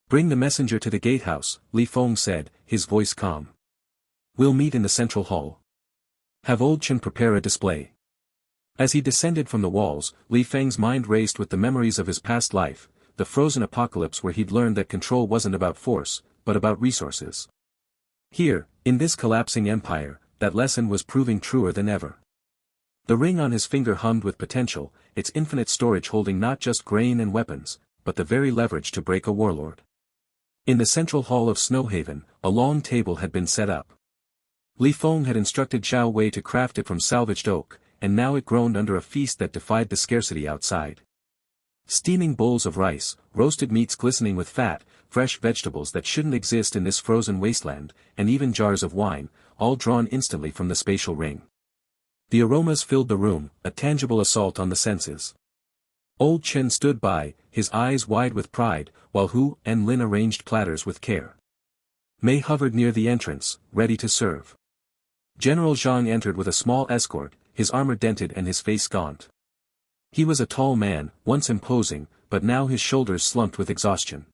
"Bring the messenger to the gatehouse," Li Feng said, his voice calm. "We'll meet in the central hall. Have Old Chen prepare a display." As he descended from the walls, Li Feng's mind raced with the memories of his past life, the frozen apocalypse where he'd learned that control wasn't about force, but about resources. Here, in this collapsing empire, that lesson was proving truer than ever. The ring on his finger hummed with potential, its infinite storage holding not just grain and weapons, but the very leverage to break a warlord. In the central hall of Snowhaven, a long table had been set up. Li Feng had instructed Zhao Wei to craft it from salvaged oak, and now it groaned under a feast that defied the scarcity outside. Steaming bowls of rice, roasted meats glistening with fat, fresh vegetables that shouldn't exist in this frozen wasteland, and even jars of wine, all drawn instantly from the spatial ring. The aromas filled the room, a tangible assault on the senses. Old Chen stood by, his eyes wide with pride, while Hu and Lin arranged platters with care. Mei hovered near the entrance, ready to serve. General Zhang entered with a small escort, his armor dented and his face gaunt. He was a tall man, once imposing, but now his shoulders slumped with exhaustion.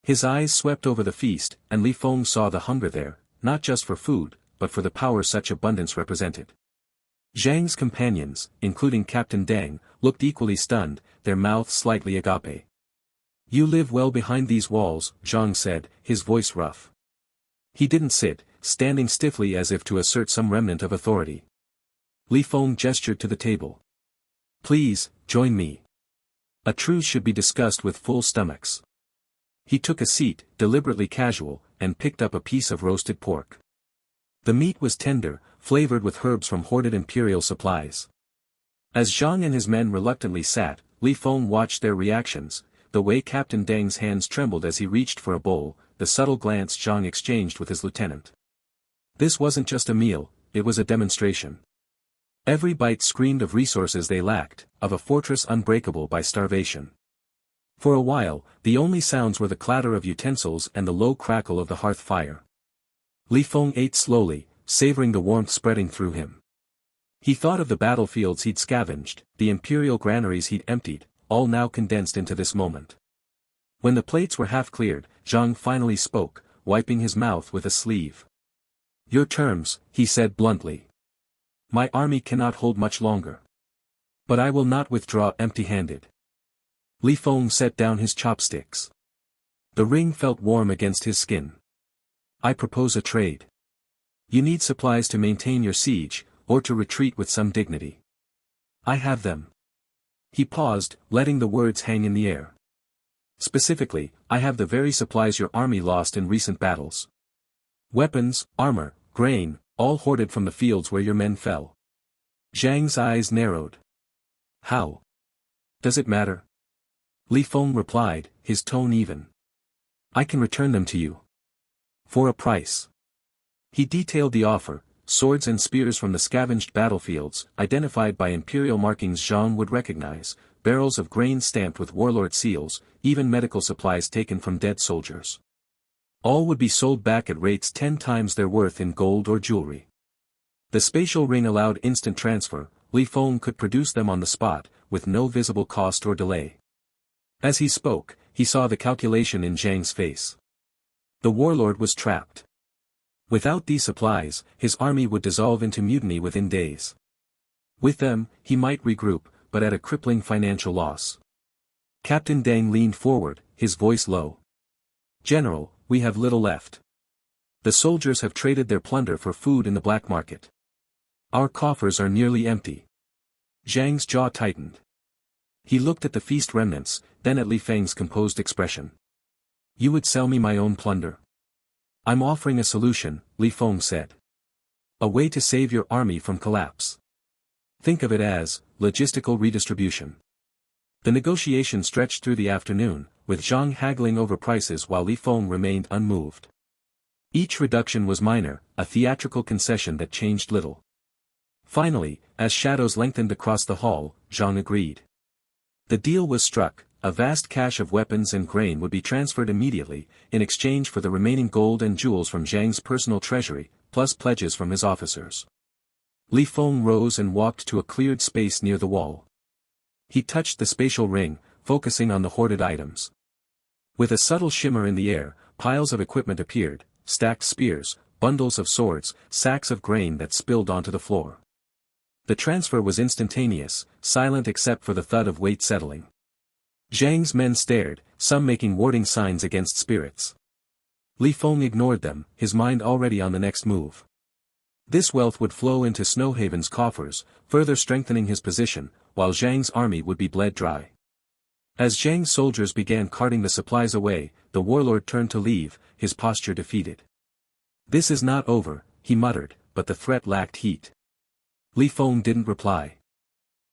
His eyes swept over the feast, and Li Feng saw the hunger there, not just for food, but for the power such abundance represented. Zhang's companions, including Captain Deng, looked equally stunned, their mouths slightly agape. "You live well behind these walls," Zhang said, his voice rough. He didn't sit, standing stiffly as if to assert some remnant of authority. Li Feng gestured to the table. "Please, join me. A truce should be discussed with full stomachs." He took a seat, deliberately casual, and picked up a piece of roasted pork. The meat was tender, flavored with herbs from hoarded Imperial supplies. As Zhang and his men reluctantly sat, Li Feng watched their reactions, the way Captain Deng's hands trembled as he reached for a bowl, the subtle glance Zhang exchanged with his lieutenant. This wasn't just a meal, it was a demonstration. Every bite screamed of resources they lacked, of a fortress unbreakable by starvation. For a while, the only sounds were the clatter of utensils and the low crackle of the hearth fire. Li Feng ate slowly, savoring the warmth spreading through him. He thought of the battlefields he'd scavenged, the Imperial granaries he'd emptied, all now condensed into this moment. When the plates were half cleared, Zhang finally spoke, wiping his mouth with a sleeve. "Your terms," he said bluntly. "My army cannot hold much longer. But I will not withdraw empty-handed." Li Feng set down his chopsticks. The ring felt warm against his skin. "I propose a trade. You need supplies to maintain your siege, or to retreat with some dignity. I have them." He paused, letting the words hang in the air. "Specifically, I have the very supplies your army lost in recent battles. Weapons, armor, grain, all hoarded from the fields where your men fell." Zhang's eyes narrowed. "How? Does it matter?" Li Feng replied, his tone even. "I can return them to you. For a price." He detailed the offer: swords and spears from the scavenged battlefields, identified by Imperial markings Zhang would recognize, barrels of grain stamped with warlord seals, even medical supplies taken from dead soldiers. All would be sold back at rates 10 times their worth in gold or jewelry. The spatial ring allowed instant transfer. Li Feng could produce them on the spot, with no visible cost or delay. As he spoke, he saw the calculation in Zhang's face. The warlord was trapped. Without these supplies, his army would dissolve into mutiny within days. With them, he might regroup, but at a crippling financial loss. Captain Deng leaned forward, his voice low. "General, we have little left. The soldiers have traded their plunder for food in the black market. Our coffers are nearly empty." Zhang's jaw tightened. He looked at the feast remnants, then at Li Feng's composed expression. "You would sell me my own plunder?" "I'm offering a solution," Li Feng said. "A way to save your army from collapse. Think of it as logistical redistribution. The negotiation stretched through the afternoon, with Zhang haggling over prices while Li Feng remained unmoved. Each reduction was minor, a theatrical concession that changed little. Finally, as shadows lengthened across the hall, Zhang agreed. The deal was struck. A vast cache of weapons and grain would be transferred immediately, in exchange for the remaining gold and jewels from Zhang's personal treasury, plus pledges from his officers. Li Feng rose and walked to a cleared space near the wall. He touched the spatial ring, focusing on the hoarded items. With a subtle shimmer in the air, piles of equipment appeared, stacked spears, bundles of swords, sacks of grain that spilled onto the floor. The transfer was instantaneous, silent except for the thud of weight settling. Zhang's men stared, some making warding signs against spirits. Li Feng ignored them, his mind already on the next move. This wealth would flow into Snowhaven's coffers, further strengthening his position, while Zhang's army would be bled dry. As Zhang's soldiers began carting the supplies away, the warlord turned to leave, his posture defeated. "This is not over," he muttered, but the threat lacked heat. Li Feng didn't reply.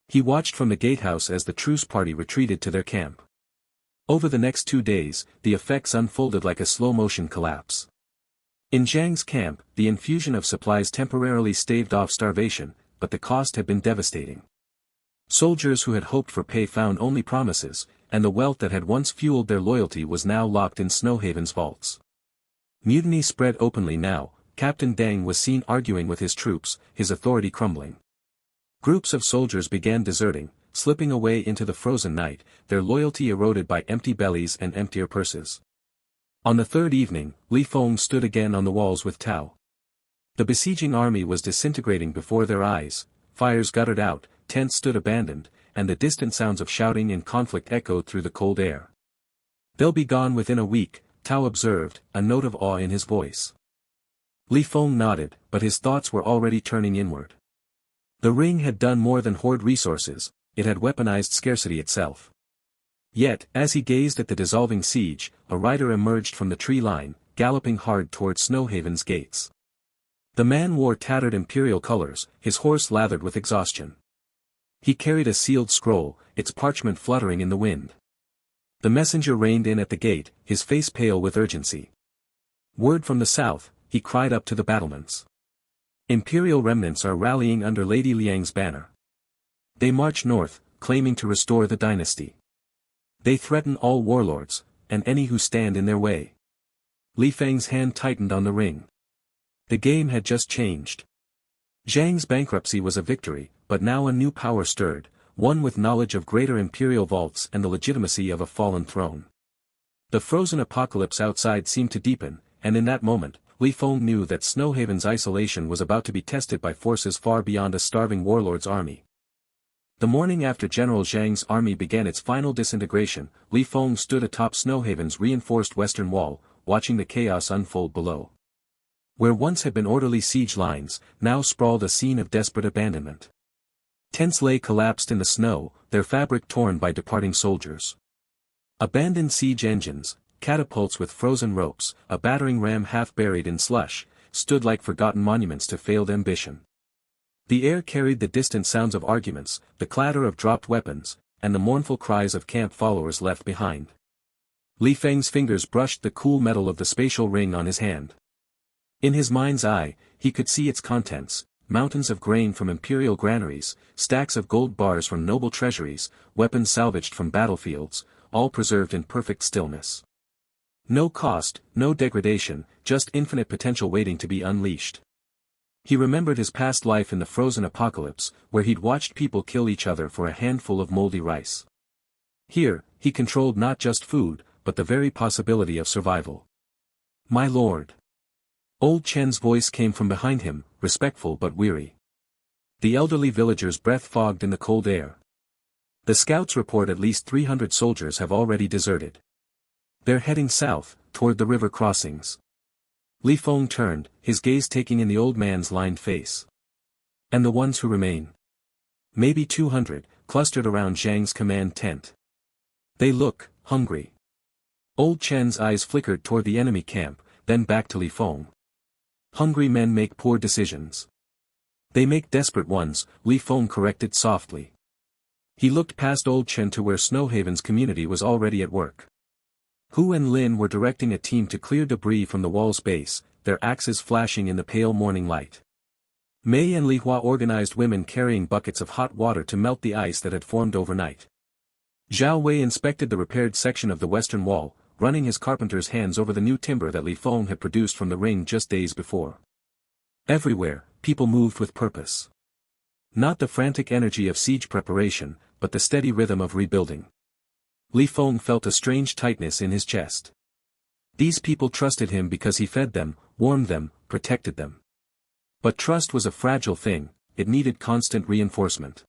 He watched from the gatehouse as the truce party retreated to their camp. Over the next 2 days, the effects unfolded like a slow-motion collapse. In Zhang's camp, the infusion of supplies temporarily staved off starvation, but the cost had been devastating. Soldiers who had hoped for pay found only promises, and the wealth that had once fueled their loyalty was now locked in Snowhaven's vaults. Mutiny spread openly now. Captain Deng was seen arguing with his troops, his authority crumbling. Groups of soldiers began deserting, slipping away into the frozen night, their loyalty eroded by empty bellies and emptier purses. On the third evening, Li Feng stood again on the walls with Tao. The besieging army was disintegrating before their eyes, fires guttered out, tents stood abandoned, and the distant sounds of shouting and conflict echoed through the cold air. "They'll be gone within a week," Tao observed, a note of awe in his voice. Li Feng nodded, but his thoughts were already turning inward. The ring had done more than hoard resources, it had weaponized scarcity itself. Yet, as he gazed at the dissolving siege, a rider emerged from the tree line, galloping hard toward Snowhaven's gates. The man wore tattered Imperial colors, his horse lathered with exhaustion. He carried a sealed scroll, its parchment fluttering in the wind. The messenger reined in at the gate, his face pale with urgency. "Word from the south," he cried up to the battlements. "Imperial remnants are rallying under Lady Liang's banner. They march north, claiming to restore the dynasty. They threaten all warlords, and any who stand in their way." Li Feng's hand tightened on the ring. The game had just changed. Zhang's bankruptcy was a victory, but now a new power stirred, one with knowledge of greater imperial vaults and the legitimacy of a fallen throne. The frozen apocalypse outside seemed to deepen, and in that moment, Li Feng knew that Snowhaven's isolation was about to be tested by forces far beyond a starving warlord's army. The morning after General Zhang's army began its final disintegration, Li Feng stood atop Snowhaven's reinforced western wall, watching the chaos unfold below. Where once had been orderly siege lines, now sprawled a scene of desperate abandonment. Tents lay collapsed in the snow, their fabric torn by departing soldiers. Abandoned siege engines, catapults with frozen ropes, a battering ram half buried in slush, stood like forgotten monuments to failed ambition. The air carried the distant sounds of arguments, the clatter of dropped weapons, and the mournful cries of camp followers left behind. Li Feng's fingers brushed the cool metal of the spatial ring on his hand. In his mind's eye, he could see its contents: mountains of grain from Imperial granaries, stacks of gold bars from noble treasuries, weapons salvaged from battlefields, all preserved in perfect stillness. No cost, no degradation, just infinite potential waiting to be unleashed. He remembered his past life in the frozen apocalypse, where he'd watched people kill each other for a handful of moldy rice. Here, he controlled not just food, but the very possibility of survival. "My lord." Old Chen's voice came from behind him, respectful but weary. The elderly villager's breath fogged in the cold air. "The scouts report at least 300 soldiers have already deserted. They're heading south, toward the river crossings." Li Feng turned, his gaze taking in the old man's lined face. "And the ones who remain?" "Maybe 200, clustered around Zhang's command tent. They look hungry." Old Chen's eyes flickered toward the enemy camp, then back to Li Feng. "Hungry men make poor decisions. They make desperate ones, Li Feng corrected softly. He looked past Old Chen to where Snowhaven's community was already at work. Hu and Lin were directing a team to clear debris from the wall's base, their axes flashing in the pale morning light. Mei and Li Hua organized women carrying buckets of hot water to melt the ice that had formed overnight. Zhao Wei inspected the repaired section of the western wall, running his carpenter's hands over the new timber that Li Feng had produced from the ring just days before. Everywhere, people moved with purpose. Not the frantic energy of siege preparation, but the steady rhythm of rebuilding. Li Feng felt a strange tightness in his chest. These people trusted him because he fed them, warmed them, protected them. But trust was a fragile thing, it needed constant reinforcement.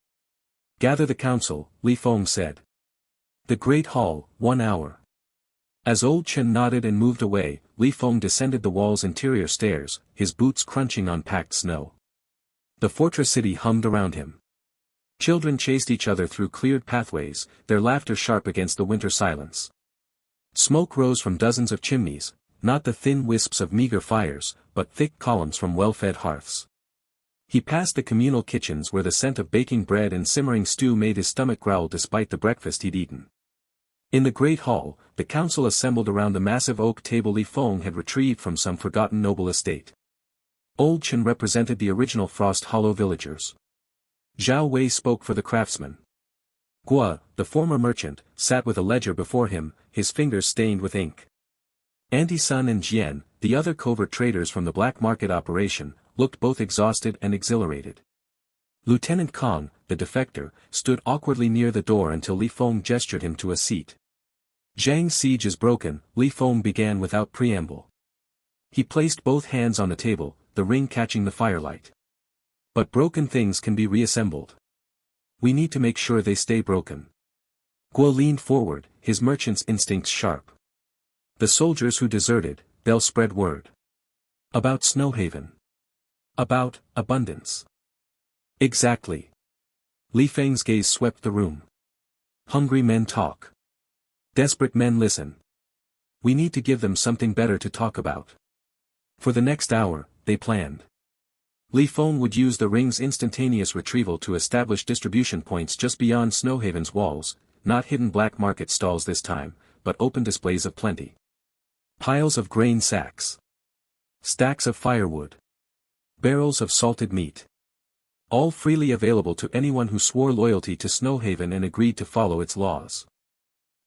Gather the council, Li Feng said. The Great Hall, 1 hour. As Old Chen nodded and moved away, Li Feng descended the wall's interior stairs, his boots crunching on packed snow. The fortress city hummed around him. Children chased each other through cleared pathways, their laughter sharp against the winter silence. Smoke rose from dozens of chimneys, not the thin wisps of meager fires, but thick columns from well-fed hearths. He passed the communal kitchens where the scent of baking bread and simmering stew made his stomach growl despite the breakfast he'd eaten. In the great hall, the council assembled around the massive oak table Li Feng had retrieved from some forgotten noble estate. Old Chen represented the original Frost Hollow villagers. Zhao Wei spoke for the craftsmen. Gua, the former merchant, sat with a ledger before him, his fingers stained with ink. Auntie Sun and Jian, the other covert traders from the black market operation, looked both exhausted and exhilarated. Lieutenant Kong, the defector, stood awkwardly near the door until Li Feng gestured him to a seat. Zhang's siege is broken, Li Feng began without preamble. He placed both hands on the table, the ring catching the firelight. But broken things can be reassembled. We need to make sure they stay broken. Guo leaned forward, his merchant's instincts sharp. The soldiers who deserted, they'll spread word. About Snowhaven. About abundance. Exactly. Li Feng's gaze swept the room. Hungry men talk. Desperate men listen. We need to give them something better to talk about. For the next hour, they planned. Li Feng would use the ring's instantaneous retrieval to establish distribution points just beyond Snowhaven's walls, not hidden black market stalls this time, but open displays of plenty. Piles of grain sacks. Stacks of firewood. Barrels of salted meat. All freely available to anyone who swore loyalty to Snowhaven and agreed to follow its laws.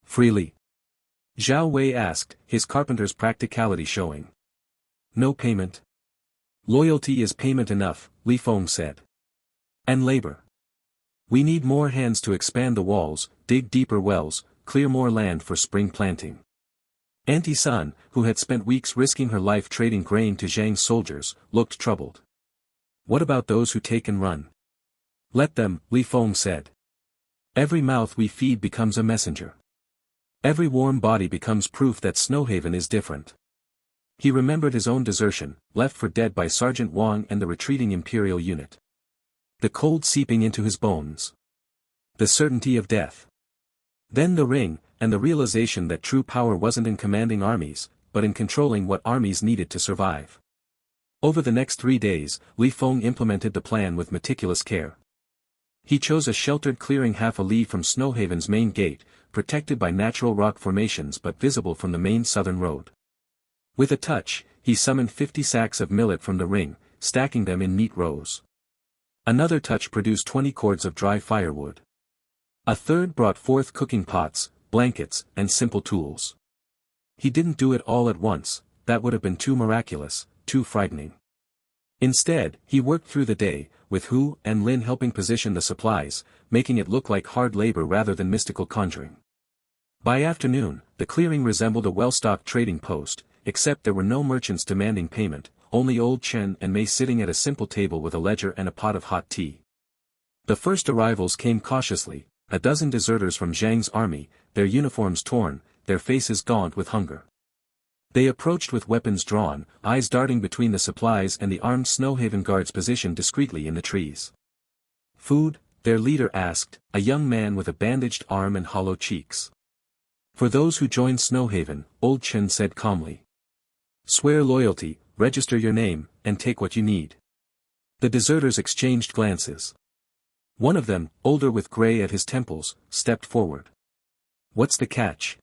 Freely? Zhao Wei asked, his carpenter's practicality showing. No payment? Loyalty is payment enough, Li Feng said. And labor. We need more hands to expand the walls, dig deeper wells, clear more land for spring planting. Auntie Sun, who had spent weeks risking her life trading grain to Zhang's soldiers, looked troubled. What about those who take and run? Let them, Li Feng said. Every mouth we feed becomes a messenger. Every warm body becomes proof that Snowhaven is different. He remembered his own desertion, left for dead by Sergeant Wang and the retreating Imperial unit. The cold seeping into his bones. The certainty of death. Then the ring, and the realization that true power wasn't in commanding armies, but in controlling what armies needed to survive. Over the next 3 days, Li Feng implemented the plan with meticulous care. He chose a sheltered clearing half a li from Snowhaven's main gate, protected by natural rock formations but visible from the main southern road. With a touch, he summoned 50 sacks of millet from the ring, stacking them in neat rows. Another touch produced 20 cords of dry firewood. A third brought forth cooking pots, blankets, and simple tools. He didn't do it all at once, that would have been too miraculous, too frightening. Instead, he worked through the day, with Hu and Lin helping position the supplies, making it look like hard labor rather than mystical conjuring. By afternoon, the clearing resembled a well-stocked trading post, except there were no merchants demanding payment, only Old Chen and Mei sitting at a simple table with a ledger and a pot of hot tea. The first arrivals came cautiously, a dozen deserters from Zhang's army, their uniforms torn, their faces gaunt with hunger. They approached with weapons drawn, eyes darting between the supplies and the armed Snowhaven guards positioned discreetly in the trees. Food, their leader asked, a young man with a bandaged arm and hollow cheeks. For those who joined Snowhaven, Old Chen said calmly. Swear loyalty, register your name, and take what you need. The deserters exchanged glances. One of them, older with gray at his temples, stepped forward. "What's the catch?"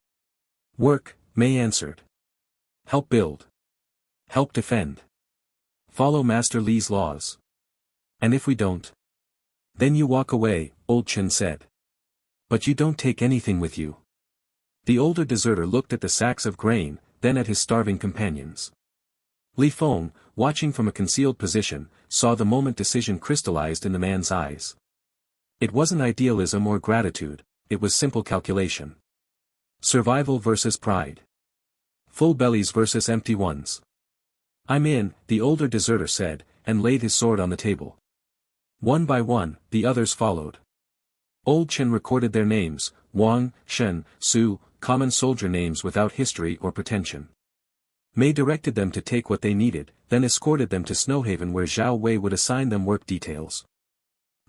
"Work," Mei answered. "Help build. Help defend. Follow Master Li's laws. And if we don't? Then you walk away," Old Chen said. "But you don't take anything with you." The older deserter looked at the sacks of grain, then at his starving companions. Li Feng, watching from a concealed position, saw the moment decision crystallized in the man's eyes. It wasn't idealism or gratitude, it was simple calculation. Survival versus pride. Full bellies versus empty ones. "I'm in," the older deserter said, and laid his sword on the table. One by one, the others followed. Old Chen recorded their names, Wang, Shen, Su, common soldier names without history or pretension. Mei directed them to take what they needed, then escorted them to Snowhaven where Zhao Wei would assign them work details.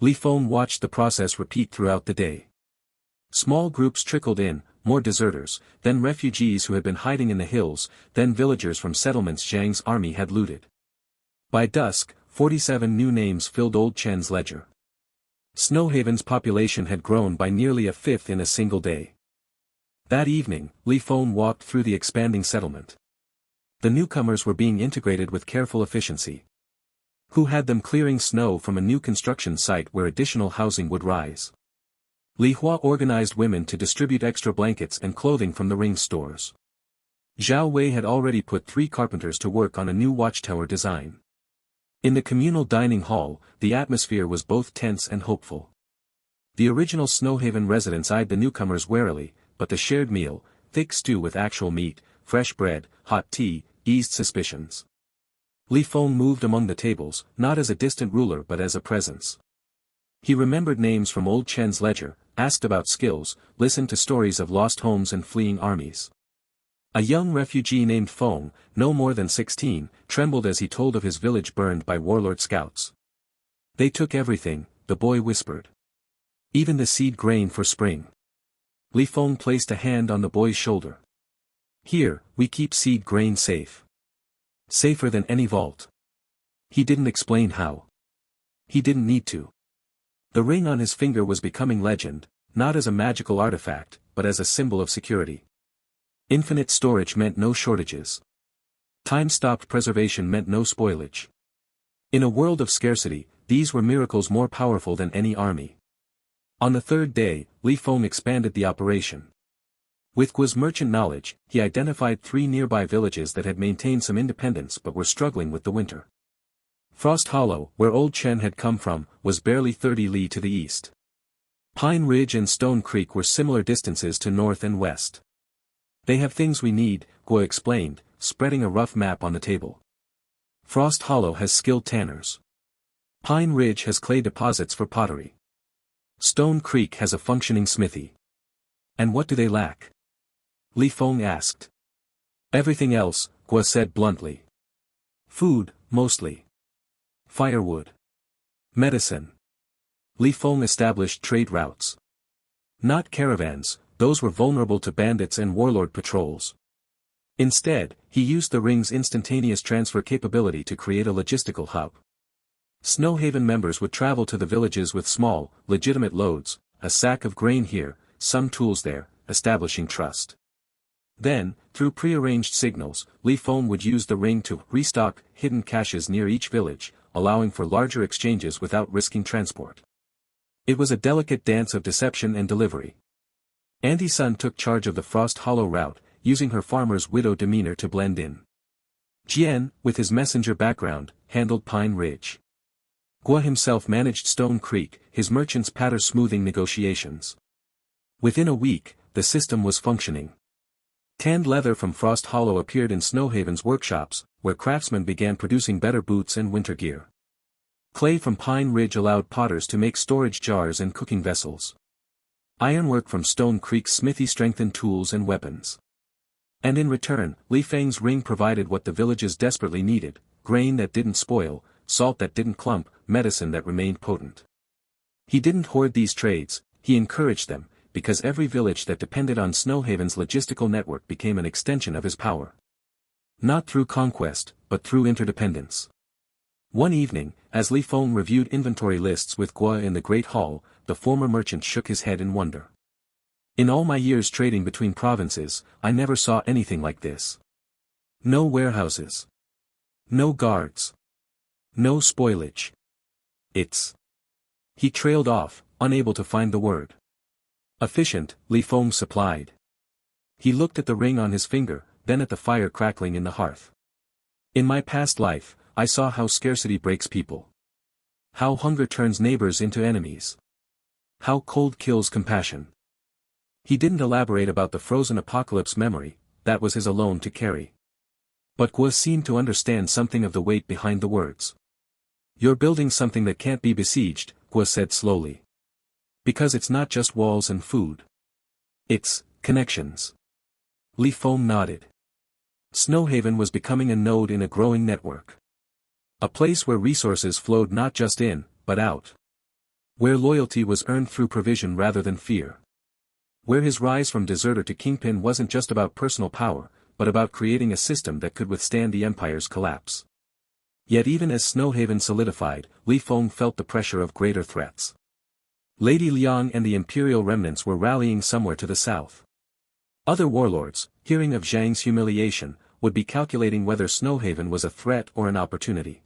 Li Feng watched the process repeat throughout the day. Small groups trickled in, more deserters, then refugees who had been hiding in the hills, then villagers from settlements Zhang's army had looted. By dusk, 47 new names filled Old Chen's ledger. Snowhaven's population had grown by nearly a fifth in a single day. That evening, Li Feng walked through the expanding settlement. The newcomers were being integrated with careful efficiency. Who had them clearing snow from a new construction site where additional housing would rise? Li Hua organized women to distribute extra blankets and clothing from the ring stores. Zhao Wei had already put 3 carpenters to work on a new watchtower design. In the communal dining hall, the atmosphere was both tense and hopeful. The original Snowhaven residents eyed the newcomers warily, but the shared meal, thick stew with actual meat, fresh bread, hot tea, eased suspicions. Li Feng moved among the tables, not as a distant ruler but as a presence. He remembered names from Old Chen's ledger, asked about skills, listened to stories of lost homes and fleeing armies. A young refugee named Feng, no more than 16, trembled as he told of his village burned by warlord scouts. "They took everything," the boy whispered. "Even the seed grain for spring." Li Feng placed a hand on the boy's shoulder. "Here, we keep seed grain safe. Safer than any vault." He didn't explain how. He didn't need to. The ring on his finger was becoming legend, not as a magical artifact, but as a symbol of security. Infinite storage meant no shortages. Time-stopped preservation meant no spoilage. In a world of scarcity, these were miracles more powerful than any army. On the 3rd day, Li Feng expanded the operation. With Gua's merchant knowledge, he identified 3 nearby villages that had maintained some independence but were struggling with the winter. Frost Hollow, where Old Chen had come from, was barely 30 li to the east. Pine Ridge and Stone Creek were similar distances to north and west. "They have things we need," Gua explained, spreading a rough map on the table. "Frost Hollow has skilled tanners. Pine Ridge has clay deposits for pottery. Stone Creek has a functioning smithy. And what do they lack?" Li Feng asked. "Everything else," Gua said bluntly. "Food, mostly. Firewood. Medicine." Li Feng established trade routes. Not caravans, those were vulnerable to bandits and warlord patrols. Instead, he used the ring's instantaneous transfer capability to create a logistical hub. Snowhaven members would travel to the villages with small, legitimate loads, a sack of grain here, some tools there, establishing trust. Then, through prearranged signals, Li Feng would use the ring to restock hidden caches near each village, allowing for larger exchanges without risking transport. It was a delicate dance of deception and delivery. Auntie Sun took charge of the Frost Hollow route, using her farmer's widow demeanor to blend in. Jian, with his messenger background, handled Pine Ridge. Gua himself managed Stone Creek, his merchants patter-smoothing negotiations. Within a week, the system was functioning. Tanned leather from Frost Hollow appeared in Snowhaven's workshops, where craftsmen began producing better boots and winter gear. Clay from Pine Ridge allowed potters to make storage jars and cooking vessels. Ironwork from Stone Creek's smithy strengthened tools and weapons. And in return, Li Feng's ring provided what the villages desperately needed: grain that didn't spoil, salt that didn't clump, medicine that remained potent. He didn't hoard these trades, he encouraged them, because every village that depended on Snowhaven's logistical network became an extension of his power. Not through conquest, but through interdependence. One evening, As Li Feng reviewed inventory lists with Guo in the Great Hall, the former merchant shook his head in wonder. In all my years trading between provinces, I never saw anything like this. No warehouses. No guards. No spoilage. It's... He trailed off, unable to find the word. Efficient, Li Feng supplied. He looked at the ring on his finger, then at the fire crackling in the hearth. In my past life, I saw how scarcity breaks people. How hunger turns neighbors into enemies. How cold kills compassion. He didn't elaborate about the frozen apocalypse memory, that was his alone to carry. But Guo seemed to understand something of the weight behind the words. You're building something that can't be besieged, Guo said slowly. Because it's not just walls and food. It's connections. Li Feng nodded. Snowhaven was becoming a node in a growing network. A place where resources flowed not just in, but out. Where loyalty was earned through provision rather than fear. Where his rise from deserter to kingpin wasn't just about personal power, but about creating a system that could withstand the Empire's collapse. Yet even as Snowhaven solidified, Li Feng felt the pressure of greater threats. Lady Liang and the Imperial remnants were rallying somewhere to the south. Other warlords, hearing of Zhang's humiliation, would be calculating whether Snowhaven was a threat or an opportunity.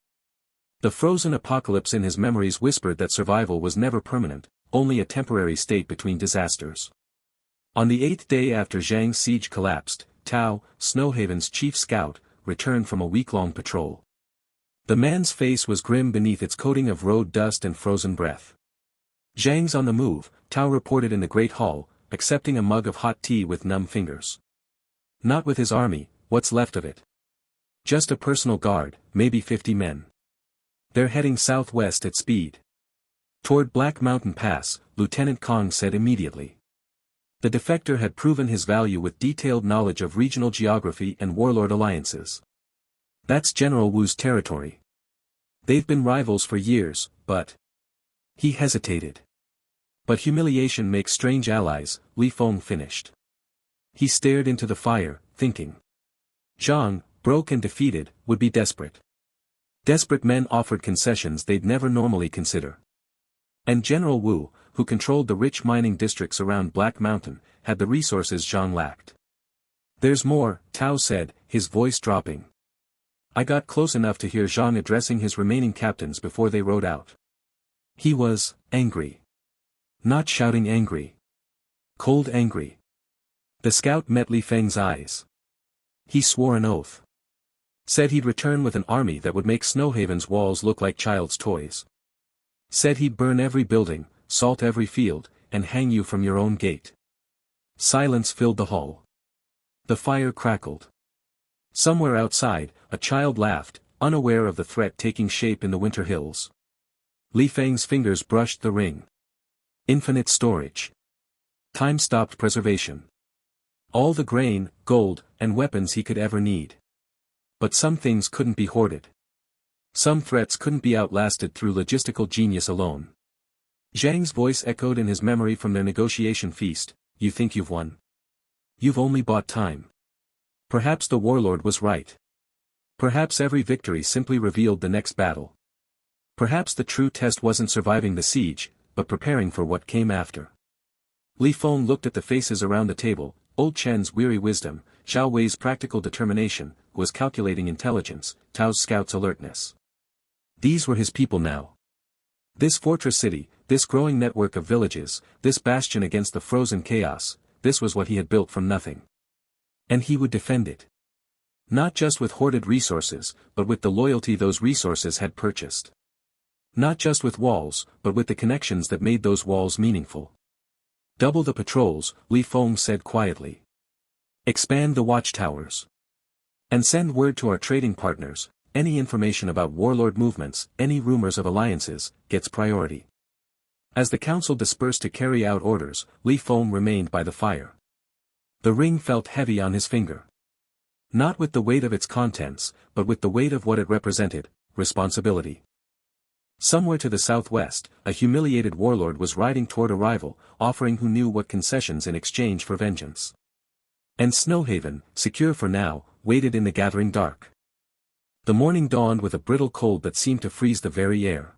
The frozen apocalypse in his memories whispered that survival was never permanent, only a temporary state between disasters. On the 8th day after Zhang's siege collapsed, Tao, Snowhaven's chief scout, returned from a week-long patrol. The man's face was grim beneath its coating of road dust and frozen breath. Zhang's on the move, Tao reported in the Great Hall, accepting a mug of hot tea with numb fingers. Not with his army, what's left of it? Just a personal guard, maybe 50 men. They're heading southwest at speed. Toward Black Mountain Pass, Lieutenant Kong said immediately. The defector had proven his value with detailed knowledge of regional geography and warlord alliances. That's General Wu's territory. They've been rivals for years, but... He hesitated. But humiliation makes strange allies, Li Feng finished. He stared into the fire, thinking. Zhang, broke and defeated, would be desperate. Desperate men offered concessions they'd never normally consider. And General Wu, who controlled the rich mining districts around Black Mountain, had the resources Zhang lacked. There's more, Tao said, his voice dropping. I got close enough to hear Zhang addressing his remaining captains before they rode out. He was angry. Not shouting angry. Cold angry. The scout met Li Feng's eyes. He swore an oath. Said he'd return with an army that would make Snowhaven's walls look like child's toys. Said he'd burn every building, salt every field, and hang you from your own gate. Silence filled the hall. The fire crackled. Somewhere outside, a child laughed, unaware of the threat taking shape in the winter hills. Li Feng's fingers brushed the ring. Infinite storage. Time-stopped preservation. All the grain, gold, and weapons he could ever need. But some things couldn't be hoarded. Some threats couldn't be outlasted through logistical genius alone. Zhang's voice echoed in his memory from their negotiation feast, you think you've won? You've only bought time. Perhaps the warlord was right. Perhaps every victory simply revealed the next battle. Perhaps the true test wasn't surviving the siege, but preparing for what came after. Li Feng looked at the faces around the table, Old Chen's weary wisdom, Xiao Wei's practical determination, was calculating intelligence, Tao's scout's alertness. These were his people now. This fortress city, this growing network of villages, this bastion against the frozen chaos, this was what he had built from nothing. And he would defend it. Not just with hoarded resources, but with the loyalty those resources had purchased. Not just with walls, but with the connections that made those walls meaningful. Double the patrols, Li Feng said quietly. Expand the watchtowers. And send word to our trading partners, any information about warlord movements, any rumors of alliances, gets priority. As the council dispersed to carry out orders, Li Feng remained by the fire. The ring felt heavy on his finger. Not with the weight of its contents, but with the weight of what it represented, responsibility. Somewhere to the southwest, a humiliated warlord was riding toward a rival, offering who knew what concessions in exchange for vengeance. And Snowhaven, secure for now, waited in the gathering dark. The morning dawned with a brittle cold that seemed to freeze the very air.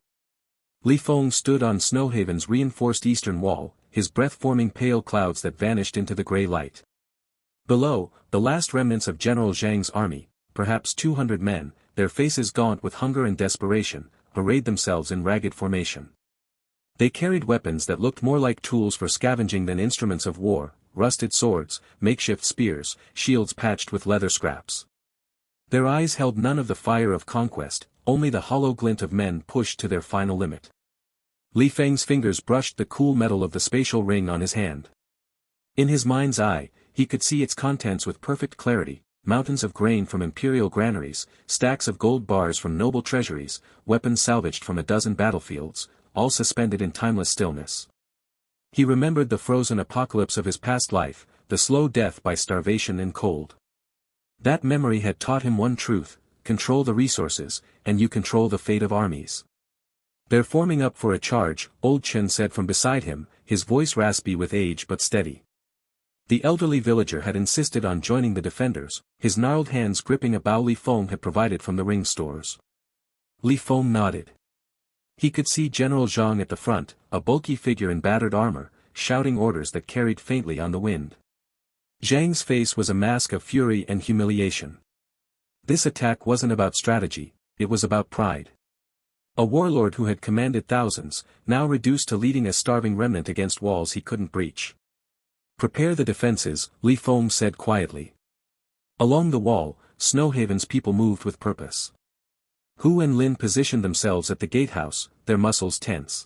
Li Feng stood on Snowhaven's reinforced eastern wall, his breath forming pale clouds that vanished into the grey light. Below, the last remnants of General Zhang's army, perhaps 200 men, their faces gaunt with hunger and desperation, arrayed themselves in ragged formation. They carried weapons that looked more like tools for scavenging than instruments of war, rusted swords, makeshift spears, shields patched with leather scraps. Their eyes held none of the fire of conquest, only the hollow glint of men pushed to their final limit. Li Feng's fingers brushed the cool metal of the spatial ring on his hand. In his mind's eye, he could see its contents with perfect clarity, mountains of grain from Imperial granaries, stacks of gold bars from noble treasuries, weapons salvaged from a dozen battlefields, all suspended in timeless stillness. He remembered the frozen apocalypse of his past life, the slow death by starvation and cold. That memory had taught him one truth: control the resources, and you control the fate of armies. They're forming up for a charge, old Chen said from beside him, his voice raspy with age but steady. The elderly villager had insisted on joining the defenders, his gnarled hands gripping a bow Li Feng had provided from the ring stores. Li Feng nodded. He could see General Zhang at the front, a bulky figure in battered armor, shouting orders that carried faintly on the wind. Zhang's face was a mask of fury and humiliation. This attack wasn't about strategy, it was about pride. A warlord who had commanded thousands, now reduced to leading a starving remnant against walls he couldn't breach. Prepare the defenses, Li Feng said quietly. Along the wall, Snowhaven's people moved with purpose. Hu and Lin positioned themselves at the gatehouse, their muscles tense.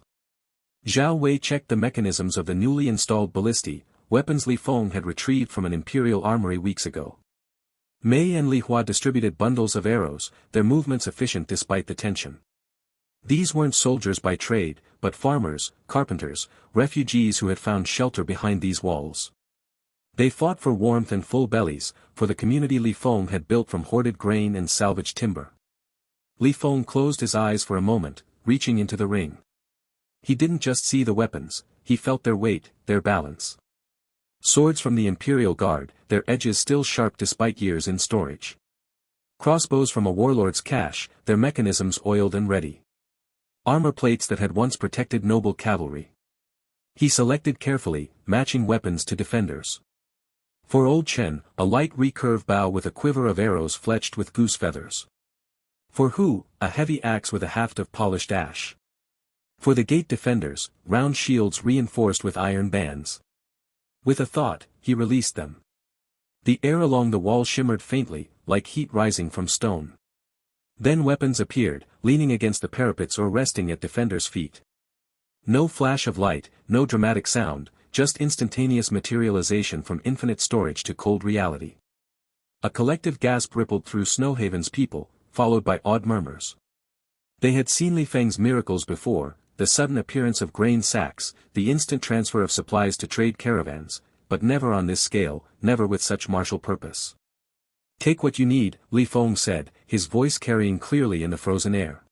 Zhao Wei checked the mechanisms of the newly installed ballistae, weapons Li Feng had retrieved from an Imperial armory weeks ago. Mei and Li Hua distributed bundles of arrows, their movements efficient despite the tension. These weren't soldiers by trade, but farmers, carpenters, refugees who had found shelter behind these walls. They fought for warmth and full bellies, for the community Li Feng had built from hoarded grain and salvaged timber. Li Feng closed his eyes for a moment, reaching into the ring. He didn't just see the weapons, he felt their weight, their balance. Swords from the Imperial Guard, their edges still sharp despite years in storage. Crossbows from a warlord's cache, their mechanisms oiled and ready. Armor plates that had once protected noble cavalry. He selected carefully, matching weapons to defenders. For old Chen, a light recurve bow with a quiver of arrows fletched with goose feathers. For Hu, a heavy axe with a haft of polished ash. For the gate defenders, round shields reinforced with iron bands. With a thought, he released them. The air along the wall shimmered faintly, like heat rising from stone. Then weapons appeared, leaning against the parapets or resting at defenders' feet. No flash of light, no dramatic sound, just instantaneous materialization from infinite storage to cold reality. A collective gasp rippled through Snowhaven's people, followed by awed murmurs. They had seen Li Feng's miracles before, the sudden appearance of grain sacks, the instant transfer of supplies to trade caravans, but never on this scale, never with such martial purpose. Take what you need, Li Feng said, his voice carrying clearly in the frozen air.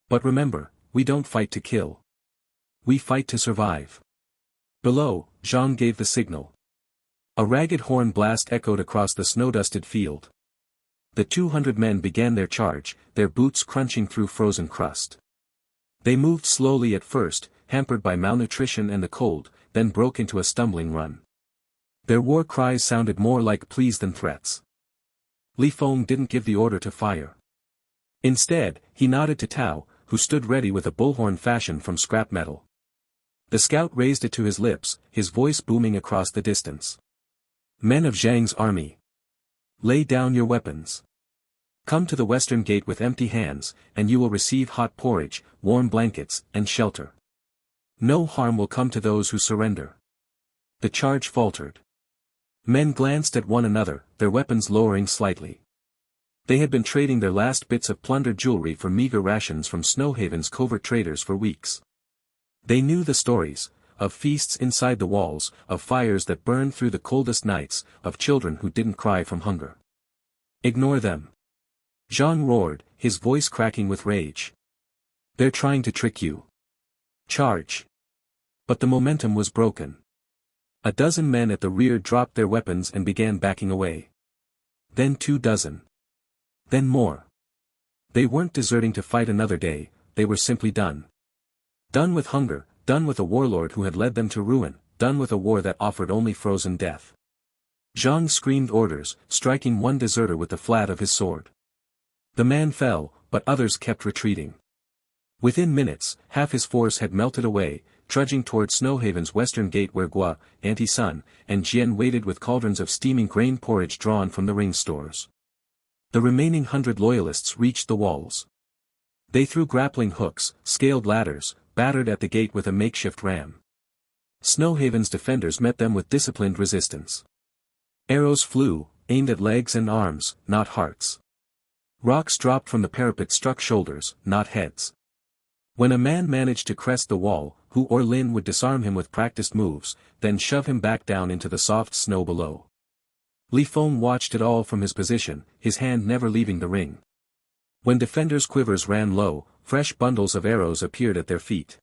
But remember, we don't fight to kill. We fight to survive. Below, Zhang gave the signal. A ragged horn blast echoed across the snow-dusted field. The 200 men began their charge, their boots crunching through frozen crust. They moved slowly at first, hampered by malnutrition and the cold, then broke into a stumbling run. Their war cries sounded more like pleas than threats. Li Feng didn't give the order to fire. Instead, he nodded to Tao, who stood ready with a bullhorn fashioned from scrap metal. The scout raised it to his lips, his voice booming across the distance. Men of Zhang's army. Lay down your weapons. Come to the western gate with empty hands, and you will receive hot porridge, warm blankets, and shelter. No harm will come to those who surrender. The charge faltered. Men glanced at one another, their weapons lowering slightly. They had been trading their last bits of plundered jewelry for meager rations from Snowhaven's covert traders for weeks. They knew the stories, of feasts inside the walls, of fires that burned through the coldest nights, of children who didn't cry from hunger. Ignore them. Zhang roared, his voice cracking with rage. They're trying to trick you. Charge. But the momentum was broken. A dozen men at the rear dropped their weapons and began backing away. Then 2 dozen. Then more. They weren't deserting to fight another day, they were simply done. Done with hunger, done with a warlord who had led them to ruin, done with a war that offered only frozen death. Zhang screamed orders, striking one deserter with the flat of his sword. The man fell, but others kept retreating. Within minutes, half his force had melted away, trudging toward Snowhaven's western gate where Gua, Anti-Sun, and Jian waited with cauldrons of steaming grain porridge drawn from the ring stores. The remaining 100 loyalists reached the walls. They threw grappling hooks, scaled ladders, battered at the gate with a makeshift ram. Snowhaven's defenders met them with disciplined resistance. Arrows flew, aimed at legs and arms, not hearts. Rocks dropped from the parapet struck shoulders, not heads. When a man managed to crest the wall, Hu or Lin would disarm him with practiced moves, then shove him back down into the soft snow below. Li Feng watched it all from his position, his hand never leaving the ring. When defenders' quivers ran low, fresh bundles of arrows appeared at their feet.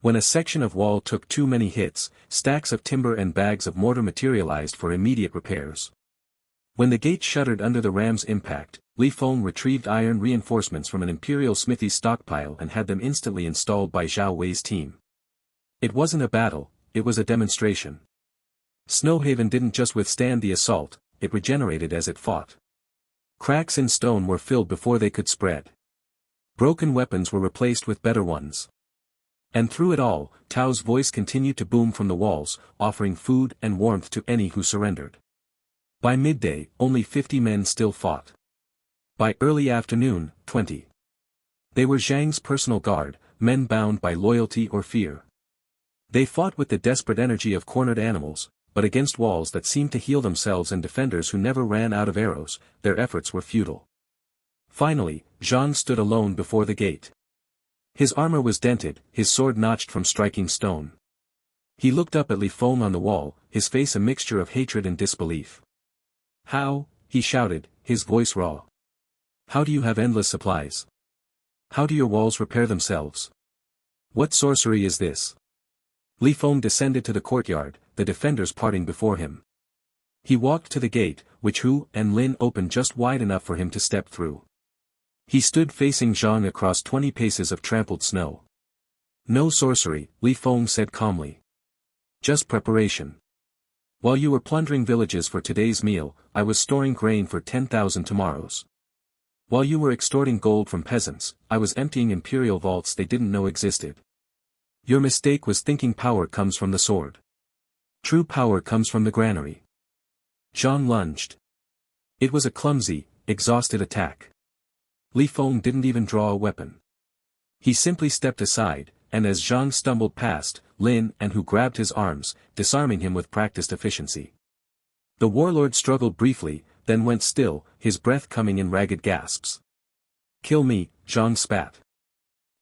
When a section of wall took too many hits, stacks of timber and bags of mortar materialized for immediate repairs. When the gate shuddered under the ram's impact, Li Feng retrieved iron reinforcements from an Imperial smithy stockpile and had them instantly installed by Zhao Wei's team. It wasn't a battle, it was a demonstration. Snowhaven didn't just withstand the assault, it regenerated as it fought. Cracks in stone were filled before they could spread. Broken weapons were replaced with better ones. And through it all, Tao's voice continued to boom from the walls, offering food and warmth to any who surrendered. By midday, only 50 men still fought. By early afternoon, 20. They were Zhang's personal guard, men bound by loyalty or fear. They fought with the desperate energy of cornered animals, but against walls that seemed to heal themselves and defenders who never ran out of arrows, their efforts were futile. Finally, Zhang stood alone before the gate. His armor was dented, his sword notched from striking stone. He looked up at Li Feng on the wall, his face a mixture of hatred and disbelief. "How," he shouted, his voice raw. "How do you have endless supplies? How do your walls repair themselves? What sorcery is this?" Li Feng descended to the courtyard, the defenders parting before him. He walked to the gate, which Hu and Lin opened just wide enough for him to step through. He stood facing Zhang across 20 paces of trampled snow. "No sorcery," Li Feng said calmly. "Just preparation. While you were plundering villages for today's meal, I was storing grain for 10,000 tomorrows. While you were extorting gold from peasants, I was emptying Imperial vaults they didn't know existed. Your mistake was thinking power comes from the sword. True power comes from the granary." Zhang lunged. It was a clumsy, exhausted attack. Li Feng didn't even draw a weapon. He simply stepped aside, and as Zhang stumbled past, Lin and Hu grabbed his arms, disarming him with practiced efficiency. The warlord struggled briefly, then went still, his breath coming in ragged gasps. "Kill me," Zhang spat.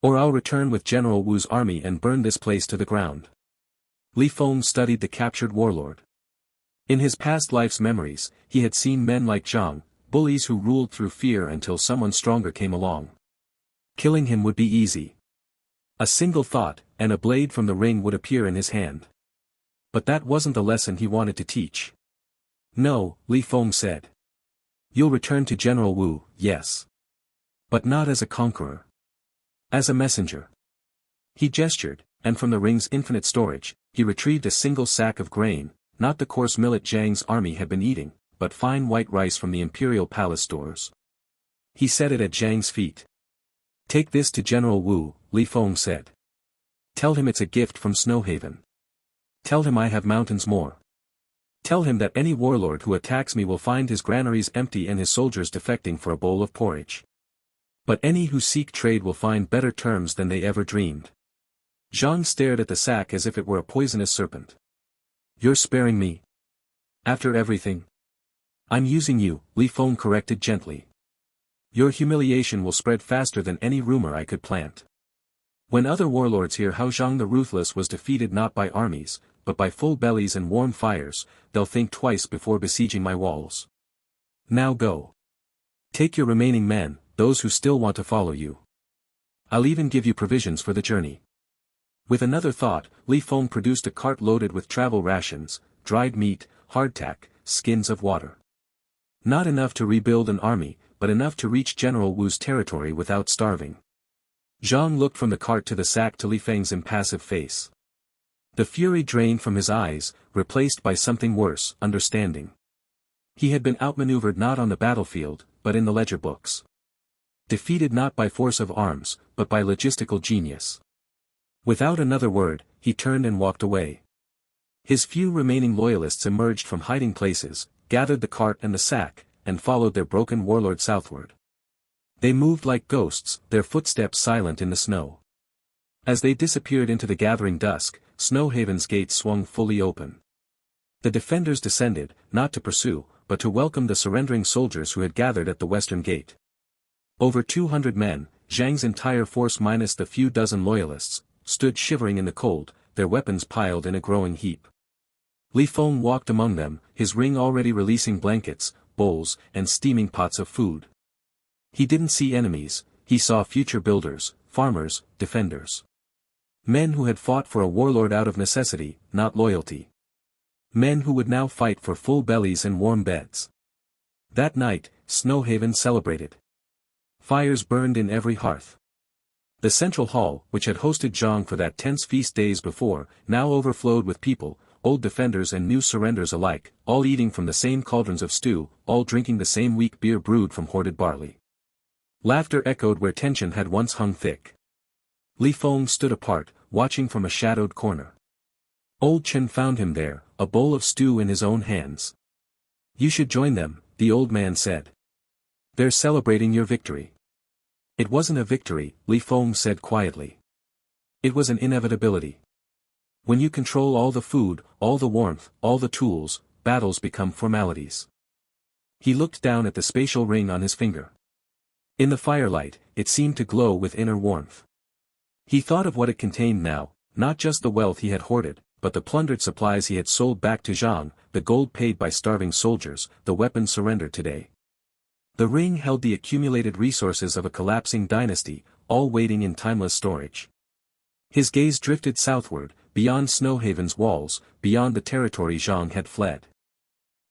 "Or I'll return with General Wu's army and burn this place to the ground." Li Feng studied the captured warlord. In his past life's memories, he had seen men like Zhang, bullies who ruled through fear until someone stronger came along. Killing him would be easy. A single thought, and a blade from the ring would appear in his hand. But that wasn't the lesson he wanted to teach. "No," Li Feng said. "You'll return to General Wu, yes. But not as a conqueror. As a messenger." He gestured, and from the ring's infinite storage, he retrieved a single sack of grain, not the coarse millet Zhang's army had been eating, but fine white rice from the Imperial palace stores. He set it at Zhang's feet. "Take this to General Wu," Li Feng said. "Tell him it's a gift from Snowhaven. Tell him I have mountains more. Tell him that any warlord who attacks me will find his granaries empty and his soldiers defecting for a bowl of porridge. But any who seek trade will find better terms than they ever dreamed." Zhang stared at the sack as if it were a poisonous serpent. "You're sparing me? After everything?" "I'm using you," Li Feng corrected gently. "Your humiliation will spread faster than any rumor I could plant. When other warlords hear how Zhang the Ruthless was defeated not by armies, but by full bellies and warm fires, they'll think twice before besieging my walls. Now go. Take your remaining men, those who still want to follow you. I'll even give you provisions for the journey." With another thought, Li Feng produced a cart loaded with travel rations, dried meat, hardtack, skins of water. Not enough to rebuild an army, but enough to reach General Wu's territory without starving. Zhang looked from the cart to the sack to Li Feng's impassive face. The fury drained from his eyes, replaced by something worse, understanding. He had been outmaneuvered not on the battlefield, but in the ledger books. Defeated not by force of arms, but by logistical genius. Without another word, he turned and walked away. His few remaining loyalists emerged from hiding places, gathered the cart and the sack, and followed their broken warlord southward. They moved like ghosts, their footsteps silent in the snow. As they disappeared into the gathering dusk, Snowhaven's gates swung fully open. The defenders descended, not to pursue, but to welcome the surrendering soldiers who had gathered at the western gate. Over 200 men, Zhang's entire force minus the few dozen loyalists, stood shivering in the cold, their weapons piled in a growing heap. Li Feng walked among them, his ring already releasing blankets, bowls, and steaming pots of food. He didn't see enemies, he saw future builders, farmers, defenders. Men who had fought for a warlord out of necessity, not loyalty. Men who would now fight for full bellies and warm beds. That night, Snowhaven celebrated. Fires burned in every hearth. The central hall, which had hosted Zhang for that tense feast days before, now overflowed with people, old defenders and new surrenders alike, all eating from the same cauldrons of stew, all drinking the same weak beer brewed from hoarded barley. Laughter echoed where tension had once hung thick. Li Feng stood apart, watching from a shadowed corner. Old Chen found him there, a bowl of stew in his own hands. "You should join them," the old man said. "They're celebrating your victory." "It wasn't a victory," Li Feng said quietly. "It was an inevitability. When you control all the food, all the warmth, all the tools, battles become formalities." He looked down at the spatial ring on his finger. In the firelight, it seemed to glow with inner warmth. He thought of what it contained now, not just the wealth he had hoarded, but the plundered supplies he had sold back to Zhang, the gold paid by starving soldiers, the weapons surrendered today. The ring held the accumulated resources of a collapsing dynasty, all waiting in timeless storage. His gaze drifted southward, beyond Snowhaven's walls, beyond the territory Zhang had fled.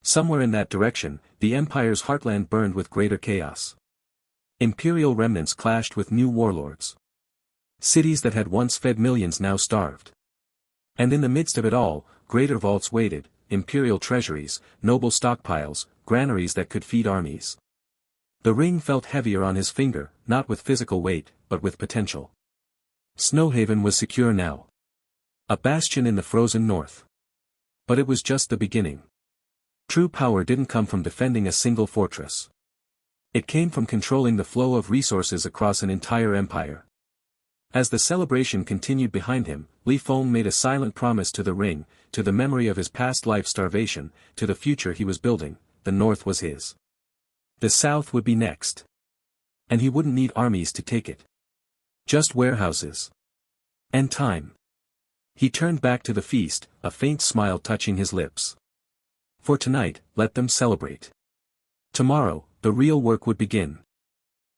Somewhere in that direction, the Empire's heartland burned with greater chaos. Imperial remnants clashed with new warlords. Cities that had once fed millions now starved. And in the midst of it all, greater vaults waited, imperial treasuries, noble stockpiles, granaries that could feed armies. The ring felt heavier on his finger, not with physical weight, but with potential. Snowhaven was secure now. A bastion in the frozen north. But it was just the beginning. True power didn't come from defending a single fortress. It came from controlling the flow of resources across an entire empire. As the celebration continued behind him, Li Feng made a silent promise to the ring, to the memory of his past life starvation, to the future he was building. The north was his. The south would be next. And he wouldn't need armies to take it. Just warehouses. And time. He turned back to the feast, a faint smile touching his lips. For tonight, let them celebrate. Tomorrow, the real work would begin.